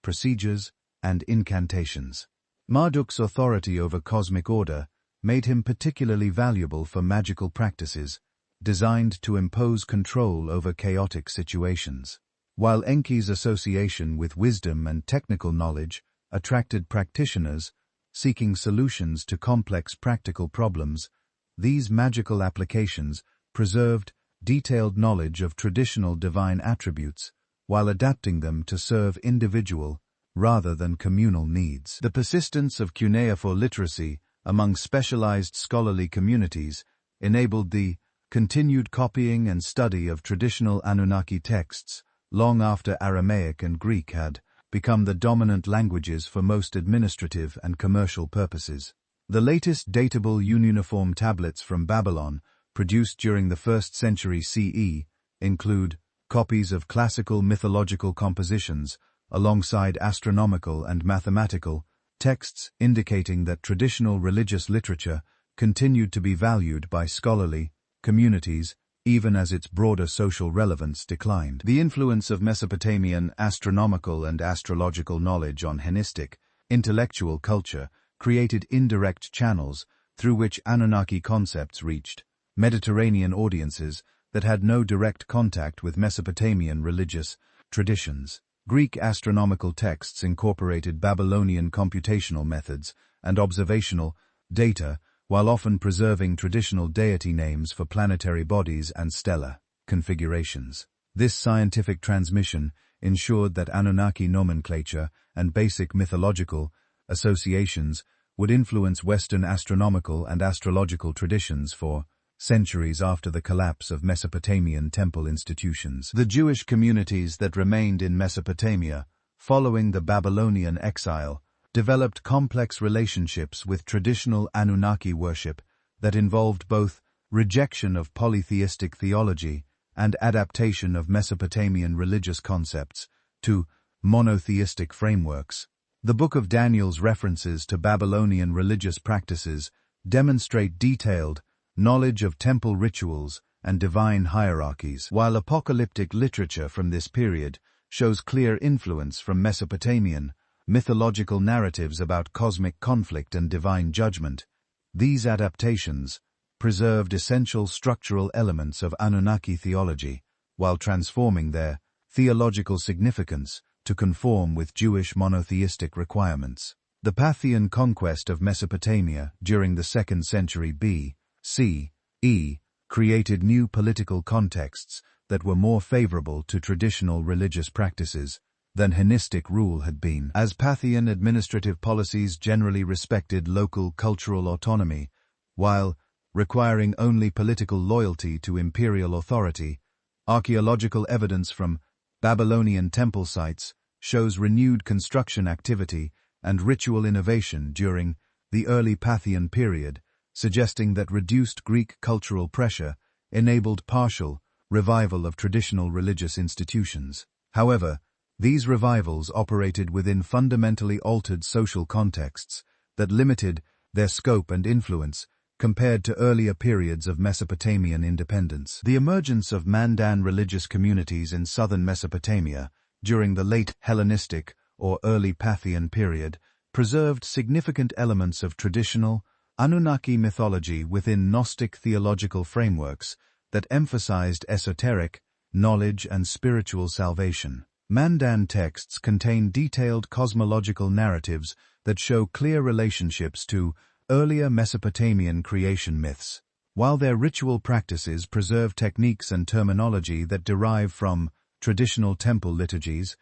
procedures, and incantations. Marduk's authority over cosmic order made him particularly valuable for magical practices designed to impose control over chaotic situations, while Enki's association with wisdom and technical knowledge attracted practitioners seeking solutions to complex practical problems. These magical applications preserved detailed knowledge of traditional divine attributes while adapting them to serve individual rather than communal needs. The persistence of cuneiform literacy among specialized scholarly communities enabled the continued copying and study of traditional Anunnaki texts long after Aramaic and Greek had become the dominant languages for most administrative and commercial purposes. The latest datable uniform tablets from Babylon, produced during the 1st century CE, include copies of classical mythological compositions alongside astronomical and mathematical texts, indicating that traditional religious literature continued to be valued by scholarly communities even as its broader social relevance declined. The influence of Mesopotamian astronomical and astrological knowledge on Hellenistic intellectual culture created indirect channels through which Anunnaki concepts reached Mediterranean audiences that had no direct contact with Mesopotamian religious traditions. Greek astronomical texts incorporated Babylonian computational methods and observational data, while often preserving traditional deity names for planetary bodies and stellar configurations. This scientific transmission ensured that Anunnaki nomenclature and basic mythological associations would influence Western astronomical and astrological traditions for centuries after the collapse of Mesopotamian temple institutions. The Jewish communities that remained in Mesopotamia following the Babylonian exile developed complex relationships with traditional Anunnaki worship that involved both rejection of polytheistic theology and adaptation of Mesopotamian religious concepts to monotheistic frameworks. The Book of Daniel's references to Babylonian religious practices demonstrate detailed knowledge of temple rituals and divine hierarchies, while apocalyptic literature from this period shows clear influence from Mesopotamian mythological narratives about cosmic conflict and divine judgment. These adaptations preserved essential structural elements of Anunnaki theology, while transforming their theological significance to conform with Jewish monotheistic requirements. The Parthian conquest of Mesopotamia during the 2nd century B.C.E. created new political contexts that were more favorable to traditional religious practices than Hellenistic rule had been. As Parthian administrative policies generally respected local cultural autonomy, while requiring only political loyalty to imperial authority, archaeological evidence from Babylonian temple sites shows renewed construction activity and ritual innovation during the early Parthian period, suggesting that reduced Greek cultural pressure enabled partial revival of traditional religious institutions. However, these revivals operated within fundamentally altered social contexts that limited their scope and influence compared to earlier periods of Mesopotamian independence. The emergence of Mandan religious communities in southern Mesopotamia during the late Hellenistic or early Parthian period preserved significant elements of traditional Anunnaki mythology within Gnostic theological frameworks that emphasized esoteric knowledge and spiritual salvation. Mandan texts contain detailed cosmological narratives that show clear relationships to earlier Mesopotamian creation myths, while their ritual practices preserve techniques and terminology that derive from traditional temple liturgies.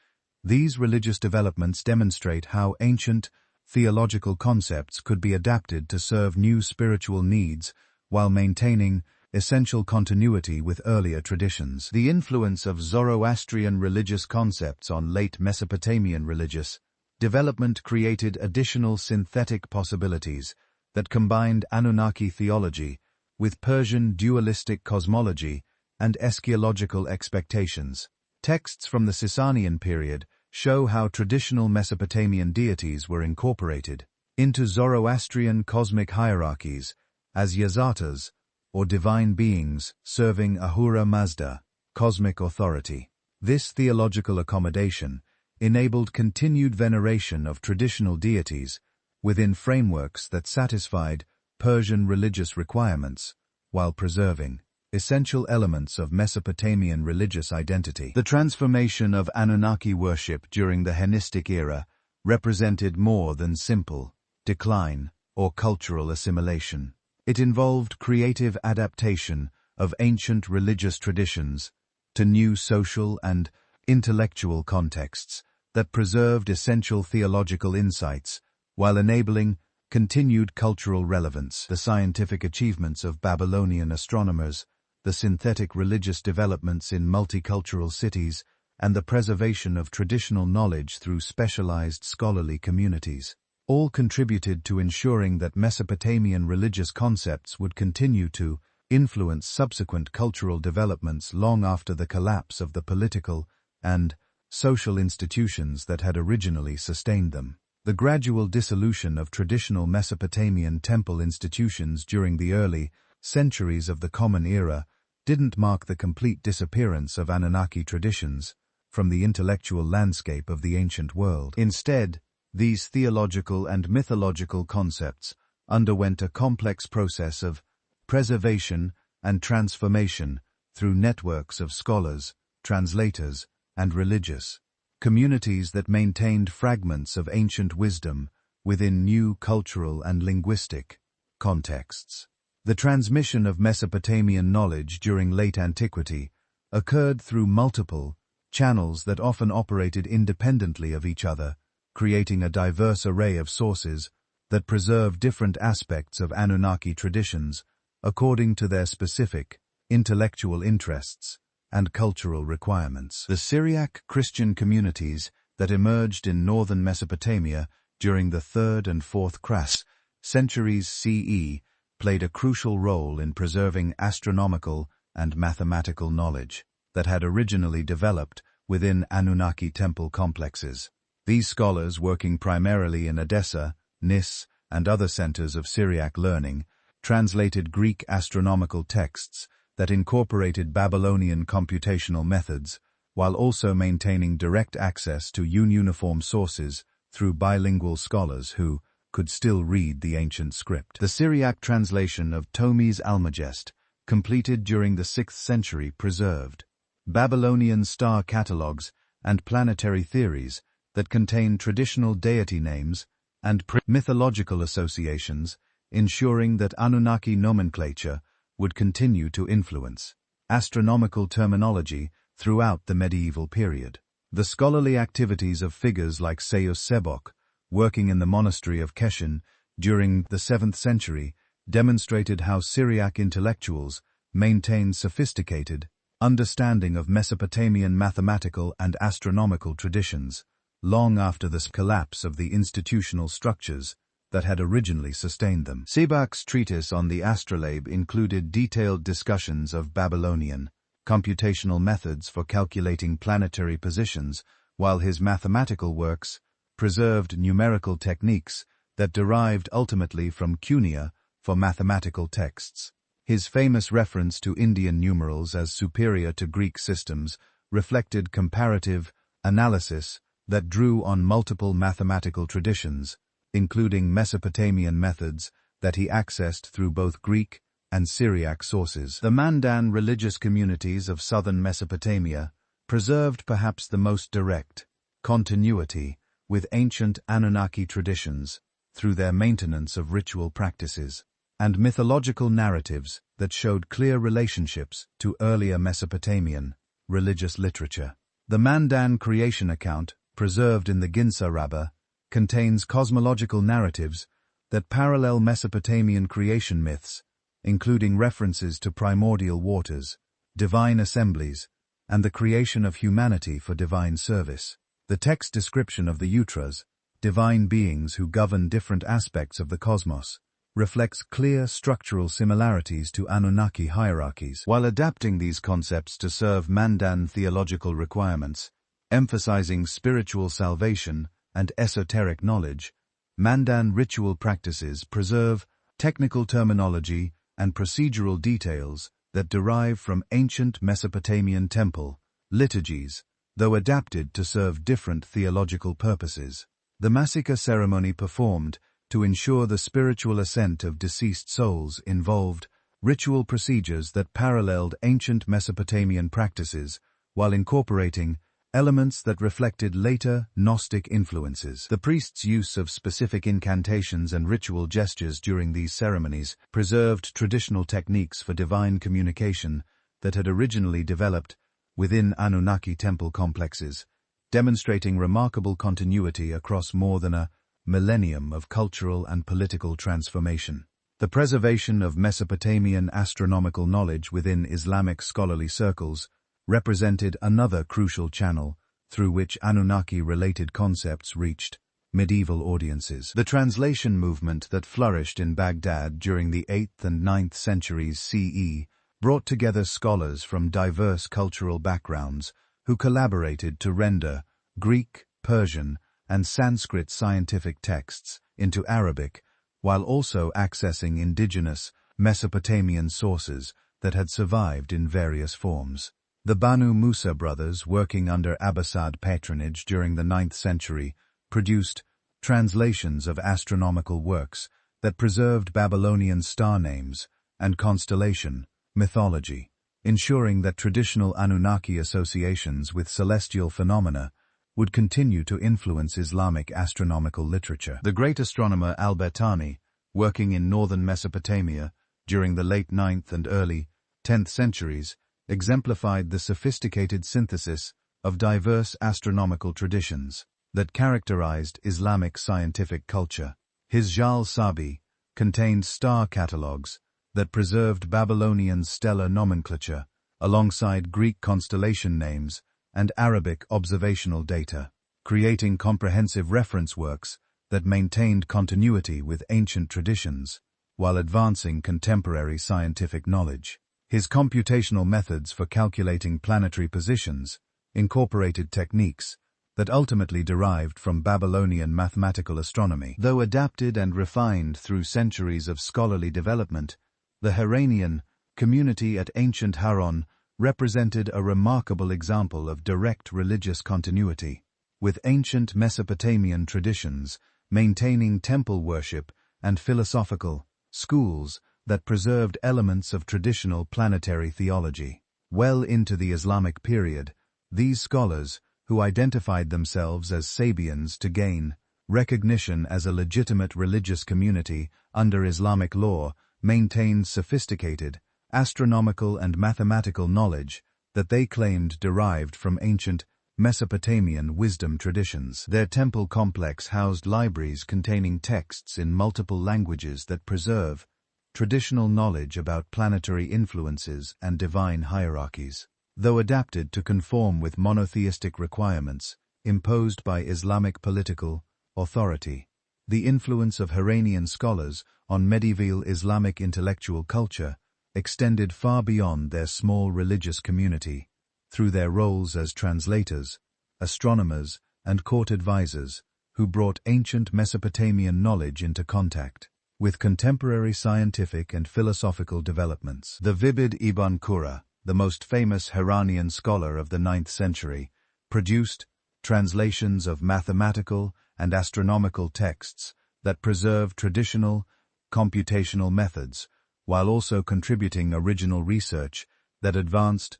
These religious developments demonstrate how ancient theological concepts could be adapted to serve new spiritual needs while maintaining essential continuity with earlier traditions. The influence of Zoroastrian religious concepts on late Mesopotamian religious development created additional synthetic possibilities that combined Anunnaki theology with Persian dualistic cosmology and eschatological expectations. Texts from the Sasanian period show how traditional Mesopotamian deities were incorporated into Zoroastrian cosmic hierarchies as Yazatas, or divine beings serving Ahura Mazda, cosmic authority. This theological accommodation enabled continued veneration of traditional deities within frameworks that satisfied Persian religious requirements while preserving essential elements of Mesopotamian religious identity. The transformation of Anunnaki worship during the Hellenistic era represented more than simple decline or cultural assimilation. It involved creative adaptation of ancient religious traditions to new social and intellectual contexts that preserved essential theological insights while enabling continued cultural relevance. The scientific achievements of Babylonian astronomers, the synthetic religious developments in multicultural cities, and the preservation of traditional knowledge through specialized scholarly communities all contributed to ensuring that Mesopotamian religious concepts would continue to influence subsequent cultural developments long after the collapse of the political and social institutions that had originally sustained them. The gradual dissolution of traditional Mesopotamian temple institutions during the early centuries of the Common Era didn't mark the complete disappearance of Anunnaki traditions from the intellectual landscape of the ancient world. Instead, these theological and mythological concepts underwent a complex process of preservation and transformation through networks of scholars, translators, and religious communities that maintained fragments of ancient wisdom within new cultural and linguistic contexts. The transmission of Mesopotamian knowledge during late antiquity occurred through multiple channels that often operated independently of each other, creating a diverse array of sources that preserve different aspects of Anunnaki traditions according to their specific intellectual interests and cultural requirements. The Syriac Christian communities that emerged in northern Mesopotamia during the 3rd and 4th centuries CE played a crucial role in preserving astronomical and mathematical knowledge that had originally developed within Anunnaki temple complexes. These scholars, working primarily in Edessa, Nis, and other centers of Syriac learning, translated Greek astronomical texts that incorporated Babylonian computational methods, while also maintaining direct access to uniform sources through bilingual scholars who could still read the ancient script. The Syriac translation of Tomi's Almagest, completed during the 6th century, preserved Babylonian star catalogues and planetary theories that contain traditional deity names and mythological associations, ensuring that Anunnaki nomenclature would continue to influence astronomical terminology throughout the medieval period. The scholarly activities of figures like Seus Sebok, working in the monastery of Keshin during the 7th century, demonstrated how Syriac intellectuals maintained sophisticated understanding of Mesopotamian mathematical and astronomical traditions, long after the collapse of the institutional structures that had originally sustained them. Sebok's treatise on the astrolabe included detailed discussions of Babylonian computational methods for calculating planetary positions, while his mathematical works preserved numerical techniques that derived ultimately from Cunea for mathematical texts. His famous reference to Indian numerals as superior to Greek systems reflected comparative analysis that drew on multiple mathematical traditions, including Mesopotamian methods that he accessed through both Greek and Syriac sources. The Mandan religious communities of southern Mesopotamia preserved perhaps the most direct continuity with ancient Anunnaki traditions through their maintenance of ritual practices and mythological narratives that showed clear relationships to earlier Mesopotamian religious literature. The Mandan creation account, preserved in the Ginsa Rabbah, contains cosmological narratives that parallel Mesopotamian creation myths, including references to primordial waters, divine assemblies, and the creation of humanity for divine service. The text description of the Utras, divine beings who govern different aspects of the cosmos, reflects clear structural similarities to Anunnaki hierarchies. While adapting these concepts to serve Mandan theological requirements, emphasizing spiritual salvation and esoteric knowledge, Mandan ritual practices preserve technical terminology and procedural details that derive from ancient Mesopotamian temple liturgies, though adapted to serve different theological purposes. The massacre ceremony performed to ensure the spiritual ascent of deceased souls involved ritual procedures that paralleled ancient Mesopotamian practices while incorporating elements that reflected later Gnostic influences. The priest's use of specific incantations and ritual gestures during these ceremonies preserved traditional techniques for divine communication that had originally developed within Anunnaki temple complexes, demonstrating remarkable continuity across more than a millennium of cultural and political transformation. The preservation of Mesopotamian astronomical knowledge within Islamic scholarly circles represented another crucial channel through which Anunnaki-related concepts reached medieval audiences. The translation movement that flourished in Baghdad during the 8th and 9th centuries CE brought together scholars from diverse cultural backgrounds who collaborated to render Greek, Persian, and Sanskrit scientific texts into Arabic, while also accessing indigenous Mesopotamian sources that had survived in various forms. The Banu Musa brothers, working under Abbasid patronage during the 9th century, produced translations of astronomical works that preserved Babylonian star names and constellation mythology, ensuring that traditional Anunnaki associations with celestial phenomena would continue to influence Islamic astronomical literature. The great astronomer al-Battani, working in northern Mesopotamia during the late 9th and early 10th centuries, exemplified the sophisticated synthesis of diverse astronomical traditions that characterized Islamic scientific culture. His Jal-Sabi contained star catalogues that preserved Babylonian stellar nomenclature alongside Greek constellation names and Arabic observational data, creating comprehensive reference works that maintained continuity with ancient traditions while advancing contemporary scientific knowledge. His computational methods for calculating planetary positions incorporated techniques that ultimately derived from Babylonian mathematical astronomy. Though adapted and refined through centuries of scholarly development, the Haranian community at ancient Haran represented a remarkable example of direct religious continuity, with ancient Mesopotamian traditions maintaining temple worship and philosophical schools that preserved elements of traditional planetary theology. Well into the Islamic period, these scholars, who identified themselves as Sabians to gain recognition as a legitimate religious community under Islamic law, maintained sophisticated astronomical and mathematical knowledge that they claimed derived from ancient Mesopotamian wisdom traditions. Their temple complex housed libraries containing texts in multiple languages that preserve traditional knowledge about planetary influences and divine hierarchies. Though adapted to conform with monotheistic requirements imposed by Islamic political authority, the influence of Haranian scholars on medieval Islamic intellectual culture extended far beyond their small religious community, through their roles as translators, astronomers, and court advisors who brought ancient Mesopotamian knowledge into contact with contemporary scientific and philosophical developments. The Vibid Ibn Qura, the most famous Haranian scholar of the 9th century, produced translations of mathematical and astronomical texts that preserve traditional computational methods, while also contributing original research that advanced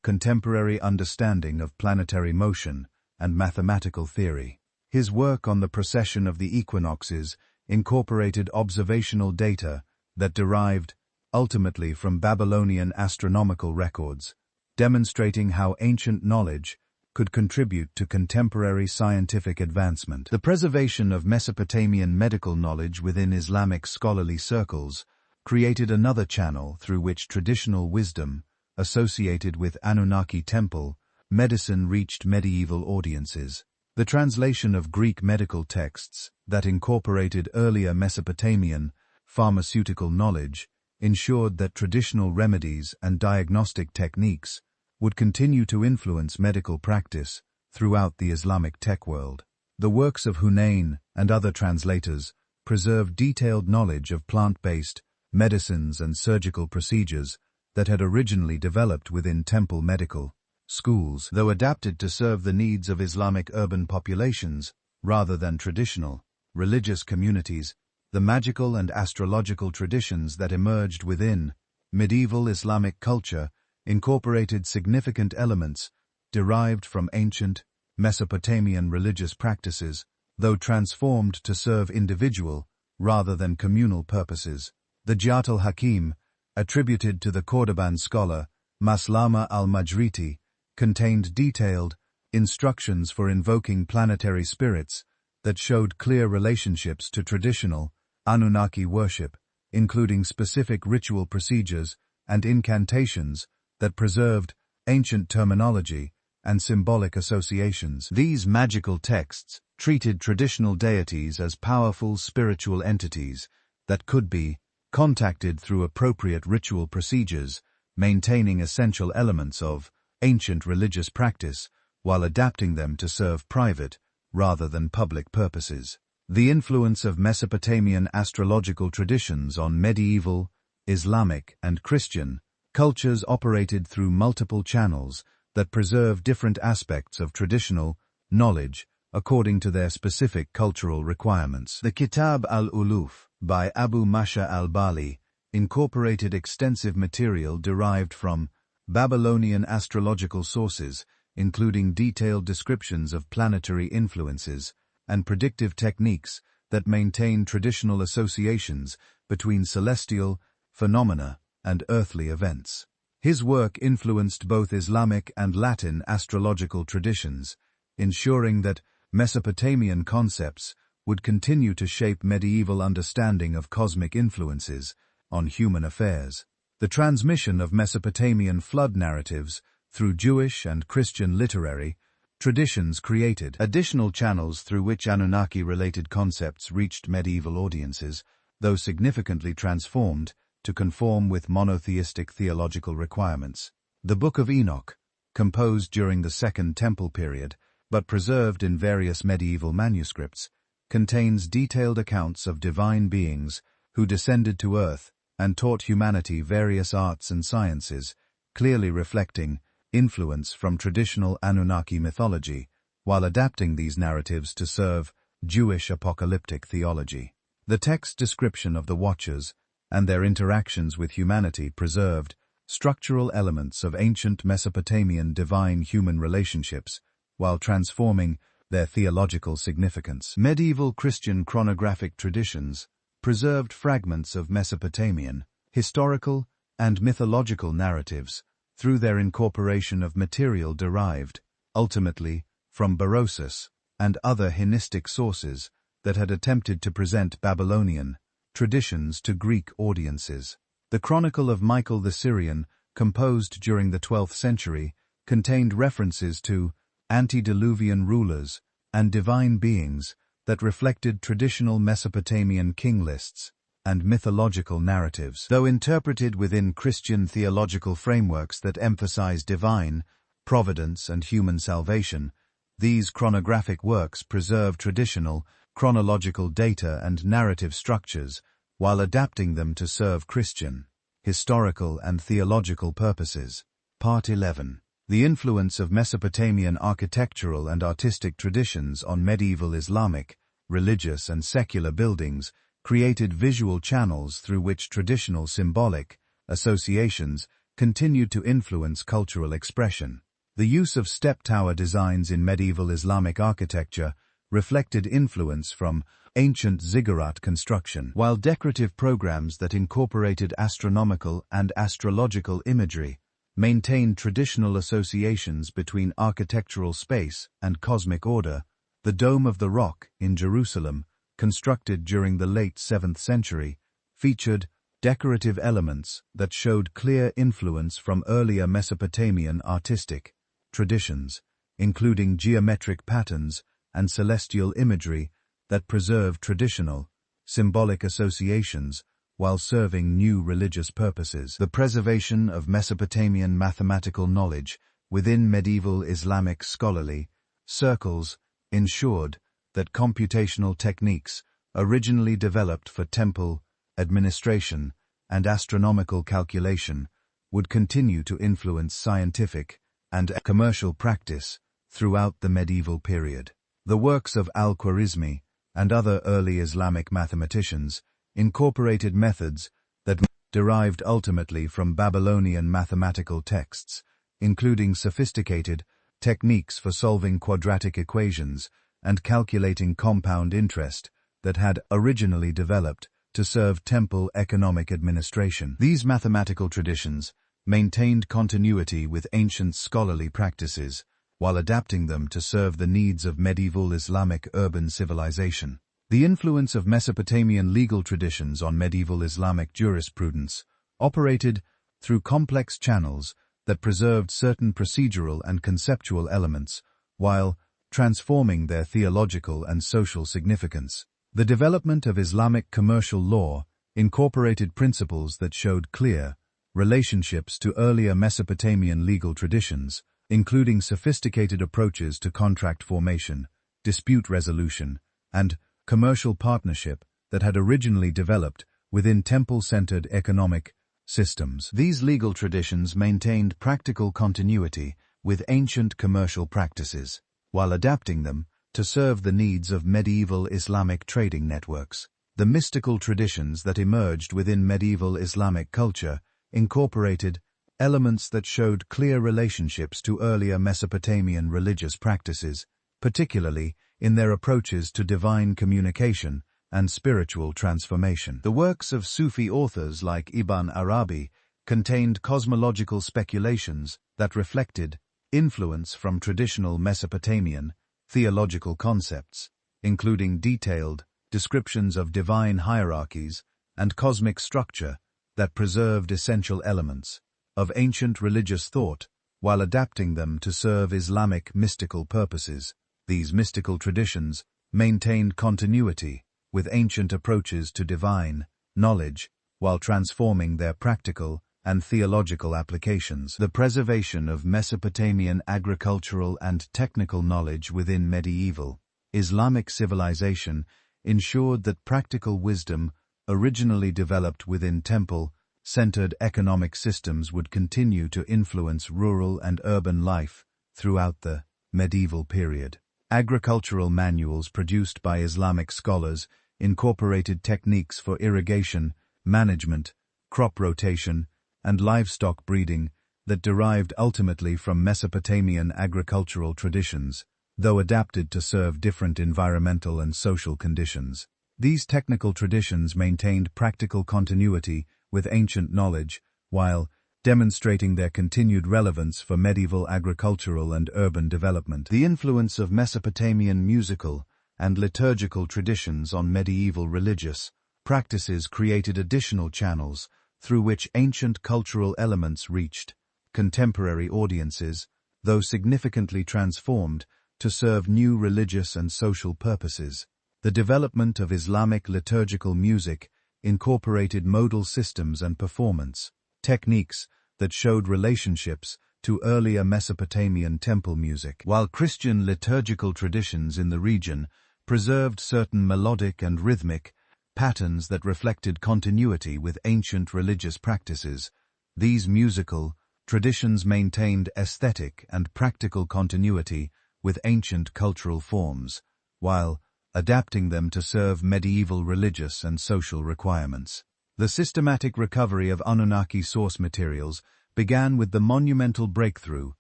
contemporary understanding of planetary motion and mathematical theory. His work on the precession of the equinoxes incorporated observational data that derived ultimately from Babylonian astronomical records, demonstrating how ancient knowledge could contribute to contemporary scientific advancement. The preservation of Mesopotamian medical knowledge within Islamic scholarly circles created another channel through which traditional wisdom associated with Anunnaki temple medicine reached medieval audiences. The translation of Greek medical texts that incorporated earlier Mesopotamian pharmaceutical knowledge ensured that traditional remedies and diagnostic techniques would continue to influence medical practice throughout the Islamic tech world. The works of Hunayn and other translators preserve detailed knowledge of plant-based medicines and surgical procedures that had originally developed within temple medical schools, though adapted to serve the needs of Islamic urban populations rather than traditional religious communities. The magical and astrological traditions that emerged within medieval Islamic culture incorporated significant elements derived from ancient Mesopotamian religious practices, though transformed to serve individual rather than communal purposes. The Jat al-Hakim, attributed to the Cordoban scholar Maslama al-Majriti, contained detailed instructions for invoking planetary spirits that showed clear relationships to traditional Anunnaki worship, including specific ritual procedures and incantations that preserved ancient terminology and symbolic associations. These magical texts treated traditional deities as powerful spiritual entities that could be contacted through appropriate ritual procedures, maintaining essential elements of ancient religious practice, while adapting them to serve private, rather than public purposes. The influence of Mesopotamian astrological traditions on medieval, Islamic, and Christian cultures operated through multiple channels that preserve different aspects of traditional knowledge according to their specific cultural requirements. The Kitab al-Uluf by Abu Masha al-Bali incorporated extensive material derived from Babylonian astrological sources, including detailed descriptions of planetary influences and predictive techniques that maintain traditional associations between celestial phenomena and earthly events. His work influenced both Islamic and Latin astrological traditions, ensuring that Mesopotamian concepts would continue to shape medieval understanding of cosmic influences on human affairs. The transmission of Mesopotamian flood narratives through Jewish and Christian literary traditions created additional channels through which Anunnaki-related concepts reached medieval audiences, though significantly transformed to conform with monotheistic theological requirements. The Book of Enoch, composed during the Second Temple period, but preserved in various medieval manuscripts, contains detailed accounts of divine beings who descended to earth and taught humanity various arts and sciences, clearly reflecting influence from traditional Anunnaki mythology, while adapting these narratives to serve Jewish apocalyptic theology. The text description of the Watchers and their interactions with humanity preserved structural elements of ancient Mesopotamian divine-human relationships, while transforming their theological significance. Medieval Christian chronographic traditions preserved fragments of Mesopotamian, historical, and mythological narratives through their incorporation of material derived, ultimately, from Berosus and other Hellenistic sources that had attempted to present Babylonian traditions to Greek audiences. The Chronicle of Michael the Syrian, composed during the 12th century, contained references to antediluvian rulers and divine beings that reflected traditional Mesopotamian king lists and mythological narratives. Though interpreted within Christian theological frameworks that emphasize divine providence and human salvation, these chronographic works preserve traditional chronological data and narrative structures while adapting them to serve Christian, historical, and theological purposes. Part 11. The influence of Mesopotamian architectural and artistic traditions on medieval Islamic, religious, and secular buildings created visual channels through which traditional symbolic associations continued to influence cultural expression. The use of step tower designs in medieval Islamic architecture reflected influence from ancient ziggurat construction, while decorative programs that incorporated astronomical and astrological imagery maintained traditional associations between architectural space and cosmic order. The Dome of the Rock in Jerusalem, constructed during the late 7th century, featured decorative elements that showed clear influence from earlier Mesopotamian artistic traditions, including geometric patterns and celestial imagery that preserved traditional, symbolic associations while serving new religious purposes. The preservation of Mesopotamian mathematical knowledge within medieval Islamic scholarly circles ensured that computational techniques originally developed for temple administration and astronomical calculation would continue to influence scientific and commercial practice throughout the medieval period. The works of al-Khwarizmi and other early Islamic mathematicians incorporated methods that derived ultimately from Babylonian mathematical texts, including sophisticated techniques for solving quadratic equations and calculating compound interest that had originally developed to serve temple economic administration. These mathematical traditions maintained continuity with ancient scholarly practices while adapting them to serve the needs of medieval Islamic urban civilization. The influence of Mesopotamian legal traditions on medieval Islamic jurisprudence operated through complex channels that preserved certain procedural and conceptual elements while transforming their theological and social significance. The development of Islamic commercial law incorporated principles that showed clear relationships to earlier Mesopotamian legal traditions, including sophisticated approaches to contract formation, dispute resolution, and commercial partnership that had originally developed within temple-centered economic systems. These legal traditions maintained practical continuity with ancient commercial practices, while adapting them to serve the needs of medieval Islamic trading networks. The mystical traditions that emerged within medieval Islamic culture incorporated elements that showed clear relationships to earlier Mesopotamian religious practices, particularly in their approaches to divine communication and spiritual transformation. The works of Sufi authors like Ibn Arabi contained cosmological speculations that reflected influence from traditional Mesopotamian theological concepts, including detailed descriptions of divine hierarchies and cosmic structure that preserved essential elements of ancient religious thought while adapting them to serve Islamic mystical purposes. These mystical traditions maintained continuity with ancient approaches to divine knowledge while transforming their practical and theological applications. The preservation of Mesopotamian agricultural and technical knowledge within medieval Islamic civilization ensured that practical wisdom originally developed within temple-centered economic systems would continue to influence rural and urban life throughout the medieval period. Agricultural manuals produced by Islamic scholars incorporated techniques for irrigation, management, crop rotation, and livestock breeding that derived ultimately from Mesopotamian agricultural traditions, though adapted to serve different environmental and social conditions. These technical traditions maintained practical continuity with ancient knowledge, while demonstrating their continued relevance for medieval agricultural and urban development. The influence of Mesopotamian musical and liturgical traditions on medieval religious practices created additional channels through which ancient cultural elements reached contemporary audiences, though significantly transformed to serve new religious and social purposes. The development of Islamic liturgical music incorporated modal systems and performance techniques that showed relationships to earlier Mesopotamian temple music, while Christian liturgical traditions in the region preserved certain melodic and rhythmic patterns that reflected continuity with ancient religious practices. These musical traditions maintained aesthetic and practical continuity with ancient cultural forms, while adapting them to serve medieval religious and social requirements. The systematic recovery of Anunnaki source materials began with the monumental breakthrough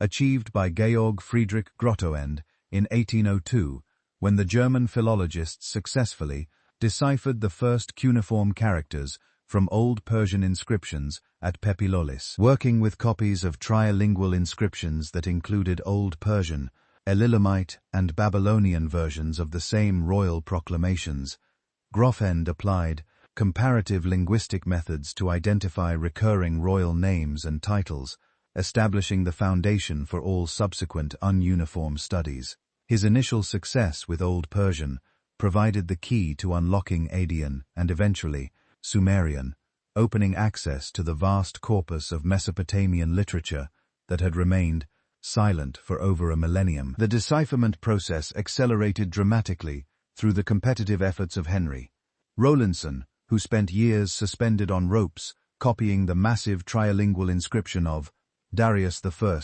achieved by Georg Friedrich Grottoend in 1802, when the German philologists successfully deciphered the first cuneiform characters from Old Persian inscriptions at Pepilolis. Working with copies of trilingual inscriptions that included Old Persian, Elilamite, and Babylonian versions of the same royal proclamations, Grottoend applied comparative linguistic methods to identify recurring royal names and titles, establishing the foundation for all subsequent ununiform studies. His initial success with Old Persian provided the key to unlocking Akkadian and eventually Sumerian, opening access to the vast corpus of Mesopotamian literature that had remained silent for over a millennium. The decipherment process accelerated dramatically through the competitive efforts of Henry Rowlandson, who spent years suspended on ropes copying the massive trilingual inscription of Darius I,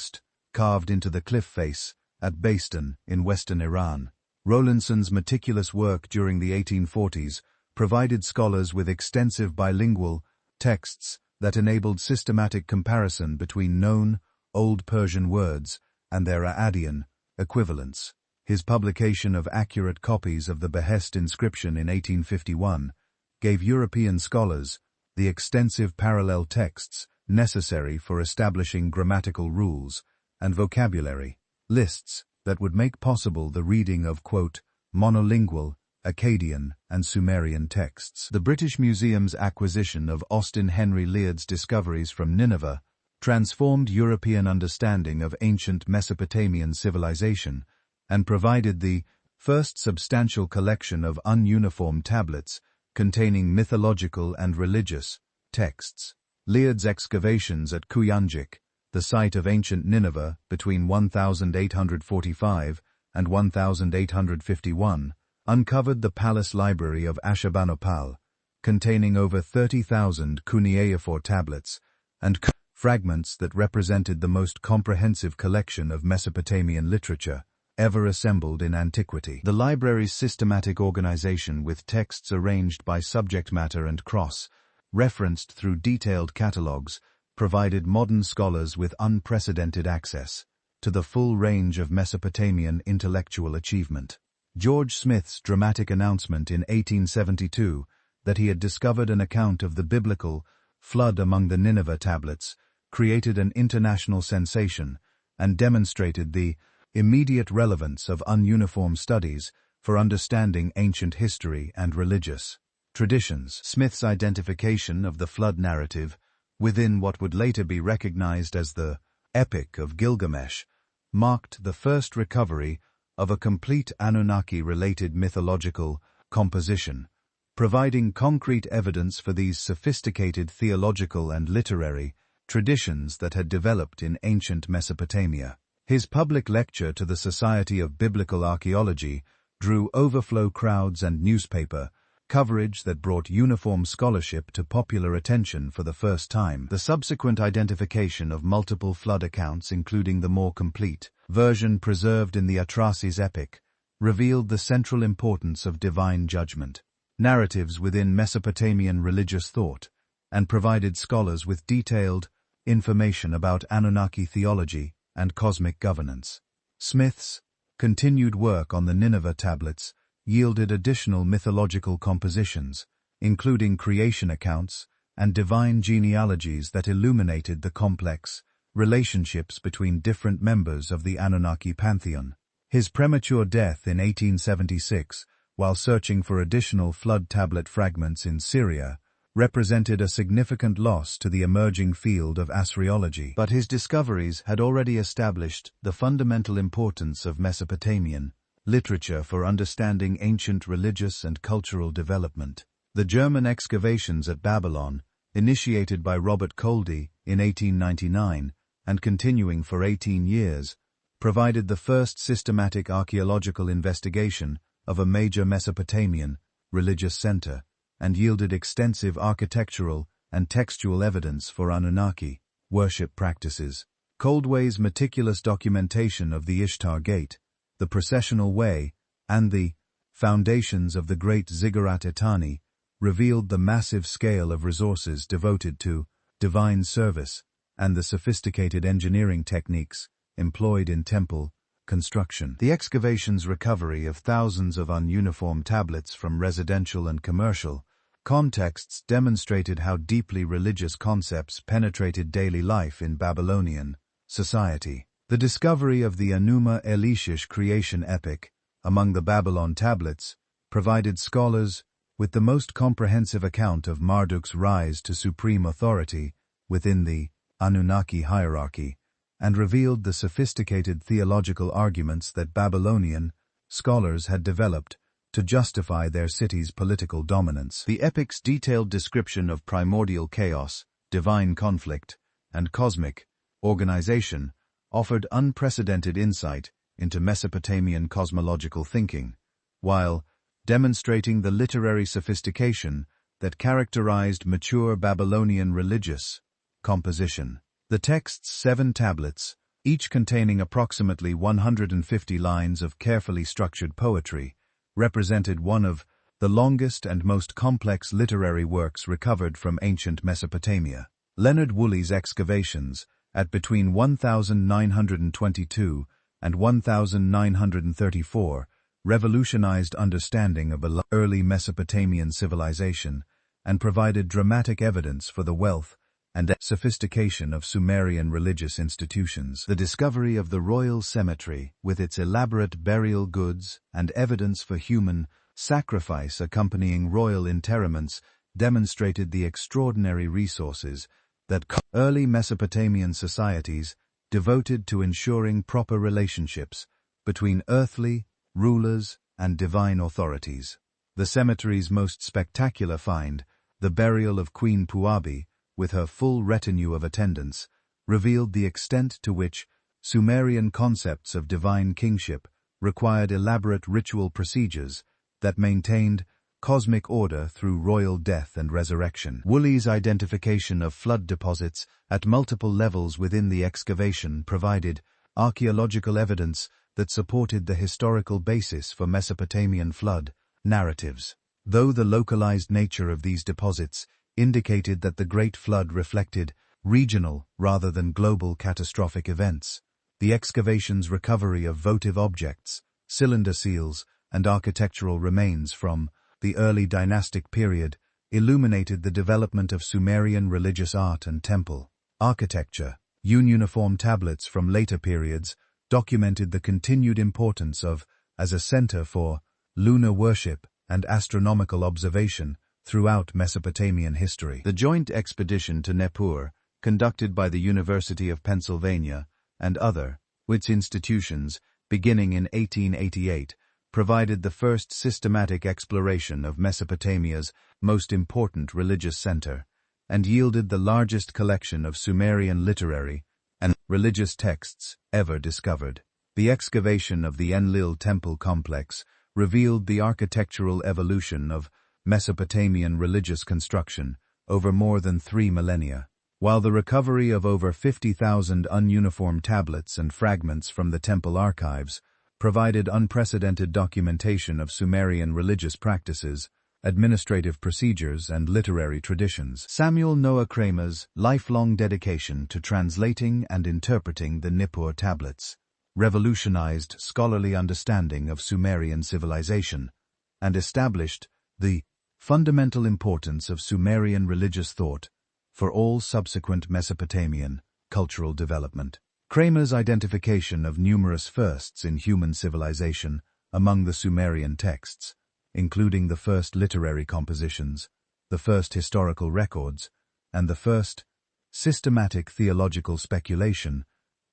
carved into the cliff face at Bastan in western Iran. Rowlandson's meticulous work during the 1840s provided scholars with extensive bilingual texts that enabled systematic comparison between known Old Persian words and their Akkadian equivalents. His publication of accurate copies of the Behest inscription in 1851 gave European scholars the extensive parallel texts necessary for establishing grammatical rules and vocabulary lists that would make possible the reading of, quote, monolingual Akkadian and Sumerian texts. The British Museum's acquisition of Austin Henry Leard's discoveries from Nineveh transformed European understanding of ancient Mesopotamian civilization and provided the first substantial collection of ununiform tablets containing mythological and religious texts. Leard's excavations at Kuyanjik the site of ancient Nineveh between 1845 and 1851, uncovered the palace library of Ashurbanipal, containing over 30,000 cuneiform tablets and fragments that represented the most comprehensive collection of Mesopotamian literature ever assembled in antiquity. The library's systematic organization, with texts arranged by subject matter and cross-referenced through detailed catalogues, provided modern scholars with unprecedented access to the full range of Mesopotamian intellectual achievement. George Smith's dramatic announcement in 1872 that he had discovered an account of the biblical flood among the Nineveh tablets created an international sensation and demonstrated the immediate relevance of ununiform studies for understanding ancient history and religious traditions. Smith's identification of the flood narrative within what would later be recognized as the Epic of Gilgamesh marked the first recovery of a complete Anunnaki-related mythological composition, providing concrete evidence for these sophisticated theological and literary traditions that had developed in ancient Mesopotamia. His public lecture to the Society of Biblical Archaeology drew overflow crowds and newspaper coverage that brought uniform scholarship to popular attention for the first time. The subsequent identification of multiple flood accounts, including the more complete version preserved in the Atrahasis epic, revealed the central importance of divine judgment narratives within Mesopotamian religious thought, and provided scholars with detailed information about Anunnaki theology and cosmic governance. Smith's continued work on the Nineveh tablets yielded additional mythological compositions, including creation accounts and divine genealogies that illuminated the complex relationships between different members of the Anunnaki pantheon. His premature death in 1876, while searching for additional flood tablet fragments in Syria, represented a significant loss to the emerging field of Assyriology. But his discoveries had already established the fundamental importance of Mesopotamian literature for understanding ancient religious and cultural development. The German excavations at Babylon, initiated by Robert Coldy in 1899 and continuing for 18 years, provided the first systematic archaeological investigation of a major Mesopotamian religious center and yielded extensive architectural and textual evidence for Anunnaki worship practices. Coldway's meticulous documentation of the Ishtar Gate, the processional way, and the foundations of the great Ziggurat-Etani revealed the massive scale of resources devoted to divine service and the sophisticated engineering techniques employed in temple construction. The excavation's recovery of thousands of ununiform tablets from residential and commercial contexts demonstrated how deeply religious concepts penetrated daily life in Babylonian society. The discovery of the Enuma Elishish creation epic among the Babylon tablets provided scholars with the most comprehensive account of Marduk's rise to supreme authority within the Anunnaki hierarchy, and revealed the sophisticated theological arguments that Babylonian scholars had developed to justify their city's political dominance. The epic's detailed description of primordial chaos, divine conflict, and cosmic organization offered unprecedented insight into Mesopotamian cosmological thinking, while demonstrating the literary sophistication that characterized mature Babylonian religious composition. The text's 7 tablets, each containing approximately 150 lines of carefully structured poetry, represented one of the longest and most complex literary works recovered from ancient Mesopotamia. Leonard Woolley's excavations, at between 1922 and 1934, revolutionized understanding of early Mesopotamian civilization and provided dramatic evidence for the wealth and sophistication of Sumerian religious institutions. The discovery of the royal cemetery, with its elaborate burial goods and evidence for human sacrifice accompanying royal interments, demonstrated the extraordinary resources that early Mesopotamian societies devoted to ensuring proper relationships between earthly rulers and divine authorities. The cemetery's most spectacular find, the burial of Queen Puabi, with her full retinue of attendants, revealed the extent to which Sumerian concepts of divine kingship required elaborate ritual procedures that maintained cosmic order through royal death and resurrection. Woolley's identification of flood deposits at multiple levels within the excavation provided archaeological evidence that supported the historical basis for Mesopotamian flood narratives. Though the localized nature of these deposits indicated that the Great Flood reflected regional rather than global catastrophic events, the excavation's recovery of votive objects, cylinder seals, and architectural remains from the early dynastic period illuminated the development of Sumerian religious art and temple architecture. Uniform tablets from later periods documented the continued importance of as a center for lunar worship and astronomical observation throughout Mesopotamian history. The joint expedition to Nippur, conducted by the University of Pennsylvania and other its institutions beginning in 1888, provided the first systematic exploration of Mesopotamia's most important religious center, and yielded the largest collection of Sumerian literary and religious texts ever discovered. The excavation of the Enlil temple complex revealed the architectural evolution of Mesopotamian religious construction over more than 3 millennia, while the recovery of over 50,000 ununiform tablets and fragments from the temple archives provided unprecedented documentation of Sumerian religious practices, administrative procedures, and literary traditions. Samuel Noah Kramer's lifelong dedication to translating and interpreting the Nippur tablets revolutionized scholarly understanding of Sumerian civilization and established the fundamental importance of Sumerian religious thought for all subsequent Mesopotamian cultural development. Kramer's identification of numerous firsts in human civilization among the Sumerian texts, including the first literary compositions, the first historical records, and the first systematic theological speculation,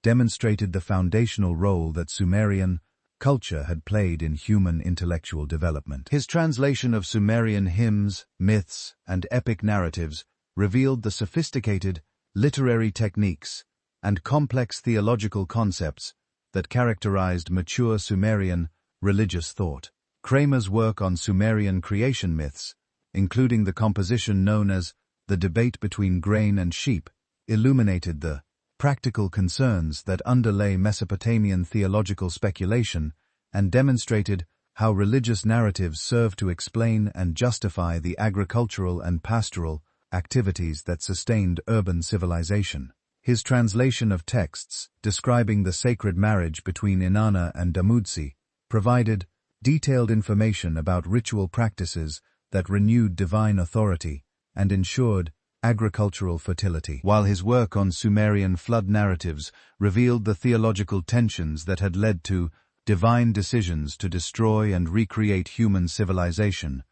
demonstrated the foundational role that Sumerian culture had played in human intellectual development. His translation of Sumerian hymns, myths, and epic narratives revealed the sophisticated literary techniques and complex theological concepts that characterized mature Sumerian religious thought. Kramer's work on Sumerian creation myths, including the composition known as The Debate Between Grain and Sheep, illuminated the practical concerns that underlay Mesopotamian theological speculation and demonstrated how religious narratives serve to explain and justify the agricultural and pastoral activities that sustained urban civilization. His translation of texts describing the sacred marriage between Inanna and Dumuzi provided detailed information about ritual practices that renewed divine authority and ensured agricultural fertility, while his work on Sumerian flood narratives revealed the theological tensions that had led to divine decisions to destroy and recreate human civilization.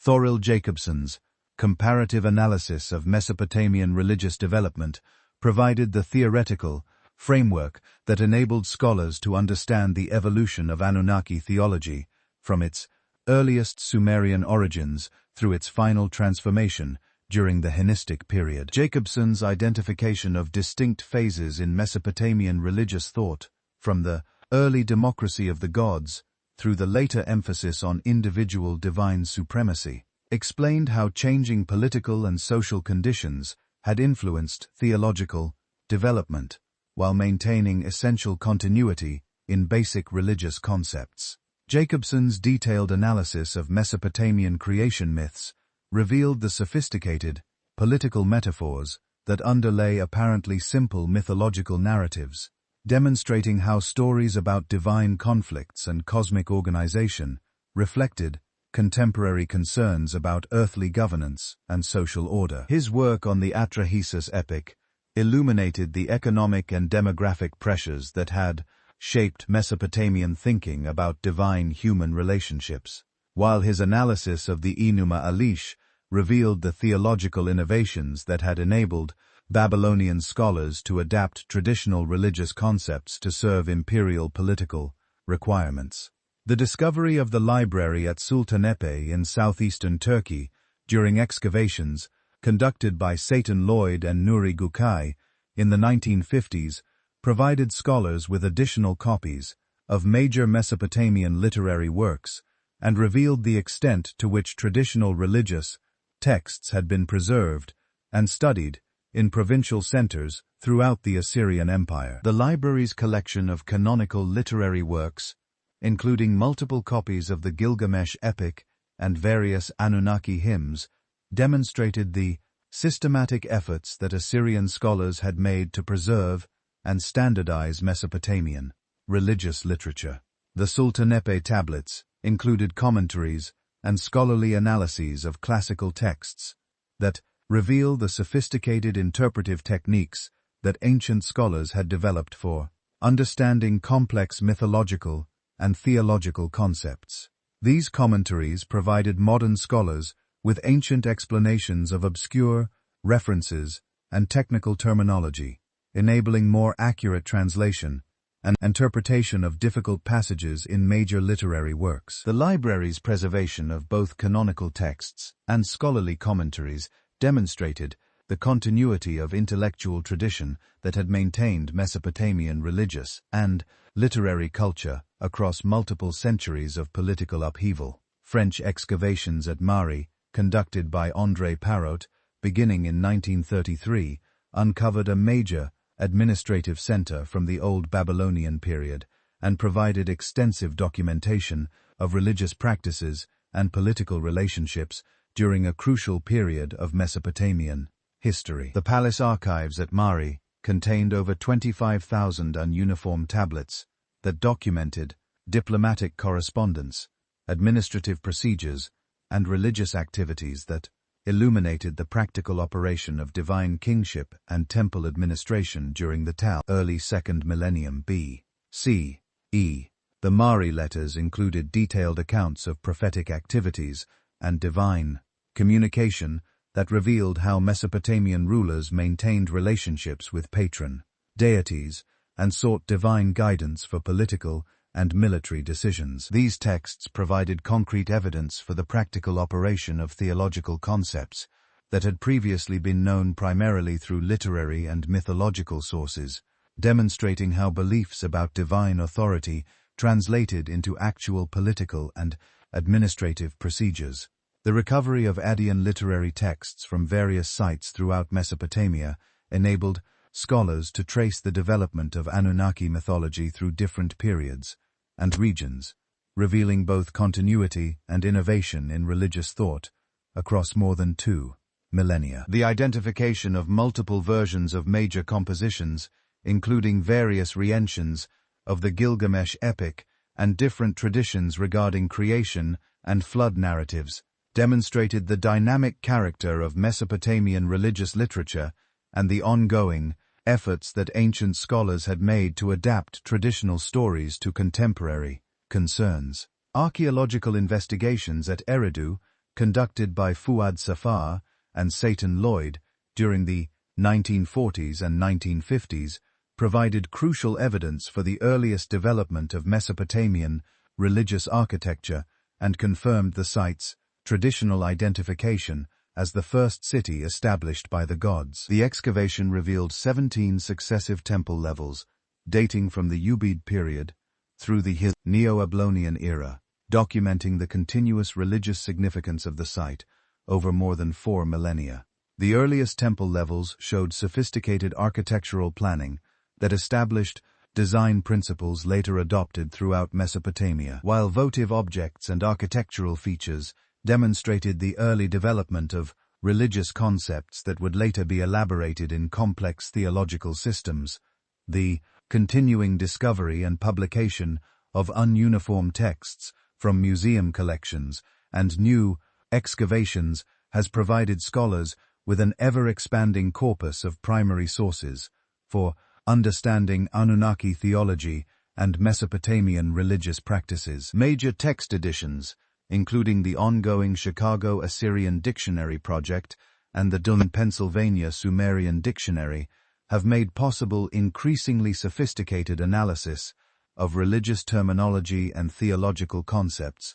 Thoril Jacobson's comparative analysis of Mesopotamian religious development provided the theoretical framework that enabled scholars to understand the evolution of Anunnaki theology from its earliest Sumerian origins through its final transformation during the Hellenistic period. Jacobson's identification of distinct phases in Mesopotamian religious thought, from the early democracy of the gods through the later emphasis on individual divine supremacy, explained how changing political and social conditions had influenced theological development while maintaining essential continuity in basic religious concepts. Jacobson's detailed analysis of Mesopotamian creation myths revealed the sophisticated political metaphors that underlay apparently simple mythological narratives, demonstrating how stories about divine conflicts and cosmic organization reflected contemporary concerns about earthly governance and social order. His work on the Atrahasis epic illuminated the economic and demographic pressures that had shaped Mesopotamian thinking about divine-human relationships, while his analysis of the Enuma Elish revealed the theological innovations that had enabled Babylonian scholars to adapt traditional religious concepts to serve imperial political requirements. The discovery of the library at Sultanepe in southeastern Turkey during excavations conducted by Satan Lloyd and Nuri Gukay in the 1950s, provided scholars with additional copies of major Mesopotamian literary works and revealed the extent to which traditional religious texts had been preserved and studied in provincial centers throughout the Assyrian Empire. The library's collection of canonical literary works, including multiple copies of the Gilgamesh epic and various Anunnaki hymns, demonstrated the systematic efforts that Assyrian scholars had made to preserve and standardize Mesopotamian religious literature. The Sultanepe tablets included commentaries and scholarly analyses of classical texts that reveal the sophisticated interpretive techniques that ancient scholars had developed for understanding complex mythological and theological concepts. These commentaries provided modern scholars with ancient explanations of obscure references and technical terminology, enabling more accurate translation and interpretation of difficult passages in major literary works. The library's preservation of both canonical texts and scholarly commentaries demonstrated the continuity of intellectual tradition that had maintained Mesopotamian religious and literary culture across multiple centuries of political upheaval. French excavations at Mari, conducted by André Parrot, beginning in 1933, uncovered a major administrative center from the Old Babylonian period and provided extensive documentation of religious practices and political relationships during a crucial period of Mesopotamian history. The palace archives at Mari contained over 25,000 ununiform tablets that documented diplomatic correspondence, administrative procedures, and religious activities that illuminated the practical operation of divine kingship and temple administration during the early 2nd millennium B.C.E. The Mari letters included detailed accounts of prophetic activities and divine communication that revealed how Mesopotamian rulers maintained relationships with patron deities and sought divine guidance for political and military decisions. These texts provided concrete evidence for the practical operation of theological concepts that had previously been known primarily through literary and mythological sources, demonstrating how beliefs about divine authority translated into actual political and administrative procedures. The recovery of Akkadian literary texts from various sites throughout Mesopotamia enabled scholars to trace the development of Anunnaki mythology through different periods and regions, revealing both continuity and innovation in religious thought across more than 2 millennia. The identification of multiple versions of major compositions, including various reenactments of the Gilgamesh epic and different traditions regarding creation and flood narratives, demonstrated the dynamic character of Mesopotamian religious literature and the ongoing efforts that ancient scholars had made to adapt traditional stories to contemporary concerns. Archaeological investigations at Eridu, conducted by Fuad Safar and Satan Lloyd during the 1940s and 1950s, provided crucial evidence for the earliest development of Mesopotamian religious architecture and confirmed the site's traditional identification as the first city established by the gods. The excavation revealed 17 successive temple levels, dating from the Ubaid period through the Neo-Babylonian era, documenting the continuous religious significance of the site over more than 4 millennia. The earliest temple levels showed sophisticated architectural planning that established design principles later adopted throughout Mesopotamia, while votive objects and architectural features demonstrated the early development of religious concepts that would later be elaborated in complex theological systems. The continuing discovery and publication of ununiform texts from museum collections and new excavations has provided scholars with an ever-expanding corpus of primary sources for understanding Anunnaki theology and Mesopotamian religious practices. Major text editions, including the ongoing Chicago Assyrian Dictionary Project and the Dunn, Pennsylvania Sumerian Dictionary, have made possible increasingly sophisticated analysis of religious terminology and theological concepts,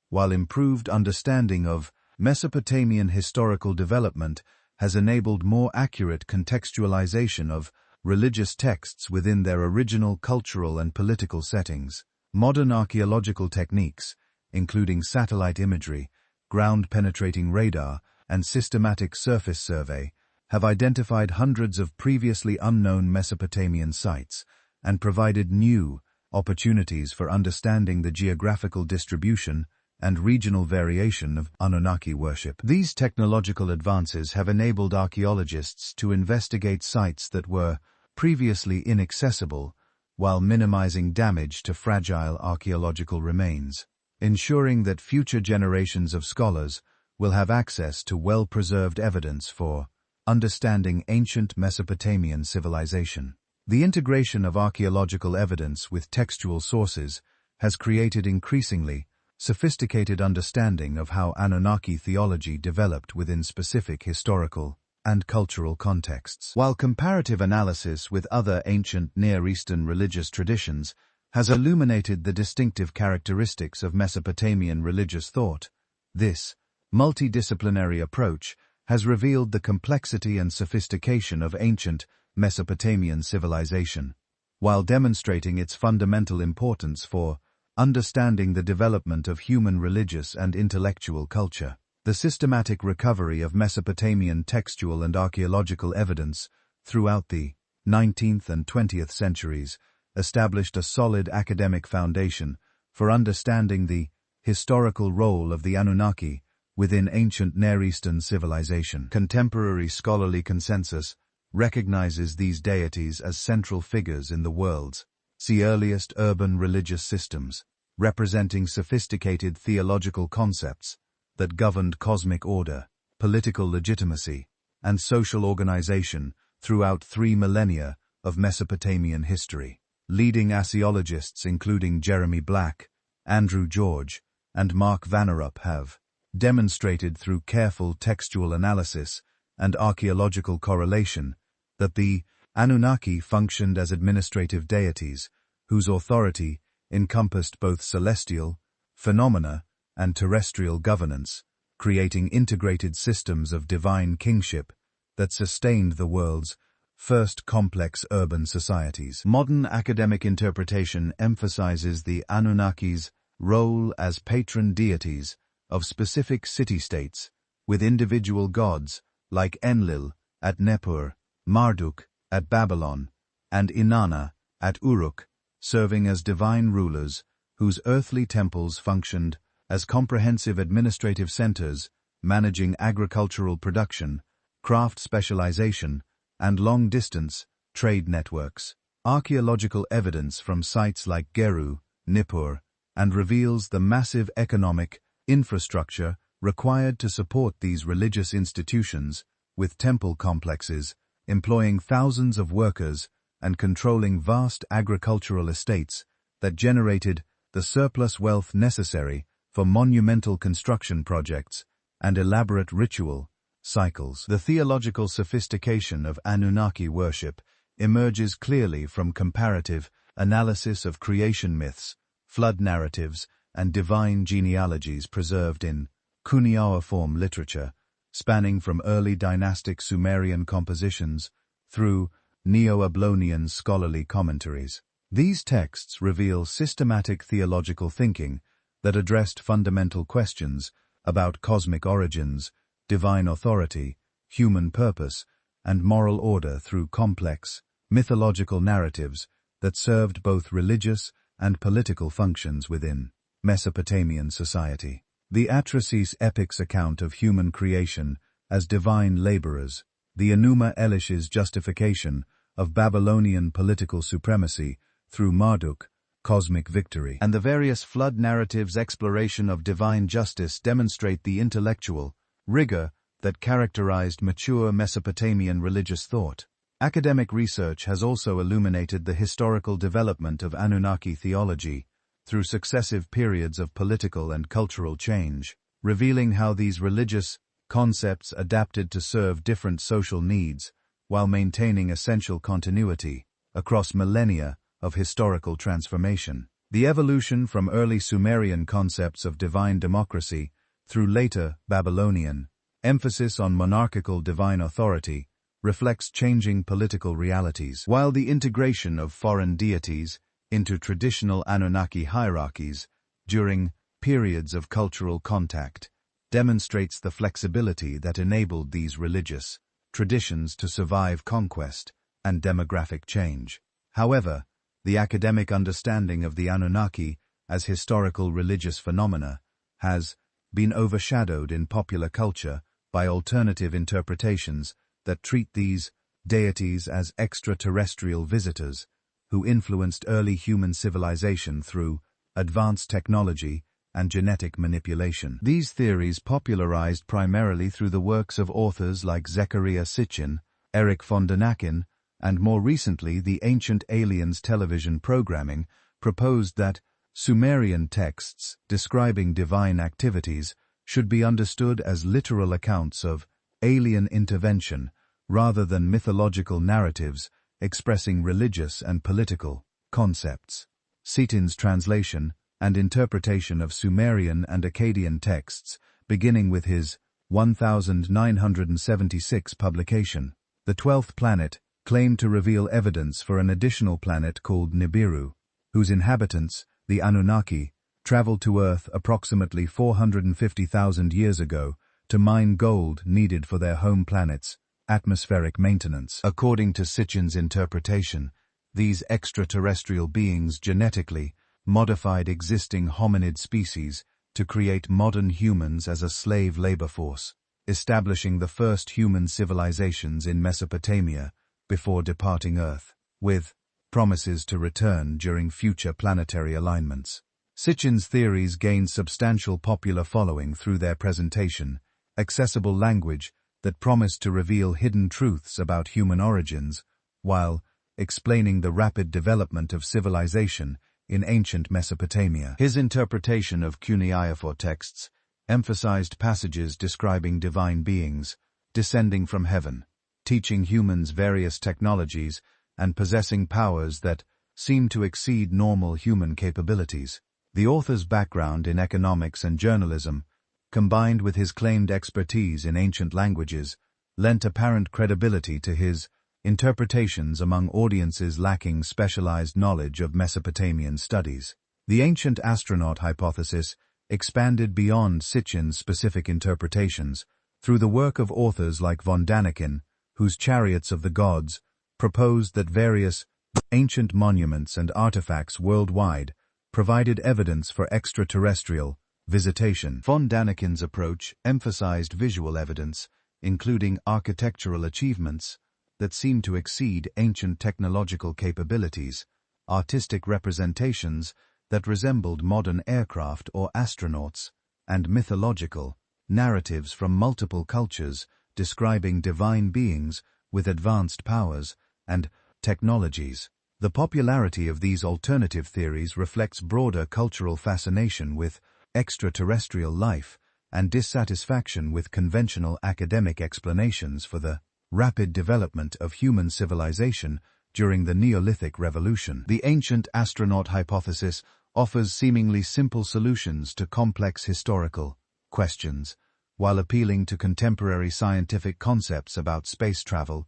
while improved understanding of Mesopotamian historical development has enabled more accurate contextualization of religious texts within their original cultural and political settings. Modern archaeological techniques, including satellite imagery, ground-penetrating radar, and systematic surface survey, have identified hundreds of previously unknown Mesopotamian sites and provided new opportunities for understanding the geographical distribution and regional variation of Anunnaki worship. These technological advances have enabled archaeologists to investigate sites that were previously inaccessible while minimizing damage to fragile archaeological remains, ensuring that future generations of scholars will have access to well-preserved evidence for understanding ancient Mesopotamian civilization. The integration of archaeological evidence with textual sources has created increasingly sophisticated understanding of how Anunnaki theology developed within specific historical and cultural contexts. While comparative analysis with other ancient Near Eastern religious traditions has illuminated the distinctive characteristics of Mesopotamian religious thought, this multidisciplinary approach has revealed the complexity and sophistication of ancient Mesopotamian civilization, while demonstrating its fundamental importance for understanding the development of human religious and intellectual culture. The systematic recovery of Mesopotamian textual and archaeological evidence throughout the 19th and 20th centuries established a solid academic foundation for understanding the historical role of the Anunnaki within ancient Near Eastern civilization. Contemporary scholarly consensus recognizes these deities as central figures in the world's earliest urban religious systems, representing sophisticated theological concepts that governed cosmic order, political legitimacy, and social organization throughout 3 millennia of Mesopotamian history. Leading Assyriologists including Jeremy Black, Andrew George, and Mark Vannerup have demonstrated through careful textual analysis and archaeological correlation that the Anunnaki functioned as administrative deities whose authority encompassed both celestial phenomena and terrestrial governance, creating integrated systems of divine kingship that sustained the world's first complex urban societies. Modern academic interpretation emphasizes the Anunnaki's role as patron deities of specific city-states, with individual gods like Enlil at Nippur, Marduk at Babylon, and Inanna at Uruk, serving as divine rulers whose earthly temples functioned as comprehensive administrative centers, managing agricultural production, craft specialization, and long-distance trade networks. Archaeological evidence from sites like Geru, Nippur, and reveals the massive economic infrastructure required to support these religious institutions, with temple complexes employing thousands of workers and controlling vast agricultural estates that generated the surplus wealth necessary for monumental construction projects and elaborate ritual cycles. The theological sophistication of Anunnaki worship emerges clearly from comparative analysis of creation myths, flood narratives, and divine genealogies preserved in cuneiform literature, spanning from early dynastic Sumerian compositions through Neo-Ablonian scholarly commentaries. These texts reveal systematic theological thinking that addressed fundamental questions about cosmic origins, divine authority, human purpose, and moral order through complex, mythological narratives that served both religious and political functions within Mesopotamian society. The Atrahasis Epic's account of human creation as divine laborers, the Enuma Elish's justification of Babylonian political supremacy through Marduk, cosmic victory, and the various flood narratives' exploration of divine justice demonstrate the intellectual rigor that characterized mature Mesopotamian religious thought. Academic research has also illuminated the historical development of Anunnaki theology through successive periods of political and cultural change, revealing how these religious concepts adapted to serve different social needs while maintaining essential continuity across millennia of historical transformation. The evolution from early Sumerian concepts of divine democracy through later Babylonian emphasis on monarchical divine authority reflects changing political realities. While the integration of foreign deities into traditional Anunnaki hierarchies during periods of cultural contact demonstrates the flexibility that enabled these religious traditions to survive conquest and demographic change. However, the academic understanding of the Anunnaki as historical religious phenomena has been overshadowed in popular culture by alternative interpretations that treat these deities as extraterrestrial visitors who influenced early human civilization through advanced technology and genetic manipulation. These theories, popularized primarily through the works of authors like Zecharia Sitchin, Erich von Däniken, and more recently the Ancient Aliens television programming, proposed that Sumerian texts describing divine activities should be understood as literal accounts of alien intervention rather than mythological narratives expressing religious and political concepts. Sitchin's translation and interpretation of Sumerian and Akkadian texts, beginning with his 1976 publication, The 12th Planet, claimed to reveal evidence for an additional planet called Nibiru, whose inhabitants, the Anunnaki, traveled to Earth approximately 450,000 years ago to mine gold needed for their home planet's atmospheric maintenance. According to Sitchin's interpretation, these extraterrestrial beings genetically modified existing hominid species to create modern humans as a slave labor force, establishing the first human civilizations in Mesopotamia before departing Earth, with promises to return during future planetary alignments. Sitchin's theories gained substantial popular following through their presentation, accessible language that promised to reveal hidden truths about human origins, while explaining the rapid development of civilization in ancient Mesopotamia. His interpretation of cuneiform texts emphasized passages describing divine beings descending from heaven, teaching humans various technologies and possessing powers that seem to exceed normal human capabilities. The author's background in economics and journalism, combined with his claimed expertise in ancient languages, lent apparent credibility to his interpretations among audiences lacking specialized knowledge of Mesopotamian studies. The ancient astronaut hypothesis expanded beyond Sitchin's specific interpretations through the work of authors like von Däniken, whose Chariots of the Gods proposed that various ancient monuments and artifacts worldwide provided evidence for extraterrestrial visitation. Von Däniken's approach emphasized visual evidence, including architectural achievements that seemed to exceed ancient technological capabilities, artistic representations that resembled modern aircraft or astronauts, and mythological narratives from multiple cultures describing divine beings with advanced powers and technologies. The popularity of these alternative theories reflects broader cultural fascination with extraterrestrial life and dissatisfaction with conventional academic explanations for the rapid development of human civilization during the Neolithic Revolution. The ancient astronaut hypothesis offers seemingly simple solutions to complex historical questions, while appealing to contemporary scientific concepts about space travel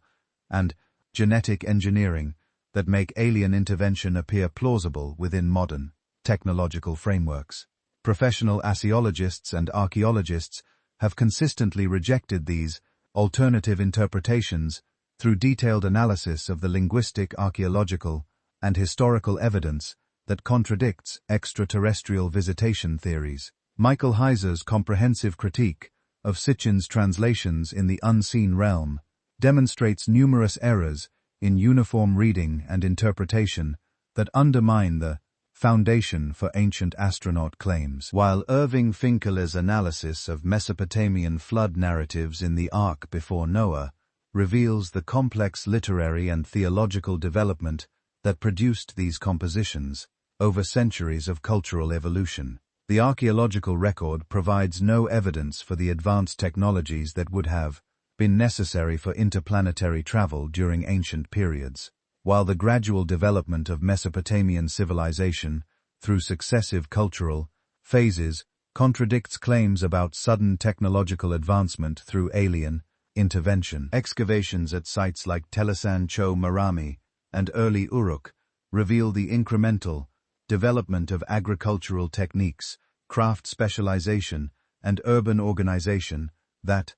and genetic engineering that make alien intervention appear plausible within modern technological frameworks. Professional Assyologists and archaeologists have consistently rejected these alternative interpretations through detailed analysis of the linguistic, archaeological, and historical evidence that contradicts extraterrestrial visitation theories. Michael Heiser's comprehensive critique of Sitchin's translations in The Unseen Realm demonstrates numerous errors in uniform reading and interpretation that undermine the foundation for ancient astronaut claims. While Irving Finkel's analysis of Mesopotamian flood narratives in the Ark before Noah reveals the complex literary and theological development that produced these compositions over centuries of cultural evolution, the archaeological record provides no evidence for the advanced technologies that would have been necessary for interplanetary travel during ancient periods. While the gradual development of Mesopotamian civilization through successive cultural phases contradicts claims about sudden technological advancement through alien intervention. Excavations at sites like Telasan Cho Marami and early Uruk reveal the incremental development of agricultural techniques, craft specialization, and urban organization that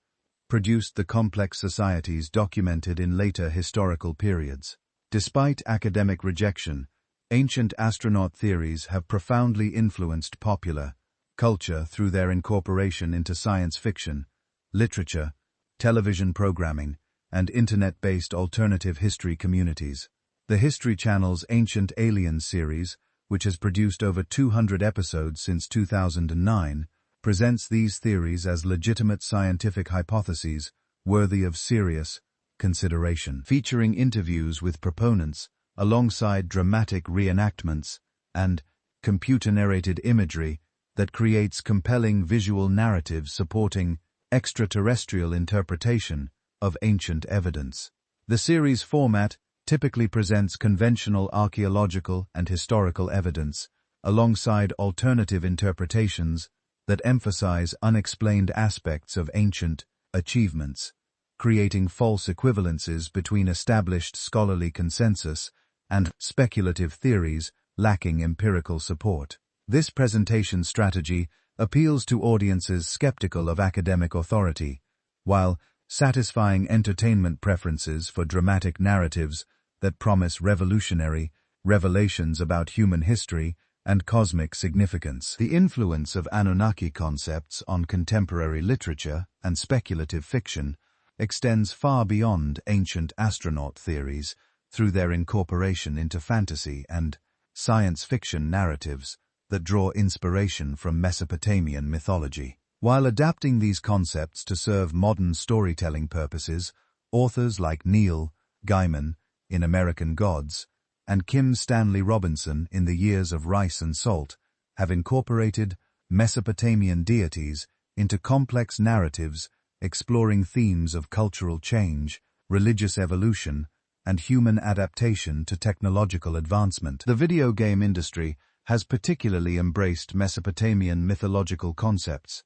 produced the complex societies documented in later historical periods. Despite academic rejection, ancient astronaut theories have profoundly influenced popular culture through their incorporation into science fiction, literature, television programming, and internet-based alternative history communities. The History Channel's Ancient Aliens series, which has produced over 200 episodes since 2009, presents these theories as legitimate scientific hypotheses worthy of serious consideration. Featuring interviews with proponents, alongside dramatic reenactments and computer-narrated imagery that creates compelling visual narratives supporting extraterrestrial interpretation of ancient evidence. The series format typically presents conventional archaeological and historical evidence, alongside alternative interpretations that emphasize unexplained aspects of ancient achievements, creating false equivalences between established scholarly consensus and speculative theories lacking empirical support. This presentation strategy appeals to audiences skeptical of academic authority, while satisfying entertainment preferences for dramatic narratives that promise revolutionary revelations about human history and cosmic significance. The influence of Anunnaki concepts on contemporary literature and speculative fiction extends far beyond ancient astronaut theories through their incorporation into fantasy and science fiction narratives that draw inspiration from Mesopotamian mythology. While adapting these concepts to serve modern storytelling purposes, authors like Neil Gaiman in American Gods and Kim Stanley Robinson in The Years of Rice and Salt have incorporated Mesopotamian deities into complex narratives exploring themes of cultural change, religious evolution, and human adaptation to technological advancement. The video game industry has particularly embraced Mesopotamian mythological concepts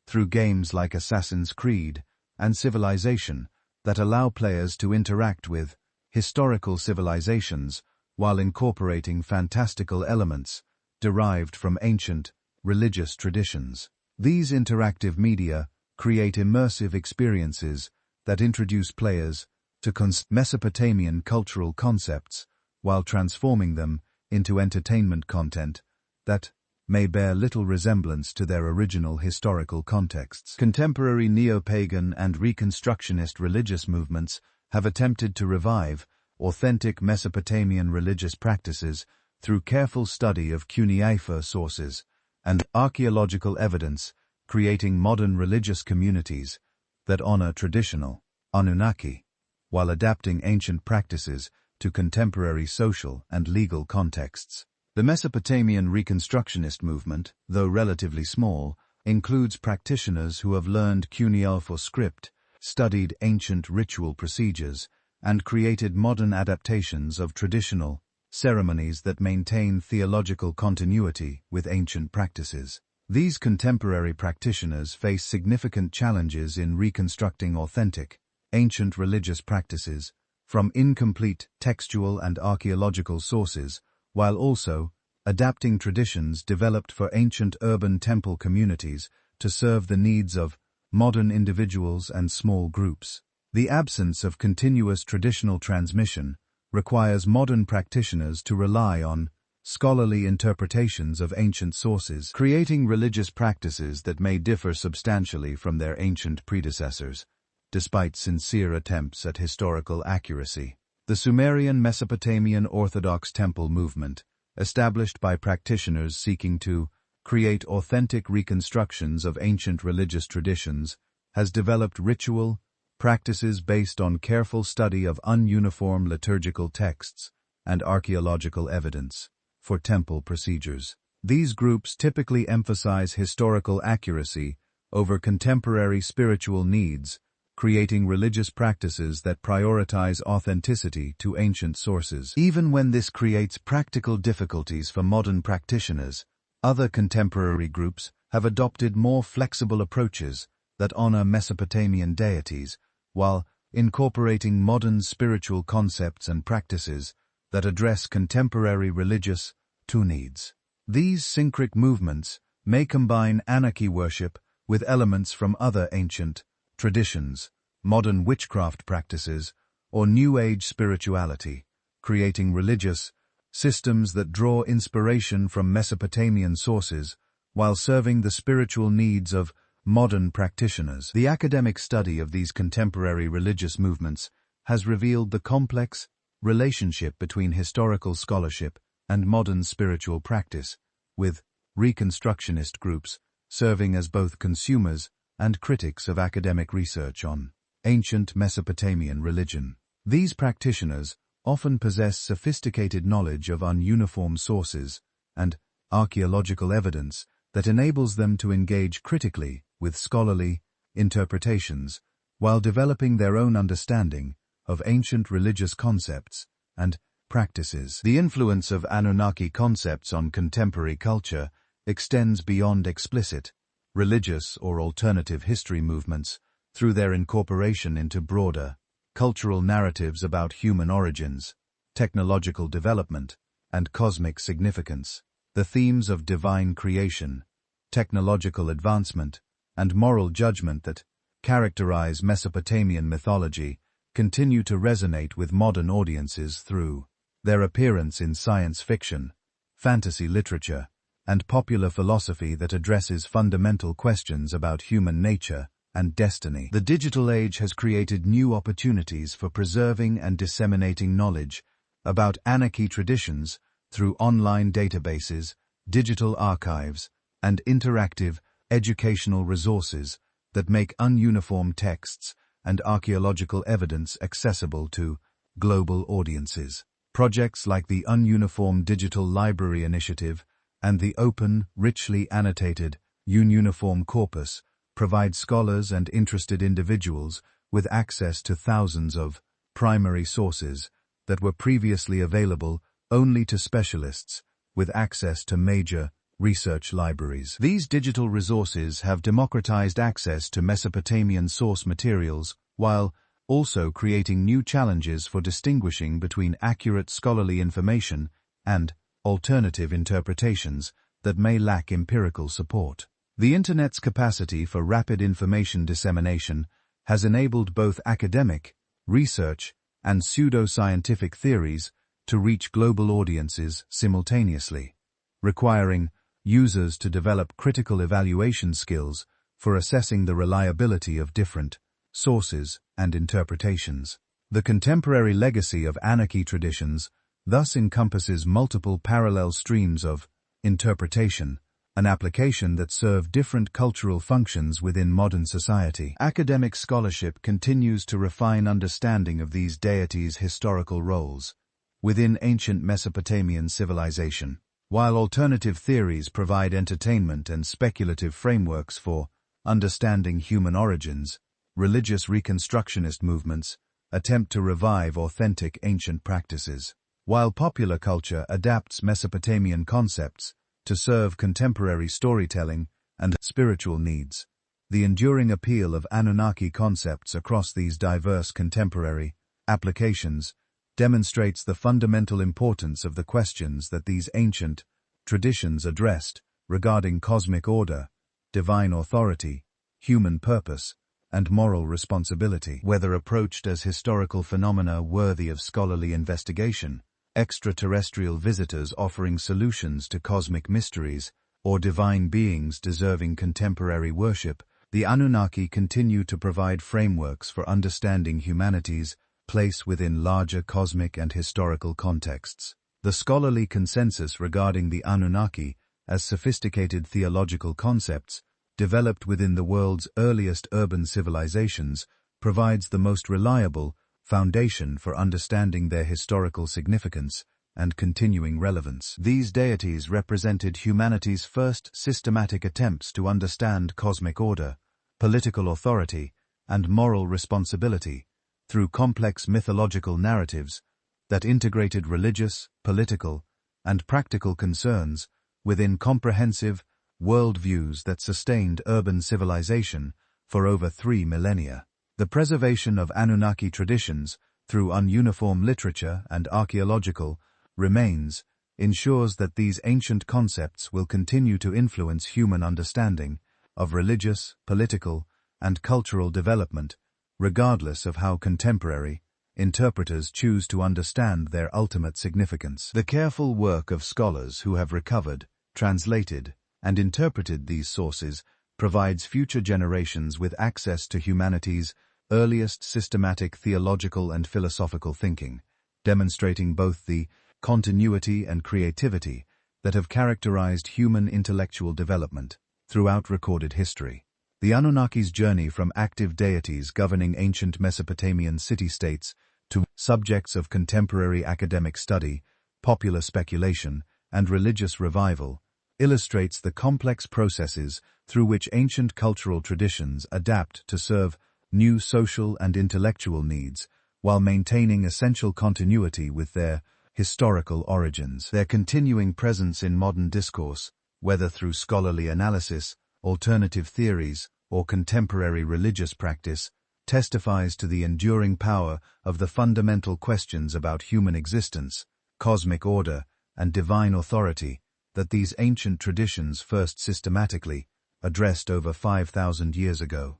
through games like Assassin's Creed and Civilization that allow players to interact with historical civilizations while incorporating fantastical elements derived from ancient religious traditions. These interactive media create immersive experiences that introduce players to Mesopotamian cultural concepts while transforming them into entertainment content that may bear little resemblance to their original historical contexts. Contemporary neo-pagan and reconstructionist religious movements have attempted to revive authentic Mesopotamian religious practices through careful study of cuneiform sources and archaeological evidence, creating modern religious communities that honor traditional Anunnaki, while adapting ancient practices to contemporary social and legal contexts. The Mesopotamian Reconstructionist movement, though relatively small, includes practitioners who have learned cuneiform script, studied ancient ritual procedures, and created modern adaptations of traditional ceremonies that maintain theological continuity with ancient practices. These contemporary practitioners face significant challenges in reconstructing authentic, ancient religious practices from incomplete textual and archaeological sources, while also adapting traditions developed for ancient urban temple communities to serve the needs of modern individuals and small groups. The absence of continuous traditional transmission requires modern practitioners to rely on scholarly interpretations of ancient sources, creating religious practices that may differ substantially from their ancient predecessors, despite sincere attempts at historical accuracy. The Sumerian Mesopotamian Orthodox Temple movement, established by practitioners seeking to create authentic reconstructions of ancient religious traditions, has developed ritual practices based on careful study of ununiform liturgical texts and archaeological evidence for temple procedures. These groups typically emphasize historical accuracy over contemporary spiritual needs, creating religious practices that prioritize authenticity to ancient sources. Even when this creates practical difficulties for modern practitioners, other contemporary groups have adopted more flexible approaches that honor Mesopotamian deities while incorporating modern spiritual concepts and practices that address contemporary religious needs. These syncretic movements may combine Anunnaki worship with elements from other ancient traditions, modern witchcraft practices, or New Age spirituality, creating religious systems that draw inspiration from Mesopotamian sources while serving the spiritual needs of modern practitioners. The academic study of these contemporary religious movements has revealed the complex relationship between historical scholarship and modern spiritual practice, with Reconstructionist groups serving as both consumers and critics of academic research on ancient Mesopotamian religion. These practitioners often possess sophisticated knowledge of ununiform sources and archaeological evidence that enables them to engage critically with scholarly interpretations while developing their own understanding of ancient religious concepts and practices. The influence of Anunnaki concepts on contemporary culture extends beyond explicit religious or alternative history movements through their incorporation into broader cultural narratives about human origins, technological development, and cosmic significance. The themes of divine creation, technological advancement, and moral judgment that characterize Mesopotamian mythology continue to resonate with modern audiences through their appearance in science fiction, fantasy literature, and popular philosophy that addresses fundamental questions about human nature and destiny. The digital age has created new opportunities for preserving and disseminating knowledge about Anunnaki traditions through online databases, digital archives, and interactive educational resources that make ununiform texts and archaeological evidence accessible to global audiences. Projects like the Ununiform Digital Library Initiative and the Open, Richly Annotated Ununiform Corpus provide scholars and interested individuals with access to thousands of primary sources that were previously available only to specialists with access to major research libraries. These digital resources have democratized access to Mesopotamian source materials while also creating new challenges for distinguishing between accurate scholarly information and alternative interpretations that may lack empirical support. The Internet's capacity for rapid information dissemination has enabled both academic, research, and pseudo-scientific theories to reach global audiences simultaneously, requiring users to develop critical evaluation skills for assessing the reliability of different sources and interpretations. The contemporary legacy of Anunnaki traditions thus encompasses multiple parallel streams of interpretation, an application that serve different cultural functions within modern society. Academic scholarship continues to refine understanding of these deities' historical roles within ancient Mesopotamian civilization, while alternative theories provide entertainment and speculative frameworks for understanding human origins. Religious reconstructionist movements attempt to revive authentic ancient practices, while popular culture adapts Mesopotamian concepts to serve contemporary storytelling and spiritual needs. The enduring appeal of Anunnaki concepts across these diverse contemporary applications demonstrates the fundamental importance of the questions that these ancient traditions addressed regarding cosmic order, divine authority, human purpose, and moral responsibility. Whether approached as historical phenomena worthy of scholarly investigation, extraterrestrial visitors offering solutions to cosmic mysteries, or divine beings deserving contemporary worship, the Anunnaki continue to provide frameworks for understanding humanity's place within larger cosmic and historical contexts. The scholarly consensus regarding the Anunnaki as sophisticated theological concepts developed within the world's earliest urban civilizations provides the most reliable foundation for understanding their historical significance and continuing relevance. These deities represented humanity's first systematic attempts to understand cosmic order, political authority, and moral responsibility through complex mythological narratives that integrated religious, political, and practical concerns within comprehensive worldviews that sustained urban civilization for over 3 millennia. The preservation of Anunnaki traditions, through ununiform literature and archaeological remains, ensures that these ancient concepts will continue to influence human understanding of religious, political, and cultural development, regardless of how contemporary interpreters choose to understand their ultimate significance. The careful work of scholars who have recovered, translated, and interpreted these sources provides future generations with access to humanity's earliest systematic theological and philosophical thinking, demonstrating both the continuity and creativity that have characterized human intellectual development throughout recorded history. The Anunnaki's journey from active deities governing ancient Mesopotamian city-states to subjects of contemporary academic study, popular speculation, and religious revival illustrates the complex processes through which ancient cultural traditions adapt to serve new social and intellectual needs while maintaining essential continuity with their historical origins. Their continuing presence in modern discourse, whether through scholarly analysis, alternative theories, or contemporary religious practice, testifies to the enduring power of the fundamental questions about human existence, cosmic order, and divine authority that these ancient traditions first systematically addressed over 5,000 years ago.